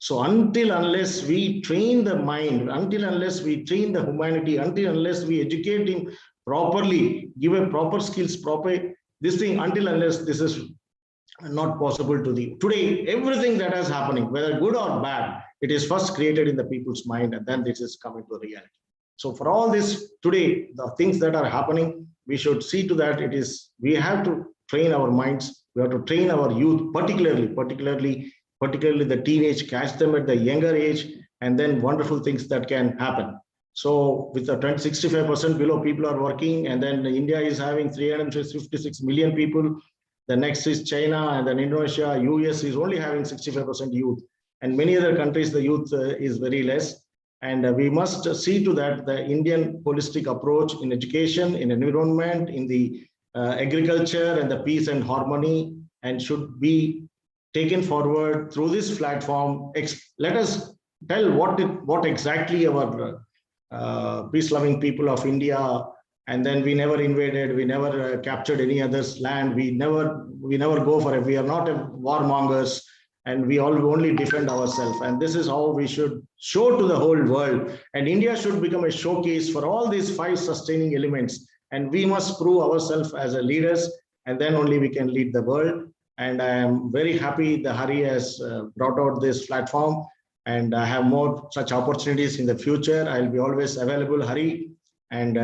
So unless we train the mind, unless we train the humanity, unless we educate him properly, give a proper skills, unless this is not possible to the today, everything that is happening, whether good or bad, it is first created in the people's mind, and then this is coming to reality. So for all this today, the things that are happening, we should see to that we have to train our minds, we have to train our youth, particularly particularly the teenage, catch them at the younger age, and then wonderful things that can happen. So with the 65% below people are working, and then India is having 356 million people. The next is China, and then Indonesia, US is only having 65% youth. And many other countries, the youth is very less. And we must see to that the Indian holistic approach in education, in environment, in the agriculture and the peace and harmony, and should be taken forward through this platform. Let us tell what exactly our peace-loving people of India, and then we never invaded, we never captured any other's land, we never go for it. We are not warmongers, and we all only defend ourselves. And this is how we should show to the whole world. And India should become a showcase for all these 5 sustaining elements. And we must prove ourselves as a leaders, and then only we can lead the world. And I am very happy that Hari has brought out this platform, and I have more such opportunities in the future. I'll be always available, Hari. And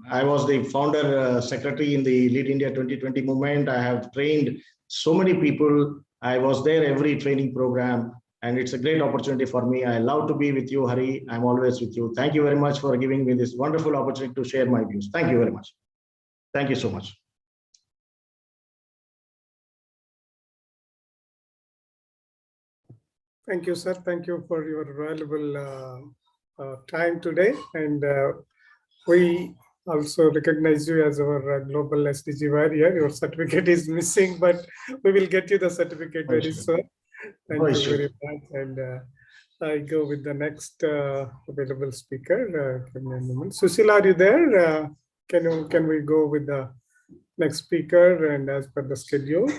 I was the founder secretary in the Lead India 2020 movement. I have trained so many people. I was there every training program, and it's a great opportunity for me. I love to be with you, Hari. I'm always with you. Thank you very much for giving me this wonderful opportunity to share my views. Thank you very much. Thank you so much. Thank you, sir. Thank you for your valuable time today. And we also recognize you as our global SDG warrior. Your certificate is missing, but we will get you the certificate very soon. Thank you very much. And I go with the next available speaker. Give me a moment. Sushila, are you there? Can we go with the next speaker and as per the schedule?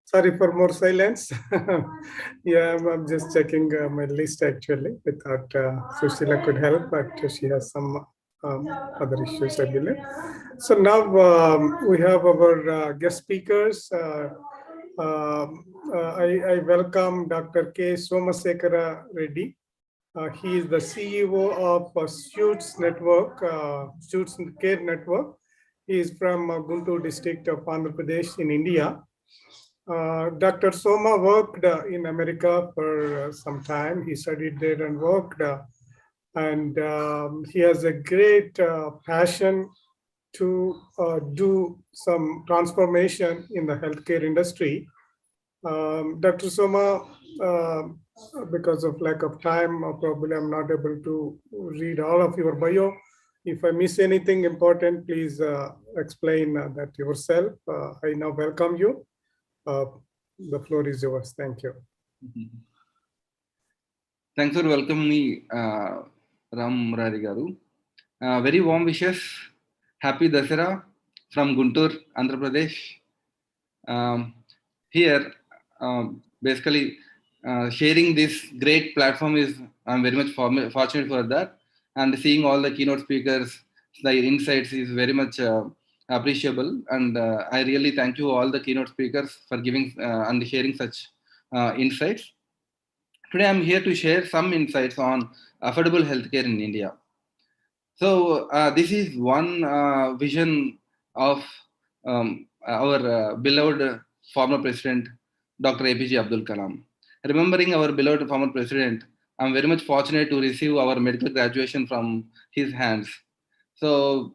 Sorry for more silence. Yeah, I'm just checking my list actually. I thought Sushila could help, but she has some other issues, I believe. So now we have our guest speakers. I welcome Dr. K. Somasekara Reddy. He is the CEO of Suits Network, Suits Care Network. He is from Guntur district of Andhra Pradesh in India. Dr. Soma worked in America for some time. He studied there and worked, and he has a great passion to do some transformation in the healthcare industry. Dr. Soma, because of lack of time, probably I'm not able to read all of your bio. If I miss anything important, please explain that yourself. I now welcome you. The floor is yours. Thank you. Thanks for welcoming me, Ram Murari Garu. Very warm wishes. Happy Dasara from Guntur, Andhra Pradesh. Here, basically, sharing this great platform is, I'm very much fortunate for that. And seeing all the keynote speakers, the insights is very much appreciable, and I really thank you all the keynote speakers for giving and sharing such insights. Today I'm here to share some insights on affordable healthcare in India. So this is one vision of our beloved former president, Dr. APJ Abdul Kalam. Remembering our beloved former president, I'm very much fortunate to receive our medical graduation from his hands. So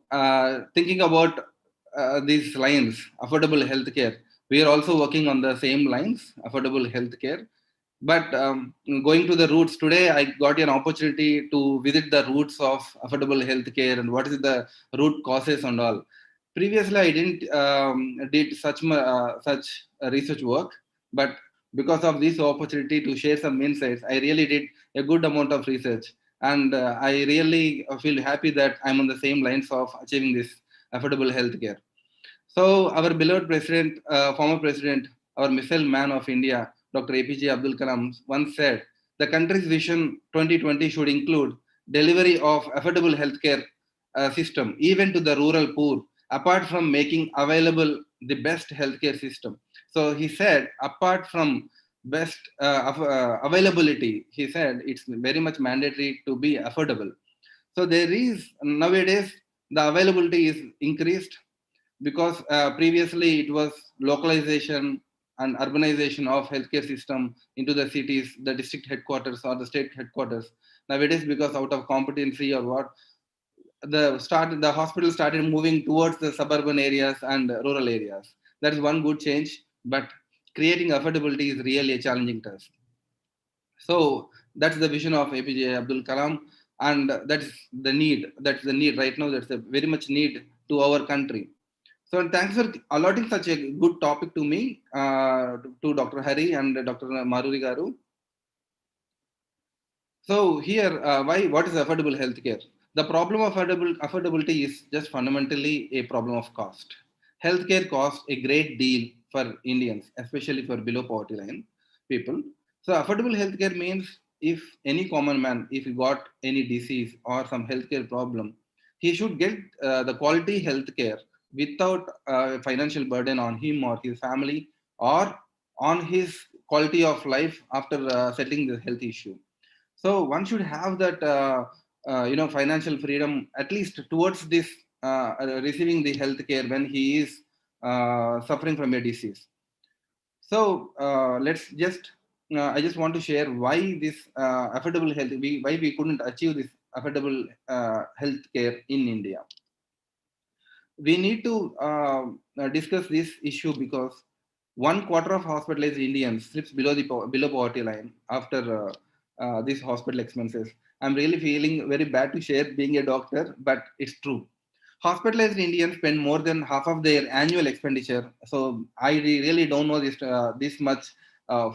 thinking about these lines, affordable healthcare, we are also working on the same lines, affordable healthcare. But going to the roots, today I got an opportunity to visit the roots of affordable healthcare and what is the root causes and all. Previously, I didn't did such research work, but because of this opportunity to share some insights, I really did a good amount of research, and I really feel happy that I'm on the same lines of achieving this affordable healthcare. So our beloved president, former president, our missile man of India, Dr. APJ Abdul Kalam, once said, the country's vision 2020 should include delivery of affordable healthcare system, even to the rural poor, apart from making available the best healthcare system. So he said, apart from best availability, he said it's very much mandatory to be affordable. So there is nowadays the availability is increased because previously it was localization and urbanization of healthcare system into the cities, the district headquarters or the state headquarters. Nowadays, because out of competency or what, the hospital started moving towards the suburban areas and rural areas. That is one good change, but creating affordability is really a challenging task. So that's the vision of APJ Abdul Kalam, and that's the need. That's the need right now. That's a very much need to our country. So thanks for allotting such a good topic to me, to Dr. Hari and Dr. Maruri Garu. So here, what is affordable healthcare? The problem of affordability is just fundamentally a problem of cost. Healthcare costs a great deal for Indians, especially for below poverty line people. So affordable healthcare means if any common man, if he got any disease or some healthcare problem, he should get the quality healthcare without financial burden on him or his family or on his quality of life after settling the health issue. So one should have that financial freedom at least towards this receiving the health care when he is suffering from a disease. So let's just I just want to share why this affordable health, why we couldn't achieve this affordable health care in India. We need to discuss this issue because 1/4 of hospitalized Indians slips below poverty line after these hospital expenses. I'm really feeling very bad to share being a doctor, but it's true. Hospitalized Indians spend more than half of their annual expenditure. So I really don't know this much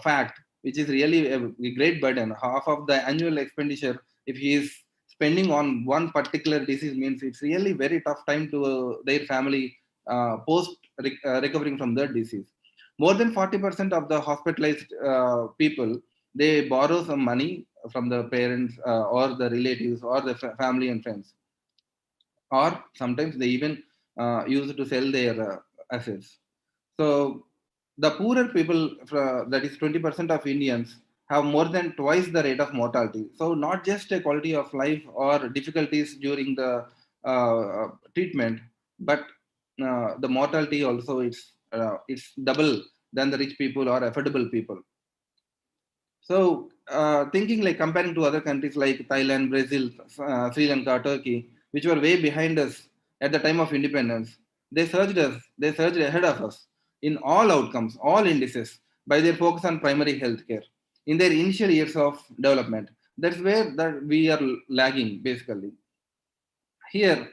fact, which is really a great burden. Half of the annual expenditure, if he is spending on one particular disease, means it's really very tough time to their family post recovering from that disease. More than 40% of the hospitalized people, they borrow some money from the parents or the relatives or the family and friends, or sometimes they even use it to sell their assets. So the poorer people, that is 20% of Indians, have more than twice the rate of mortality. So not just a quality of life or difficulties during the treatment, but the mortality also it's double than the rich people or affordable people. So thinking like comparing to other countries like Thailand, Brazil, Sri Lanka, Turkey, which were way behind us at the time of independence, they surged ahead of us in all outcomes, all indices, by their focus on primary healthcare in their initial years of development. That's where we are lagging, basically. Here,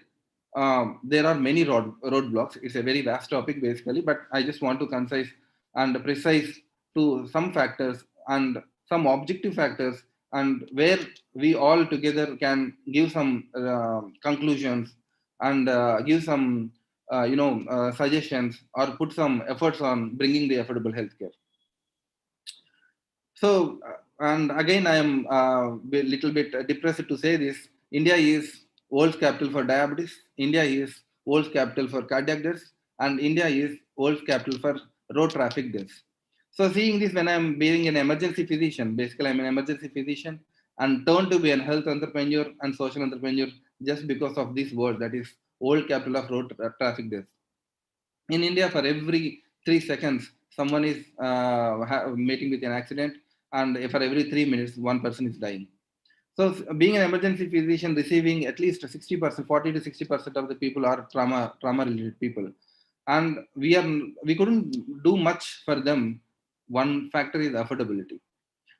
there are many roadblocks. It's a very vast topic, basically, but I just want to concise and precise to some factors and some objective factors, and where we all together can give some conclusions and give some suggestions or put some efforts on bringing the affordable healthcare. So, and again, I am a little bit depressed to say this. India is world's capital for diabetes. India is world's capital for cardiac deaths, and India is world's capital for road traffic deaths. So seeing this, when I'm being an emergency physician, basically I'm an emergency physician and turned to be a health entrepreneur and social entrepreneur just because of this word, that is world capital of road traffic deaths. In India, for every 3 seconds, someone is meeting with an accident, and for every 3 minutes, one person is dying. So being an emergency physician, receiving at least 60%, 40 to 60% of the people are trauma related people. And we couldn't do much for them. One factor is affordability.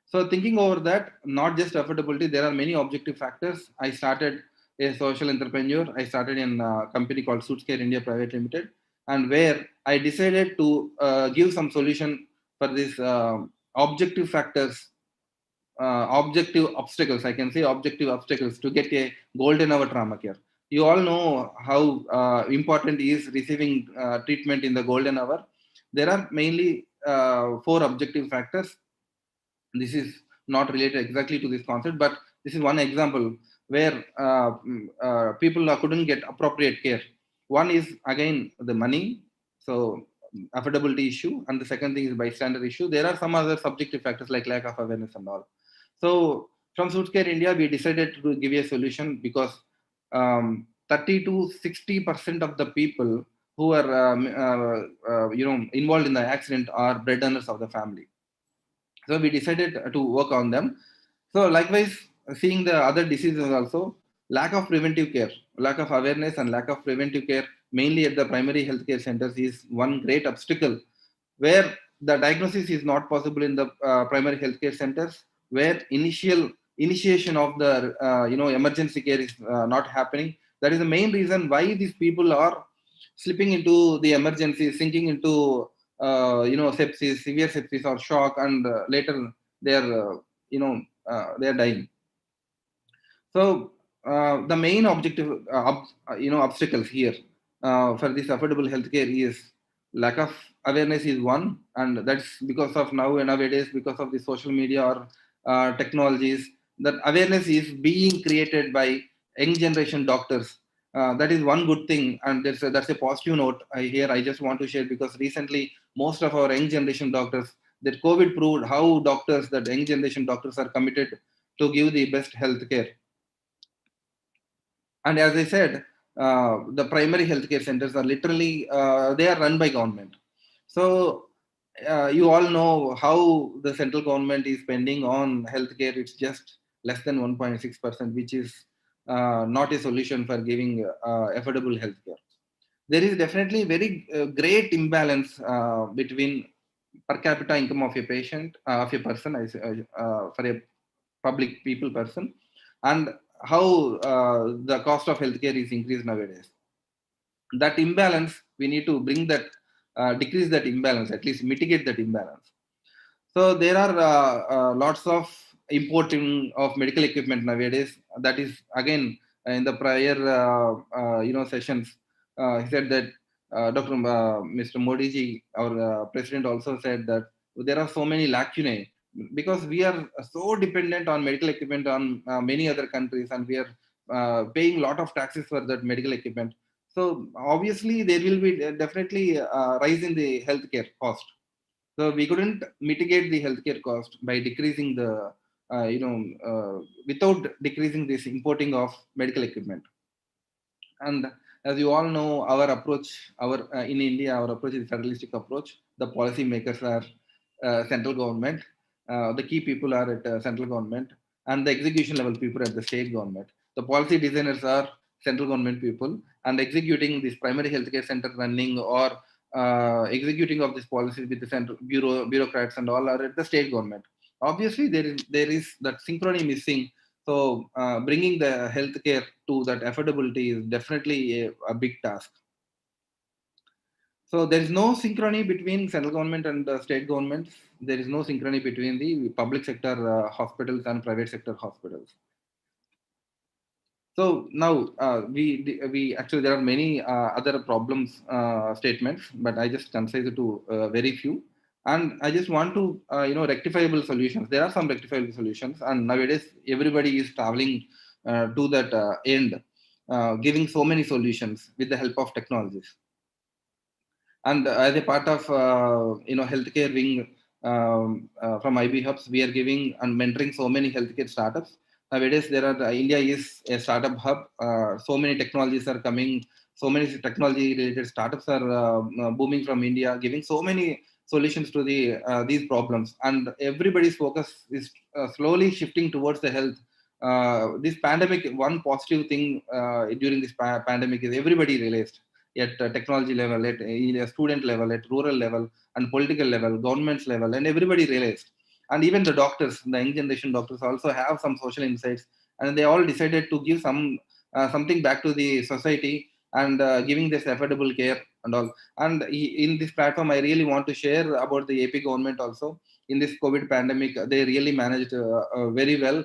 So thinking over that, not just affordability, there are many objective factors. I started a social entrepreneur. I started in a company called Suitscare India Private Limited, and where I decided to give some solution for these objective factors, objective obstacles. I can say objective obstacles to get a golden hour trauma care. You all know how important is receiving treatment in the golden hour. There are mainly 4 objective factors. This is not related exactly to this concept, but this is one example where people couldn't get appropriate care. One is again the money, so affordability issue, and the second thing is bystander issue. There are some other subjective factors like lack of awareness and all. So from Suitscare India, we decided to give a solution because 30 to 60% of the people who are involved in the accident are bread earners of the family. So we decided to work on them. So likewise, seeing the other diseases also, lack of preventive care, lack of awareness and lack of preventive care, mainly at the primary healthcare centers, is one great obstacle where the diagnosis is not possible in the primary healthcare centers, where initiation of the emergency care is not happening. That is the main reason why these people are slipping into the emergency, sinking into sepsis, severe sepsis or shock, and later they are they are dying. So the main objective obstacles here for this affordable healthcare is lack of awareness is one, and that's because of nowadays because of the social media or technologies, that awareness is being created by young generation doctors. That is one good thing, and that's a positive note I just want to share, because recently most of our young generation doctors, that COVID proved how that young generation doctors are committed to give the best health care. And as I said, the primary healthcare centers are literally they are run by government. So you all know how the central government is spending on healthcare. It's just less than 1.6%, which is not a solution for giving affordable healthcare. There is definitely very great imbalance between per capita income of a patient, of a person, for a public people person, and how the cost of healthcare is increased nowadays. That imbalance, we need to bring that, decrease that imbalance, at least mitigate that imbalance. So there are lots of importing of medical equipment nowadays. That is again in the prior sessions, he said that Mr. Modi ji, our president, also said that there are so many lacunae because we are so dependent on medical equipment on many other countries, and we are paying a lot of taxes for that medical equipment. So obviously there will be definitely a rise in the healthcare cost. So we couldn't mitigate the healthcare cost by decreasing the, without decreasing this importing of medical equipment. And as you all know, our approach, in India, our approach is federalistic approach. The policy makers are central government. The key people are at central government, and the execution level people at the state government. The policy designers are central government people, and executing this primary healthcare center running or executing of this policies with the central bureaucrats and all are at the state government. Obviously, there is that synchrony missing. So bringing the healthcare to that affordability is definitely a big task. So there is no synchrony between central government and the state government. There is no synchrony between the public sector hospitals and private sector hospitals. So now we actually, there are many other problems statements, but I just concise it to very few. And I just want to, rectifiable solutions. There are some rectifiable solutions, and nowadays everybody is traveling to that end, giving so many solutions with the help of technologies. And as a part of, healthcare wing from IB Hubs, we are giving and mentoring so many healthcare startups. Nowadays, India is a startup hub. So many technologies are coming. So many technology-related startups are booming from India, giving so many solutions to these problems. And everybody's focus is slowly shifting towards the health. This pandemic, one positive thing during this pandemic is everybody realized at technology level, at a student level, at rural level, and political level, governments level, and everybody realized. And even the doctors, the young generation doctors also have some social insights, and they all decided to give some something back to the society and giving this affordable care and all. And in this platform, I really want to share about the AP government also. In this COVID pandemic, they really managed very well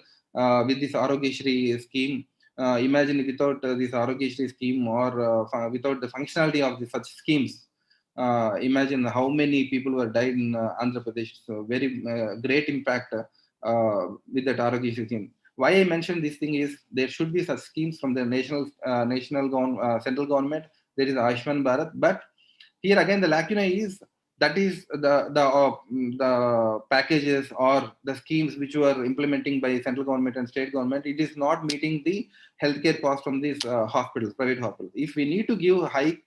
with this Arogyashri scheme. Imagine without this Arogyashri scheme or without the functionality of such schemes, imagine how many people were died in Andhra Pradesh. So very great impact with that Arogyashri scheme. Why I mentioned this thing is there should be such schemes from the central government. There is Ayushman Bharat, but here again the lacuna is that is the packages or the schemes which were implementing by central government and state government. It is not meeting the healthcare cost from these hospitals, private hospitals. If we need to give high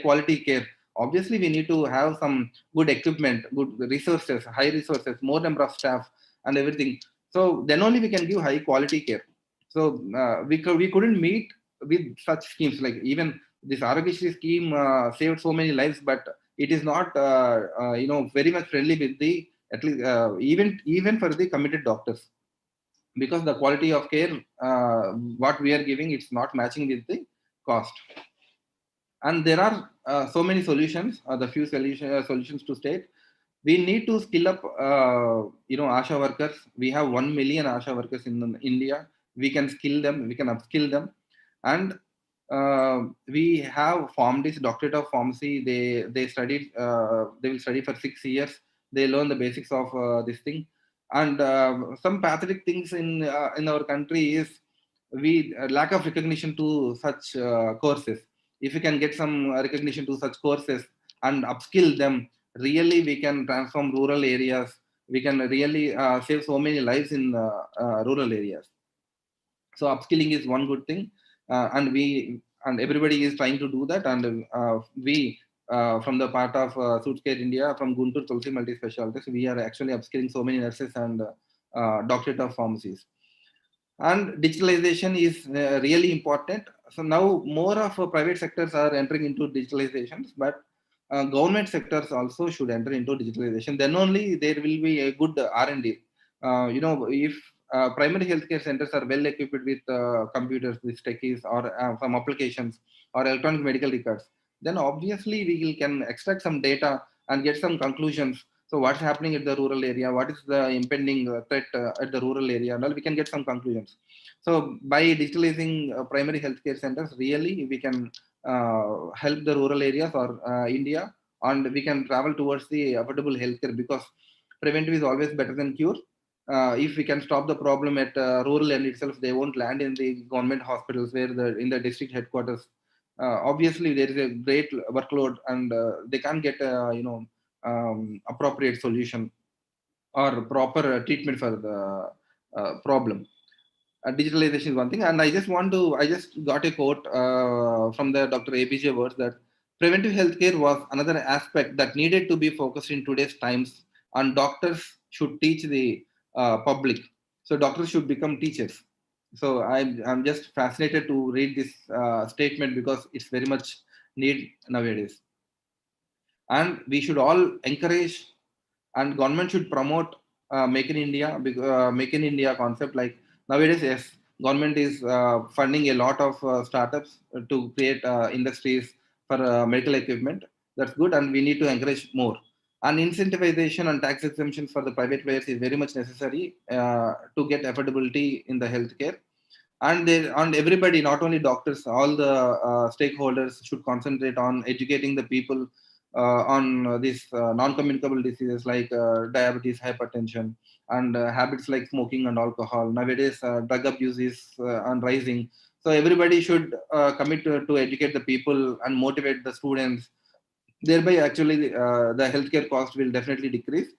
quality care, obviously we need to have some good equipment, good resources, high resources, more number of staff and everything. So then only we can give high quality care. So we couldn't meet with such schemes. Like even this Arogyashri scheme saved so many lives, but it is not very much friendly with the at least even for the committed doctors, because the quality of care what we are giving, it's not matching with the cost. And there are so many solutions. The few solutions to state. We need to skill up, ASHA workers. We have 1 million ASHA workers in India. We can skill them, we can upskill them. And we have formed this doctorate of pharmacy. They will study for 6 years. They learn the basics of this thing. And some pathetic things in our country is lack of recognition to such courses. If we can get some recognition to such courses and upskill them, really we can transform rural areas. We can really save so many lives in rural areas. So upskilling is one good thing, and everybody is trying to do that. And we from the part of Suitscare India, from Guntur Tulsi Multi Specialities, we are actually upskilling so many nurses and doctorate of pharmacies. And digitalization is really important. So now more of private sectors are entering into digitalizations, but government sectors also should enter into digitalization. Then only there will be a good R&D. If primary healthcare centers are well equipped with computers, with techies, or some applications or electronic medical records, then obviously we can extract some data and get some conclusions. So what's happening at the rural area? What is the impending threat at the rural area? And we can get some conclusions. So by digitalizing primary healthcare centers, really we can help the rural areas or India, and we can travel towards the affordable healthcare, because preventive is always better than cure. If we can stop the problem at rural end itself, they won't land in the government hospitals where in the district headquarters. Obviously, there is a great workload, and they can't get appropriate solution or proper treatment for the problem. Digitalization is one thing, and I just got a quote from the Dr. APJ words that preventive healthcare was another aspect that needed to be focused in today's times, and doctors should teach the public. So doctors should become teachers. So I'm just fascinated to read this statement, because it's very much need nowadays. And we should all encourage, and government should promote Make in India concept. Like nowadays, yes, government is funding a lot of startups to create industries for medical equipment. That's good, and we need to encourage more. And incentivization and tax exemptions for the private players is very much necessary to get affordability in the healthcare. And everybody, not only doctors, all the stakeholders should concentrate on educating the people on these non-communicable diseases like diabetes, hypertension, and habits like smoking and alcohol. Nowadays, drug abuse is on rising. So everybody should commit to educate the people and motivate the students. Thereby, actually, the healthcare cost will definitely decrease.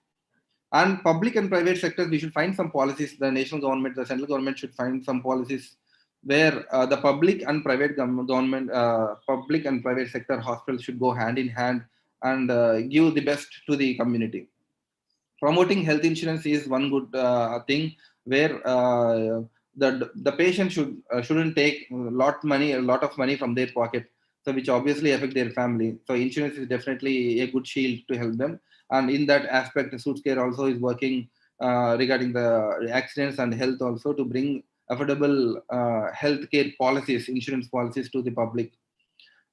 And public and private sectors, we should find some policies. The national government, the central government should find some policies where the public and private public and private sector hospitals should go hand in hand and give the best to the community. Promoting health insurance is one good thing, where the patient shouldn't take a lot of money from their pocket, so which obviously affect their family. So insurance is definitely a good shield to help them. And in that aspect, Suitscare also is working regarding the accidents and health also, to bring affordable healthcare policies, insurance policies to the public.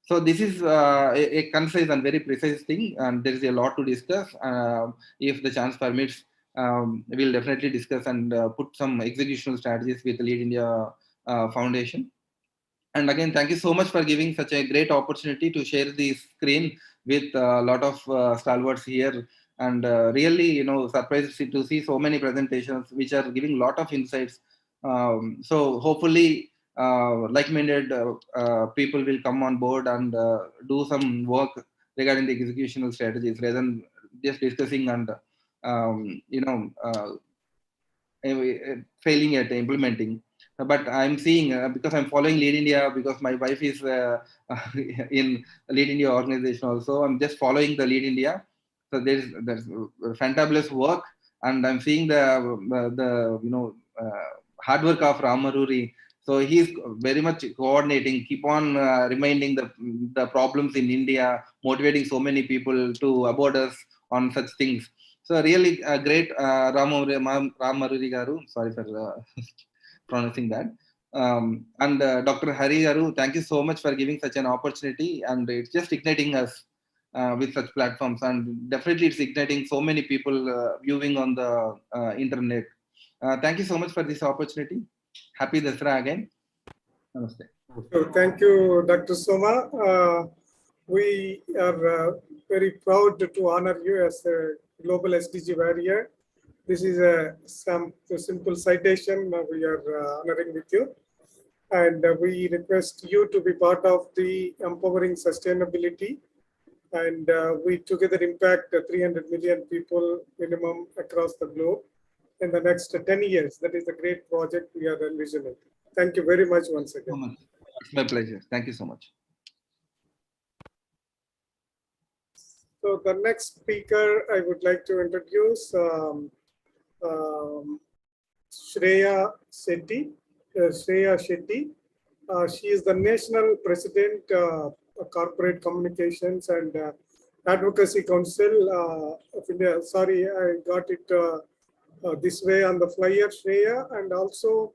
So this is a concise and very precise thing, and there is a lot to discuss. If the chance permits, we'll definitely discuss and put some executional strategies with the Lead India Foundation. And again, thank you so much for giving such a great opportunity to share the screen with a lot of stalwarts here. And really, surprised to see so many presentations which are giving a lot of insights. So hopefully, like-minded people will come on board and do some work regarding the executional strategies rather than just discussing and failing at implementing. But I'm seeing, because I'm following Lead India, because my wife is in Lead India organization also, I'm just following the Lead India. So there's fantabulous work, and I'm seeing the hard work of Ram Maruri. So he's very much coordinating, keep on reminding the problems in India, motivating so many people to aboard us on such things. So really great, Ram Maruri Garu. Sorry for pronouncing that. And Dr. Hari Garu, thank you so much for giving such an opportunity, and it's just igniting us with such platforms, and definitely it's igniting so many people viewing on the internet. Thank you so much for this opportunity. Happy Dasara again. Namaste. So thank you, Dr. Soma. We are very proud to honor you as a global SDG warrior. This is a simple citation we are honoring with you. And we request you to be part of the Empowering Sustainability. And we together impact 300 million people minimum across the globe in the next 10 years. That is a great project we are envisioning. Thank you very much once again. It's my pleasure. Thank you so much. So the next speaker I would like to introduce Shreya Shetty. She is the National President of Corporate Communications and Advocacy Council of India. Sorry, I got it this way on the flyer, Shreya. And also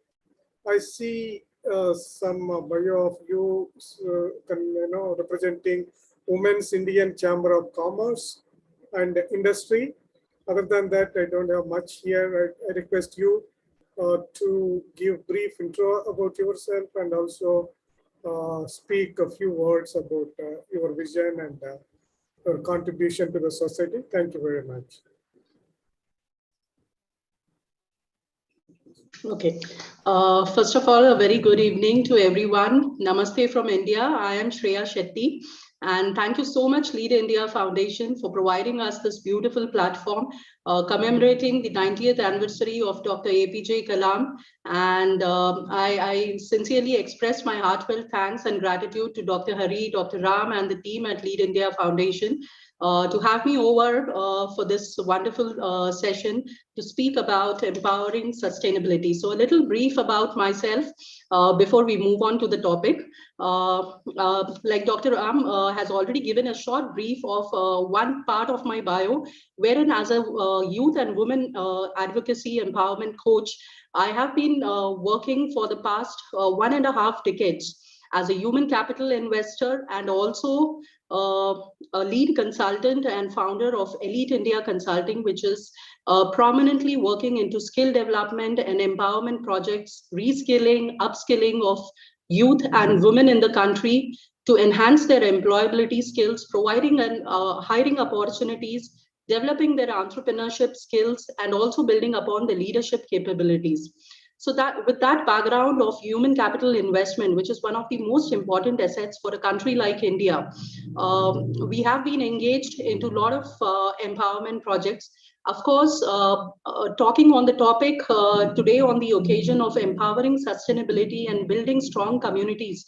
I see some bio of you, representing Women's Indian Chamber of Commerce and Industry. Other than that, I don't have much here. I request you to give brief intro about yourself and also speak a few words about your vision and your contribution to the society. Thank you very much. Okay. First of all, a very good evening to everyone. Namaste from India. I am Shreya Shetty. And thank you so much, Lead India Foundation, for providing us this beautiful platform commemorating the 90th anniversary of Dr. APJ Kalam. And I sincerely express my heartfelt thanks and gratitude to Dr. Hari, Dr. Ram, and the team at Lead India Foundation to have me over for this wonderful session to speak about empowering sustainability. So a little brief about myself before we move on to the topic. Like Dr. Ram has already given a short brief of one part of my bio, wherein as a youth and women advocacy empowerment coach, I have been working for the past 1.5 decades as a human capital investor and also a lead consultant and founder of Elite India Consulting, which is prominently working into skill development and empowerment projects, reskilling, upskilling of youth and women in the country to enhance their employability skills, providing and hiring opportunities, developing their entrepreneurship skills, and also building upon the leadership capabilities. So that with that background of human capital investment, which is one of the most important assets for a country like India, we have been engaged into a lot of empowerment projects. Of course, talking on the topic today on the occasion of empowering sustainability and building strong communities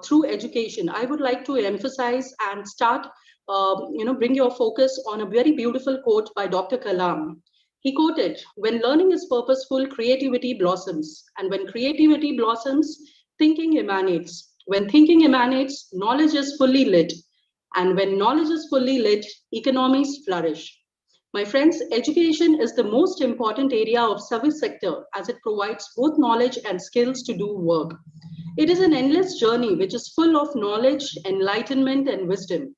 through education, I would like to emphasize and start, bring your focus on a very beautiful quote by Dr. Kalam. He quoted, "When learning is purposeful, creativity blossoms. And when creativity blossoms, thinking emanates. When thinking emanates, knowledge is fully lit. And when knowledge is fully lit, economies flourish." My friends, education is the most important area of service sector as it provides both knowledge and skills to do work. It is an endless journey which is full of knowledge, enlightenment, and wisdom.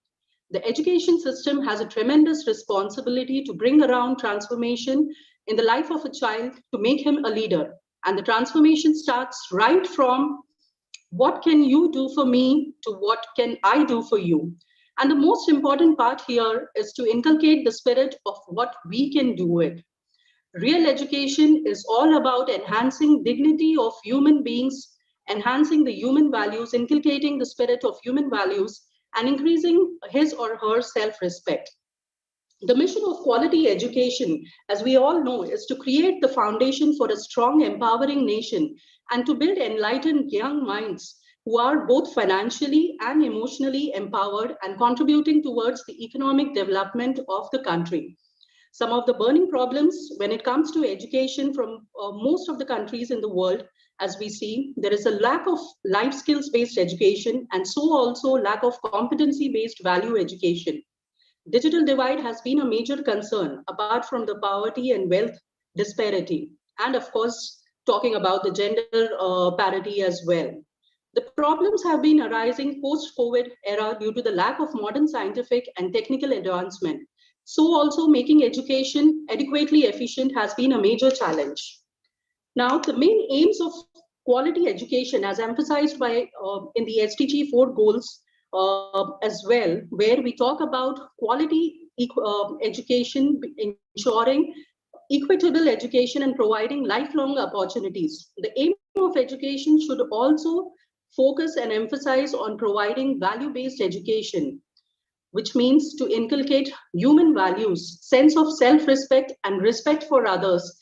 The education system has a tremendous responsibility to bring around transformation in the life of a child to make him a leader. And the transformation starts right from what can you do for me to what can I do for you. And the most important part here is to inculcate the spirit of what we can do it. Real education is all about enhancing dignity of human beings, enhancing the human values, inculcating the spirit of human values, and increasing his or her self-respect. The mission of quality education, as we all know, is to create the foundation for a strong, empowering nation and to build enlightened young minds who are both financially and emotionally empowered and contributing towards the economic development of the country. Some of the burning problems when it comes to education from most of the countries in the world, as we see, there is a lack of life skills based education and so also lack of competency based value education. Digital divide has been a major concern apart from the poverty and wealth disparity. And of course, talking about the gender parity as well. The problems have been arising post-COVID era due to the lack of modern scientific and technical advancement. So also making education adequately efficient has been a major challenge. Now, the main aims of quality education as emphasized by in the SDG 4 goals as well, where we talk about quality education, ensuring equitable education and providing lifelong opportunities. The aim of education should also focus and emphasize on providing value-based education, which means to inculcate human values, sense of self-respect and respect for others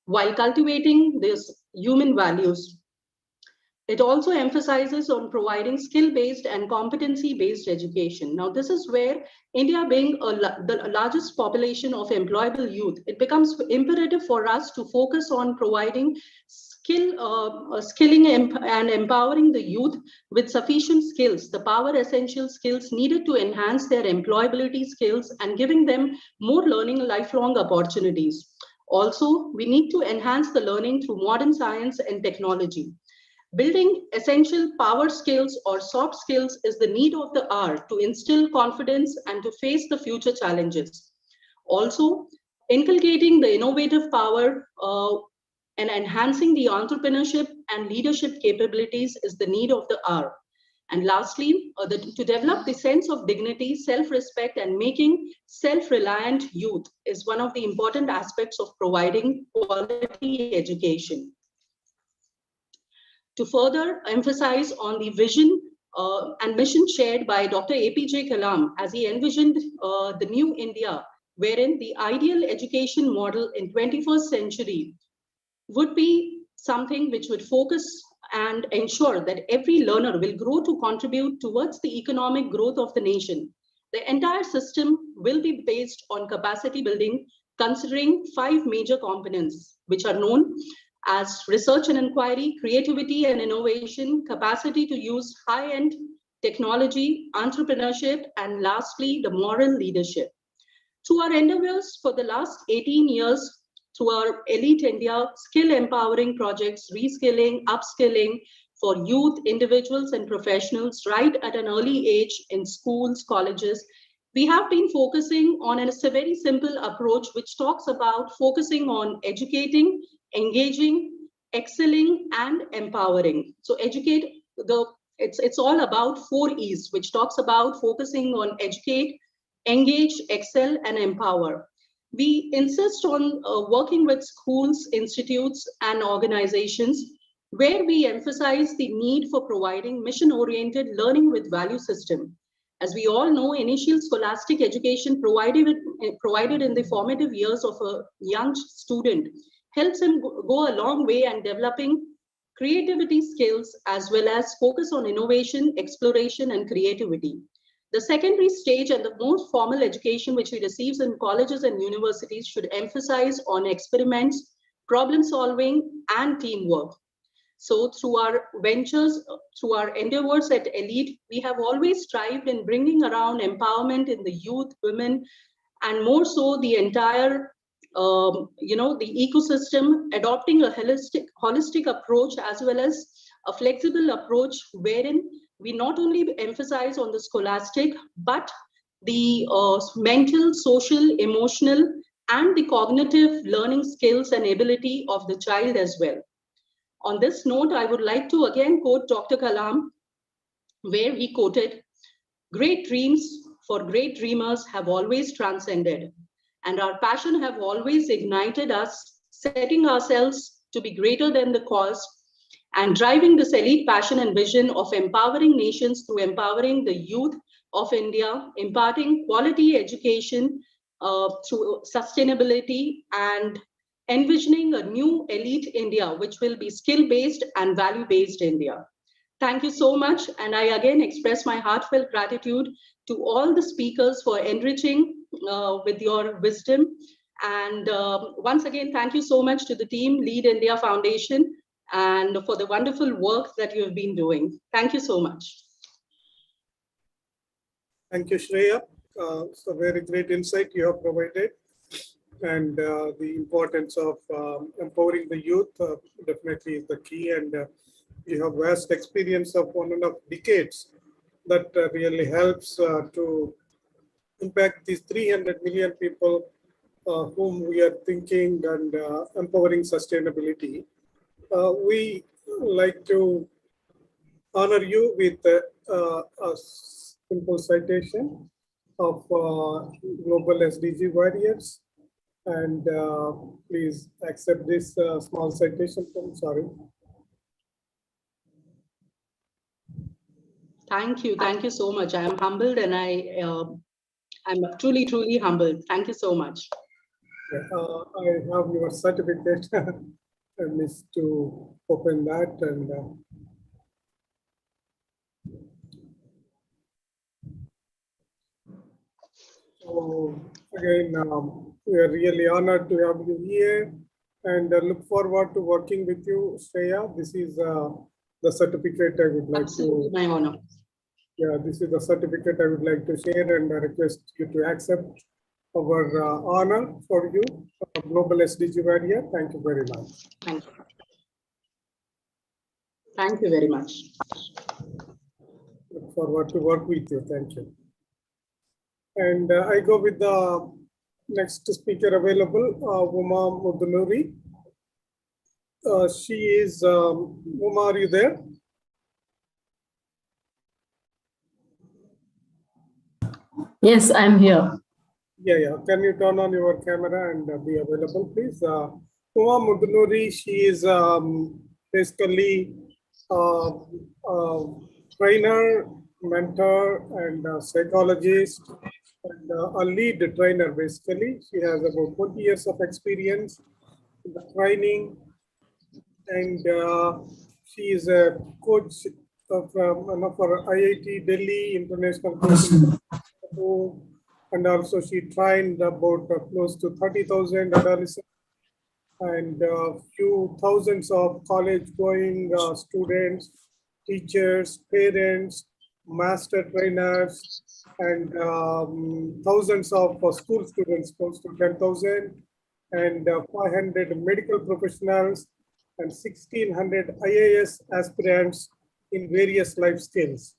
while cultivating these human values. It also emphasizes on providing skill-based and competency-based education. Now, this is where India being the largest population of employable youth, it becomes imperative for us to focus on providing skilling and empowering the youth with sufficient skills, the power essential skills needed to enhance their employability skills and giving them more learning lifelong opportunities. Also, we need to enhance the learning through modern science and technology. Building essential power skills or soft skills is the need of the hour to instill confidence and to face the future challenges. Also, inculcating the innovative power and enhancing the entrepreneurship and leadership capabilities is the need of the hour. And lastly, to develop the sense of dignity, self-respect, and making self-reliant youth is one of the important aspects of providing quality education. To further emphasize on the vision and mission shared by Dr. APJ Kalam as he envisioned the new India, wherein the ideal education model in 21st century would be something which would focus and ensure that every learner will grow to contribute towards the economic growth of the nation. The entire system will be based on capacity building, considering 5 major components, which are known as research and inquiry, creativity and innovation, capacity to use high-end technology, entrepreneurship, and lastly, the moral leadership. Through our endeavors for the last 18 years, through our Elite India skill empowering projects, reskilling, upskilling for youth, individuals, and professionals right at an early age in schools, colleges, we have been focusing on a very simple approach which talks about focusing on educating, engaging, excelling, and empowering. So educate, it's all about 4 E's, which talks about focusing on educate, engage, excel, and empower. We insist on working with schools, institutes, and organizations where we emphasize the need for providing mission-oriented learning with value system. As we all know, initial scholastic education provided in the formative years of a young student helps him go a long way in developing creativity skills as well as focus on innovation, exploration, and creativity. The secondary stage and the most formal education which we receive in colleges and universities should emphasize on experiments, problem solving, and teamwork. So through our ventures, through our endeavors at Elite, we have always strived in bringing around empowerment in the youth, women, and more so the entire the ecosystem, adopting a holistic approach as well as a flexible approach wherein we not only emphasize on the scholastic, but the mental, social, emotional, and the cognitive learning skills and ability of the child as well. On this note, I would like to again quote Dr. Kalam, where he quoted, "Great dreams for great dreamers have always transcended, and our passion have always ignited us, setting ourselves to be greater than the cause and driving this elite passion and vision of empowering nations through empowering the youth of India, imparting quality education through sustainability, and envisioning a new elite India, which will be skill-based and value-based India." Thank you so much. And I again express my heartfelt gratitude to all the speakers for enriching with your wisdom. And once again, thank you so much to the team, Lead India Foundation, and for the wonderful work that you have been doing. Thank you so much. Thank you, Shreya. It's a very great insight you have provided. And the importance of empowering the youth definitely is the key. And you have vast experience of 1.5 decades that really helps to impact these 300 million people whom we are thinking and empowering sustainability. We like to honor you with a simple citation of Global SDG Warriors. And please accept this small citation from, sorry. Thank you. Thank you so much. I am humbled, and I'm truly, truly humbled. Thank you so much. I have your certificate. I missed to open that. And so again, we are really honored to have you here, and look forward to working with you, Shreya. This is the certificate I would like to. My honor. Yeah, this is the certificate I would like to share, and I request you to accept our honor for you, Global SDG Warrior. Thank you very much. Thank you. Thank you very much. Look forward to work with you. Thank you. And I go with the next speaker available, Uma Mudunuri. She is, Uma, are you there? Yes, I'm here. Yeah. Can you turn on your camera and be available, please? Uma Mudunuri, she is basically trainer, mentor, and psychologist, and a lead trainer, basically. She has about 20 years of experience in the training, and she is a coach of for IIT Delhi International Coaching, and also she trained about close to 30,000 adolescents and few thousands of college-going students, teachers, parents, master trainers, and thousands of school students, close to 10,000, and 500 medical professionals, and 1,600 IAS aspirants in various life skills.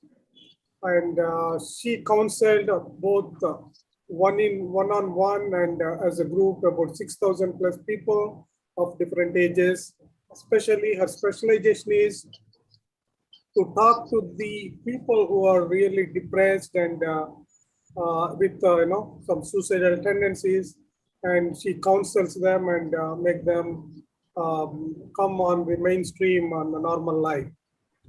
And she counseled both one-on-one and as a group about 6,000 plus people of different ages. Especially her specialization is to talk to the people who are really depressed and with some suicidal tendencies, and she counsels them and make them come on the mainstream on the normal life.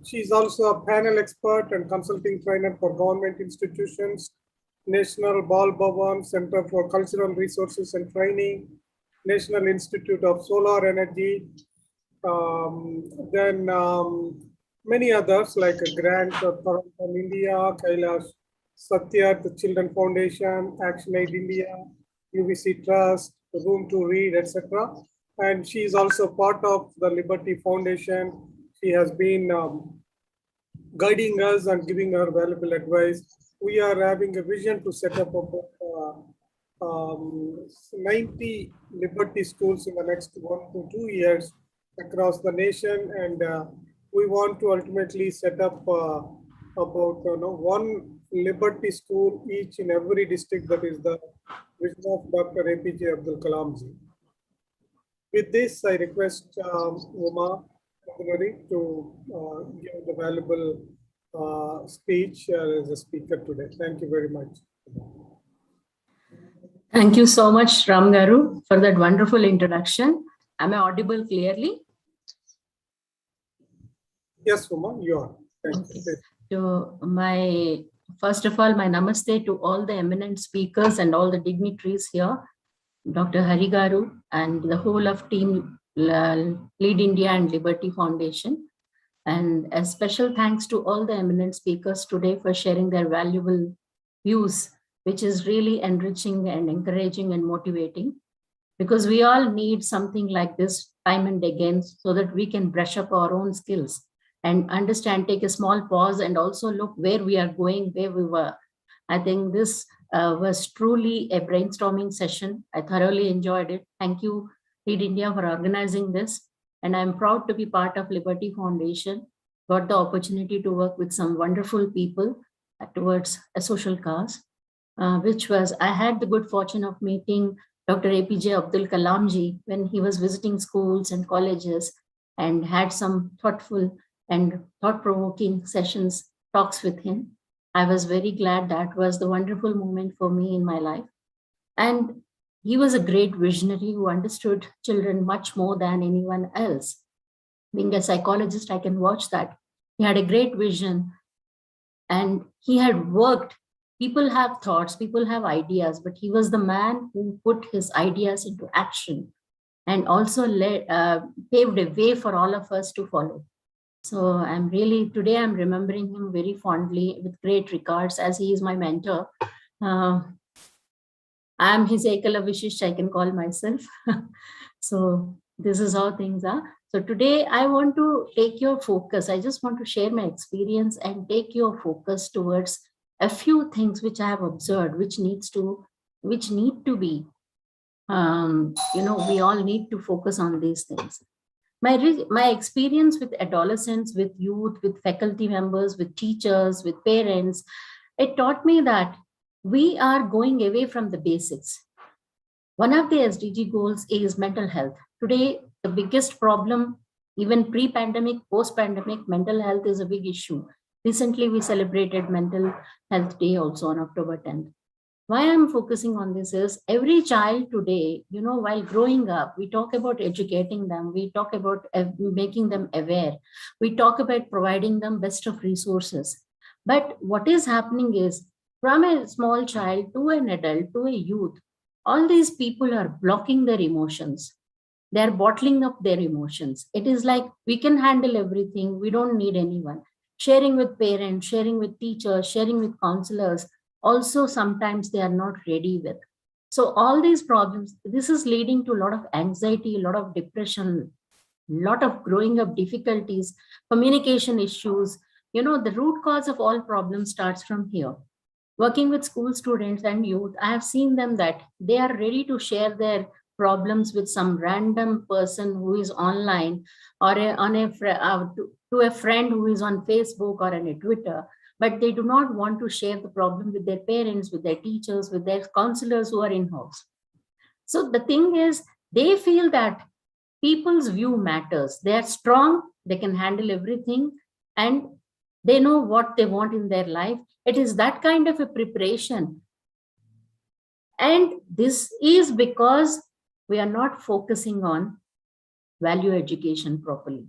She's also a panel expert and consulting trainer for government institutions, National Bal Bhavan Center for Cultural Resources and Training, National Institute of Solar Energy, then many others like a grant from India, Kailash Satyarth Children Foundation, ActionAid India, UVC Trust, Room to Read, etc. And she is also part of the Liberty Foundation. She has been guiding us and giving her valuable advice. We are having a vision to set up 90 Liberty schools in the next 1 to 2 years across the nation, and we want to ultimately set up about one Liberty school each in every district. That is the vision of Dr. APJ Abdul Kalam ji. With this, I request Uma to give the valuable speech as a speaker today. Thank you very much. Thank you so much, Ram Garu, for that wonderful introduction. Am I audible clearly? Yes, Uma, you are. Thank you. So first of all, my namaste to all the eminent speakers and all the dignitaries here, Dr. Hari Garu and the whole of team Lead India and Liberty Foundation. And a special thanks to all the eminent speakers today for sharing their valuable views, which is really enriching and encouraging and motivating, because we all need something like this time and again so that we can brush up our own skills and understand, take a small pause and also look where we are going, where we were. I think this was truly a brainstorming session. I thoroughly enjoyed it. Thank you, Lead India, for organizing this. And I'm proud to be part of Liberty Foundation. Got the opportunity to work with some wonderful people towards a social cause, I had the good fortune of meeting Dr. APJ Abdul Kalam ji when he was visiting schools and colleges, and had some thoughtful and thought-provoking talks with him. I was very glad. That was the wonderful moment for me in my life. And he was a great visionary who understood children much more than anyone else. Being a psychologist, I can watch that. He had a great vision and he had worked. People have thoughts, people have ideas, but he was the man who put his ideas into action and also paved a way for all of us to follow. So today I'm remembering him very fondly with great regards, as he is my mentor. I'm his Ekala Vishish, I can call myself. So this is how things are. So today I want to take your focus. I just want to share my experience and take your focus towards a few things which I have observed, which need to be, we all need to focus on these things. My experience with adolescents, with youth, with faculty members, with teachers, with parents, it taught me that we are going away from the basics. One of the SDG goals is mental health. Today, the biggest problem, even pre-pandemic, post-pandemic, mental health is a big issue. Recently, we celebrated Mental Health Day also on October 10th. Why I'm focusing on this is every child today, while growing up, we talk about educating them, we talk about making them aware, we talk about providing them best of resources. But what is happening is, from a small child to an adult to a youth, all these people are blocking their emotions. They're bottling up their emotions. It is like we can handle everything, we don't need anyone. Sharing with parents, sharing with teachers, sharing with counselors, also sometimes they are not ready with. So all these problems, this is leading to a lot of anxiety, a lot of depression, a lot of growing up difficulties, communication issues. The root cause of all problems starts from here. Working with school students and youth, I have seen them that they are ready to share their problems with some random person who is online or to a friend who is on Facebook or on a Twitter, but they do not want to share the problem with their parents, with their teachers, with their counselors who are in-house. So the thing is, they feel that people's view matters. They are strong, they can handle everything, and they know what they want in their life. It is that kind of a preparation. And this is because we are not focusing on value education properly.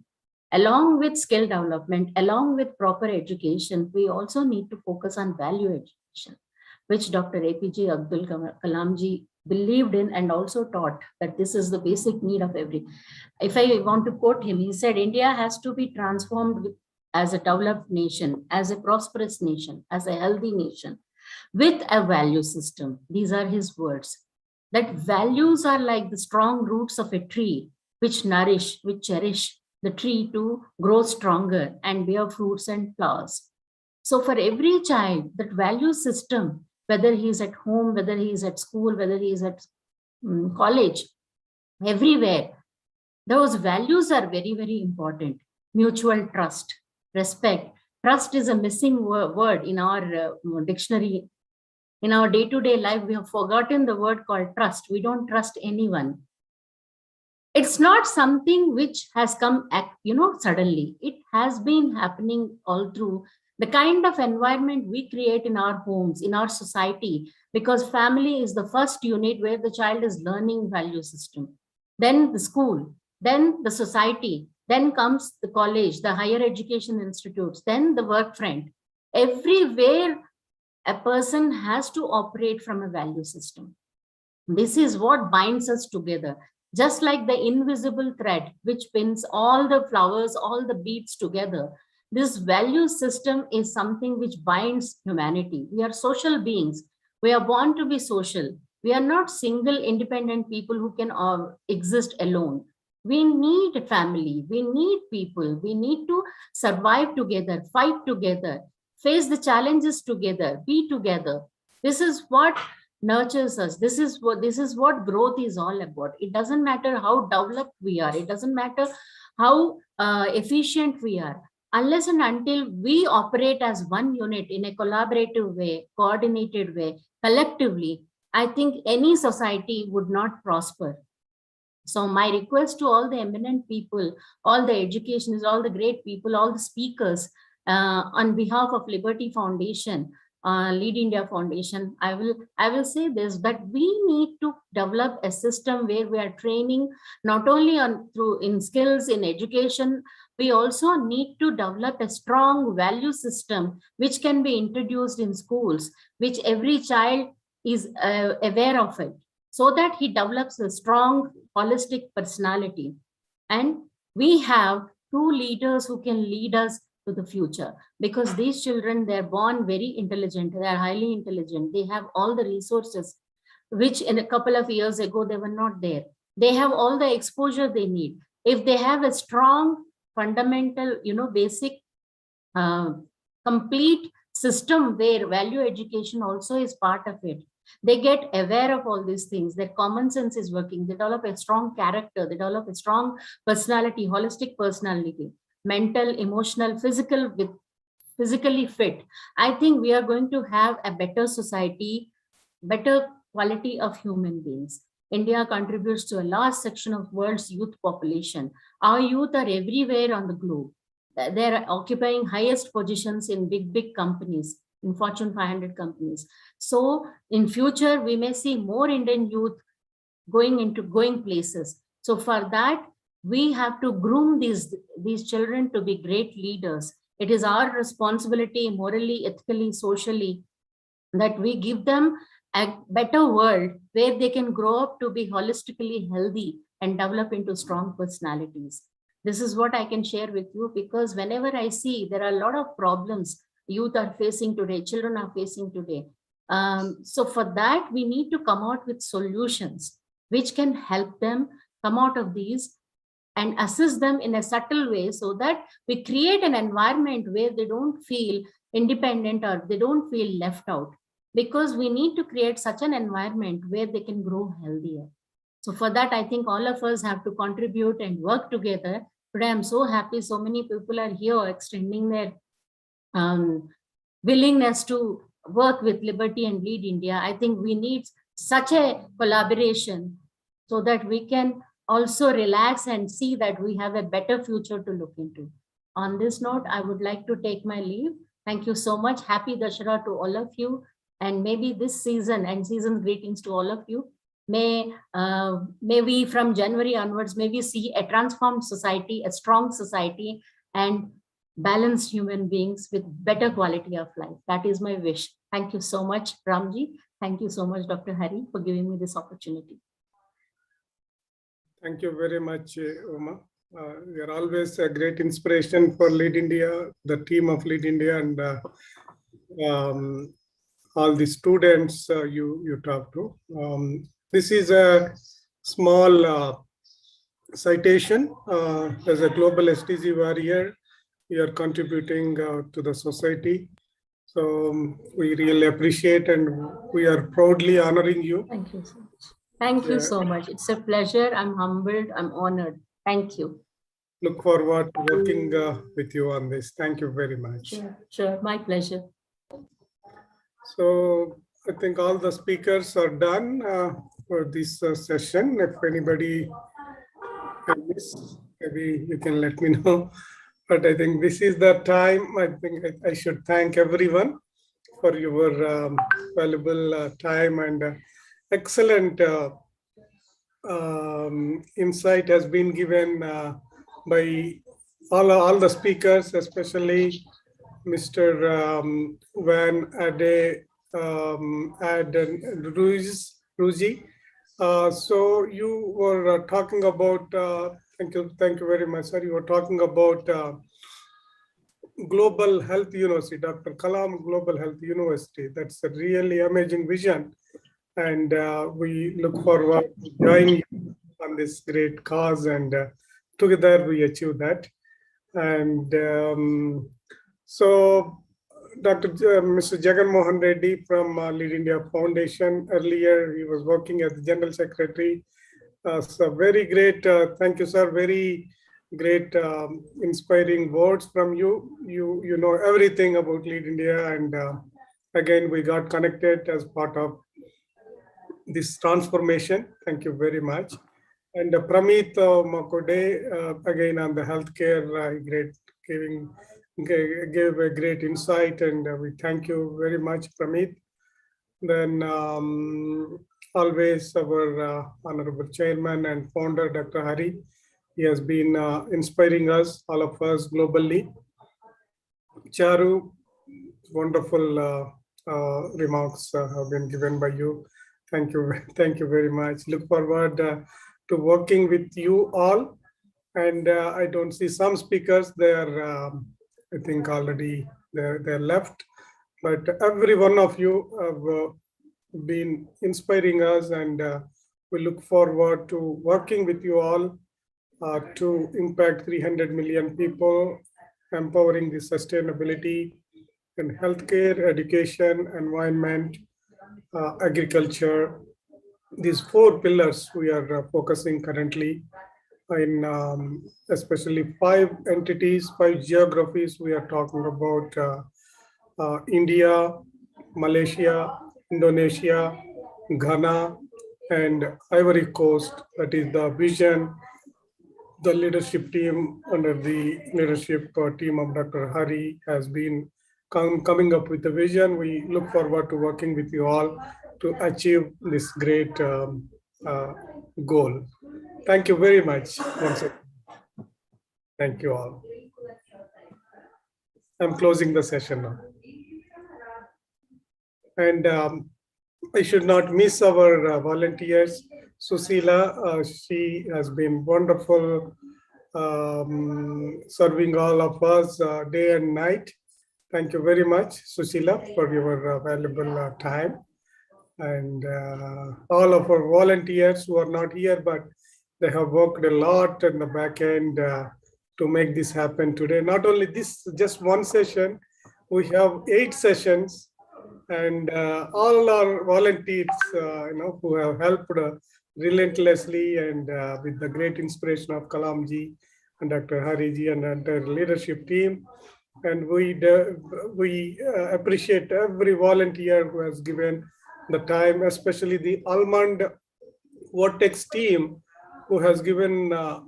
Along with skill development, along with proper education, we also need to focus on value education, which Dr. APJ Abdul Kalam ji believed in and also taught that this is the basic need of every. If I want to quote him, he said, India has to be transformed as a developed nation, as a prosperous nation, as a healthy nation, with a value system. These are his words. That values are like the strong roots of a tree, which nourish, which cherish the tree to grow stronger and bear fruits and flowers. So for every child, that value system whether he is at home, whether he is at school, whether he is at college, everywhere. Those values are very, very important. Mutual trust, respect. Trust is a missing word in our dictionary. In our day-to-day life, we have forgotten the word called trust. We don't trust anyone. It's not something which has come, suddenly. It has been happening all through the kind of environment we create in our homes, in our society, because family is the first unit where the child is learning value system. Then the school, then the society, then comes the college, the higher education institutes, then the work front. Everywhere a person has to operate from a value system. This is what binds us together. Just like the invisible thread which pins all the flowers, all the beads together, this value system is something which binds humanity. We are social beings. We are born to be social. We are not single independent people who can exist alone. We need a family. We need people. We need to survive together, fight together, face the challenges together, be together. This is what nurtures us. This is what growth is all about. It doesn't matter how developed we are. It doesn't matter how efficient we are. Unless and until we operate as one unit in a collaborative way, coordinated way, collectively, I think any society would not prosper. So my request to all the eminent people, all the educationists, all the great people, all the speakers, on behalf of Liberty Foundation, Lead India Foundation, I will say this, that we need to develop a system where we are training not only in skills, in education. We also need to develop a strong value system which can be introduced in schools, which every child is aware of it, so that he develops a strong holistic personality. And we have true leaders who can lead us to the future, because these children, they're born very intelligent, they are highly intelligent, they have all the resources which in a couple of years ago they were not there. They have all the exposure they need. If they have a strong fundamental, basic complete system where value education also is part of it, they get aware of all these things, their common sense is working, they develop a strong character, they develop a strong personality, holistic personality, mental, emotional, physically fit. I think we are going to have a better society, better quality of human beings. India contributes to a large section of world's youth population. Our youth are everywhere on the globe. They're occupying highest positions in big companies, in Fortune 500 companies. So in future, we may see more Indian youth going places. So for that, we have to groom these children to be great leaders. It is our responsibility, morally, ethically, socially, that we give them a better world where they can grow up to be holistically healthy and develop into strong personalities. This is what I can share with you, because whenever I see there are a lot of problems youth are facing today, children are facing today. So for that, we need to come out with solutions which can help them come out of these and assist them in a subtle way, so that we create an environment where they don't feel independent or they don't feel left out, because we need to create such an environment where they can grow healthier. So for that, I think all of us have to contribute and work together. Today, I'm so happy so many people are here extending their willingness to work with Liberty and Lead India. I think we need such a collaboration so that we can also relax and see that we have a better future to look into. On this note, I would like to take my leave. Thank you so much. Happy Dussehra to all of you. And maybe this season and season greetings to all of you. May we from January onwards, maybe see a transformed society, a strong society, and balanced human beings with better quality of life. That is my wish. Thank you so much, Ramji. Thank you so much, Dr. Hari, for giving me this opportunity. Thank you very much, Uma. You're always a great inspiration for Lead India, the team of Lead India, and all the students you talk to. This is a small citation. As a global SDG warrior, you are contributing to the society. So we really appreciate and we are proudly honoring you. Thank you so much. Thank you so much. It's a pleasure. I'm humbled. I'm honored. Thank you. Look forward to working with you on this. Thank you very much. Sure, sure. My pleasure. So I think all the speakers are done for this session. If anybody can miss, maybe you can let me know. But I think this is the time. I think I should thank everyone for your valuable time and excellent insight has been given by all the speakers, especially Mr. Van Ade Ruzi. So you were talking about, thank you very much, sir. You were talking about Global Health University, Dr. Kalam Global Health University. That's a really amazing vision. And we look forward to joining you on this great cause, and together we achieve that. And so Mr. Jagan Mohan Reddy from Lead India Foundation, earlier he was working as the General Secretary. So very great, thank you, sir. Very great inspiring words from you. You know everything about Lead India, and again, we got connected as part of this transformation. Thank you very much. And Pramit Makode, again on the healthcare, gave a great insight, and we thank you very much, Pramit. Then always our honorable chairman and founder, Dr. Hari, he has been inspiring us, all of us globally. Charu, wonderful remarks have been given by you. Thank you very much. Look forward to working with you all. And I don't see some speakers there. I think already they're left. But every one of you have been inspiring us, and we look forward to working with you all to impact 300 million people, empowering the sustainability in healthcare, education, environment, agriculture. These 4 pillars we are focusing currently in especially 5 entities, 5 geographies. We are talking about India, Malaysia, Indonesia, Ghana, and Ivory Coast. That is the vision. The leadership team under the leadership team of Dr. Hari has been coming up with a vision. We look forward to working with you all to achieve this great goal. Thank you very much once again. Thank you all. I'm closing the session now. And I should not miss our volunteers. Susila, she has been wonderful serving all of us day and night. Thank you very much, Susila, for your valuable time. And all of our volunteers who are not here, but they have worked a lot in the back end to make this happen today. Not only this, just one session, we have 8 sessions, and all our volunteers, who have helped relentlessly and with the great inspiration of Kalamji and Dr. Hariji and the entire leadership team. And we appreciate every volunteer who has given the time, especially the Almond Vortex team, who has given a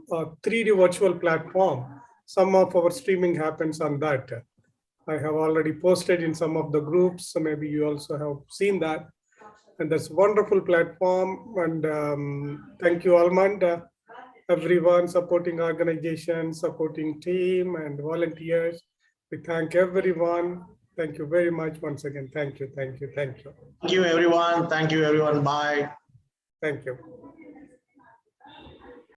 3D virtual platform. Some of our streaming happens on that. I have already posted in some of the groups, so maybe you also have seen that. And that's a wonderful platform. And thank you, Almond, everyone supporting organization, supporting team and volunteers. We thank everyone. Thank you very much once again. Thank you, thank you, thank you. Thank you, everyone. Thank you, everyone. Bye. Thank you.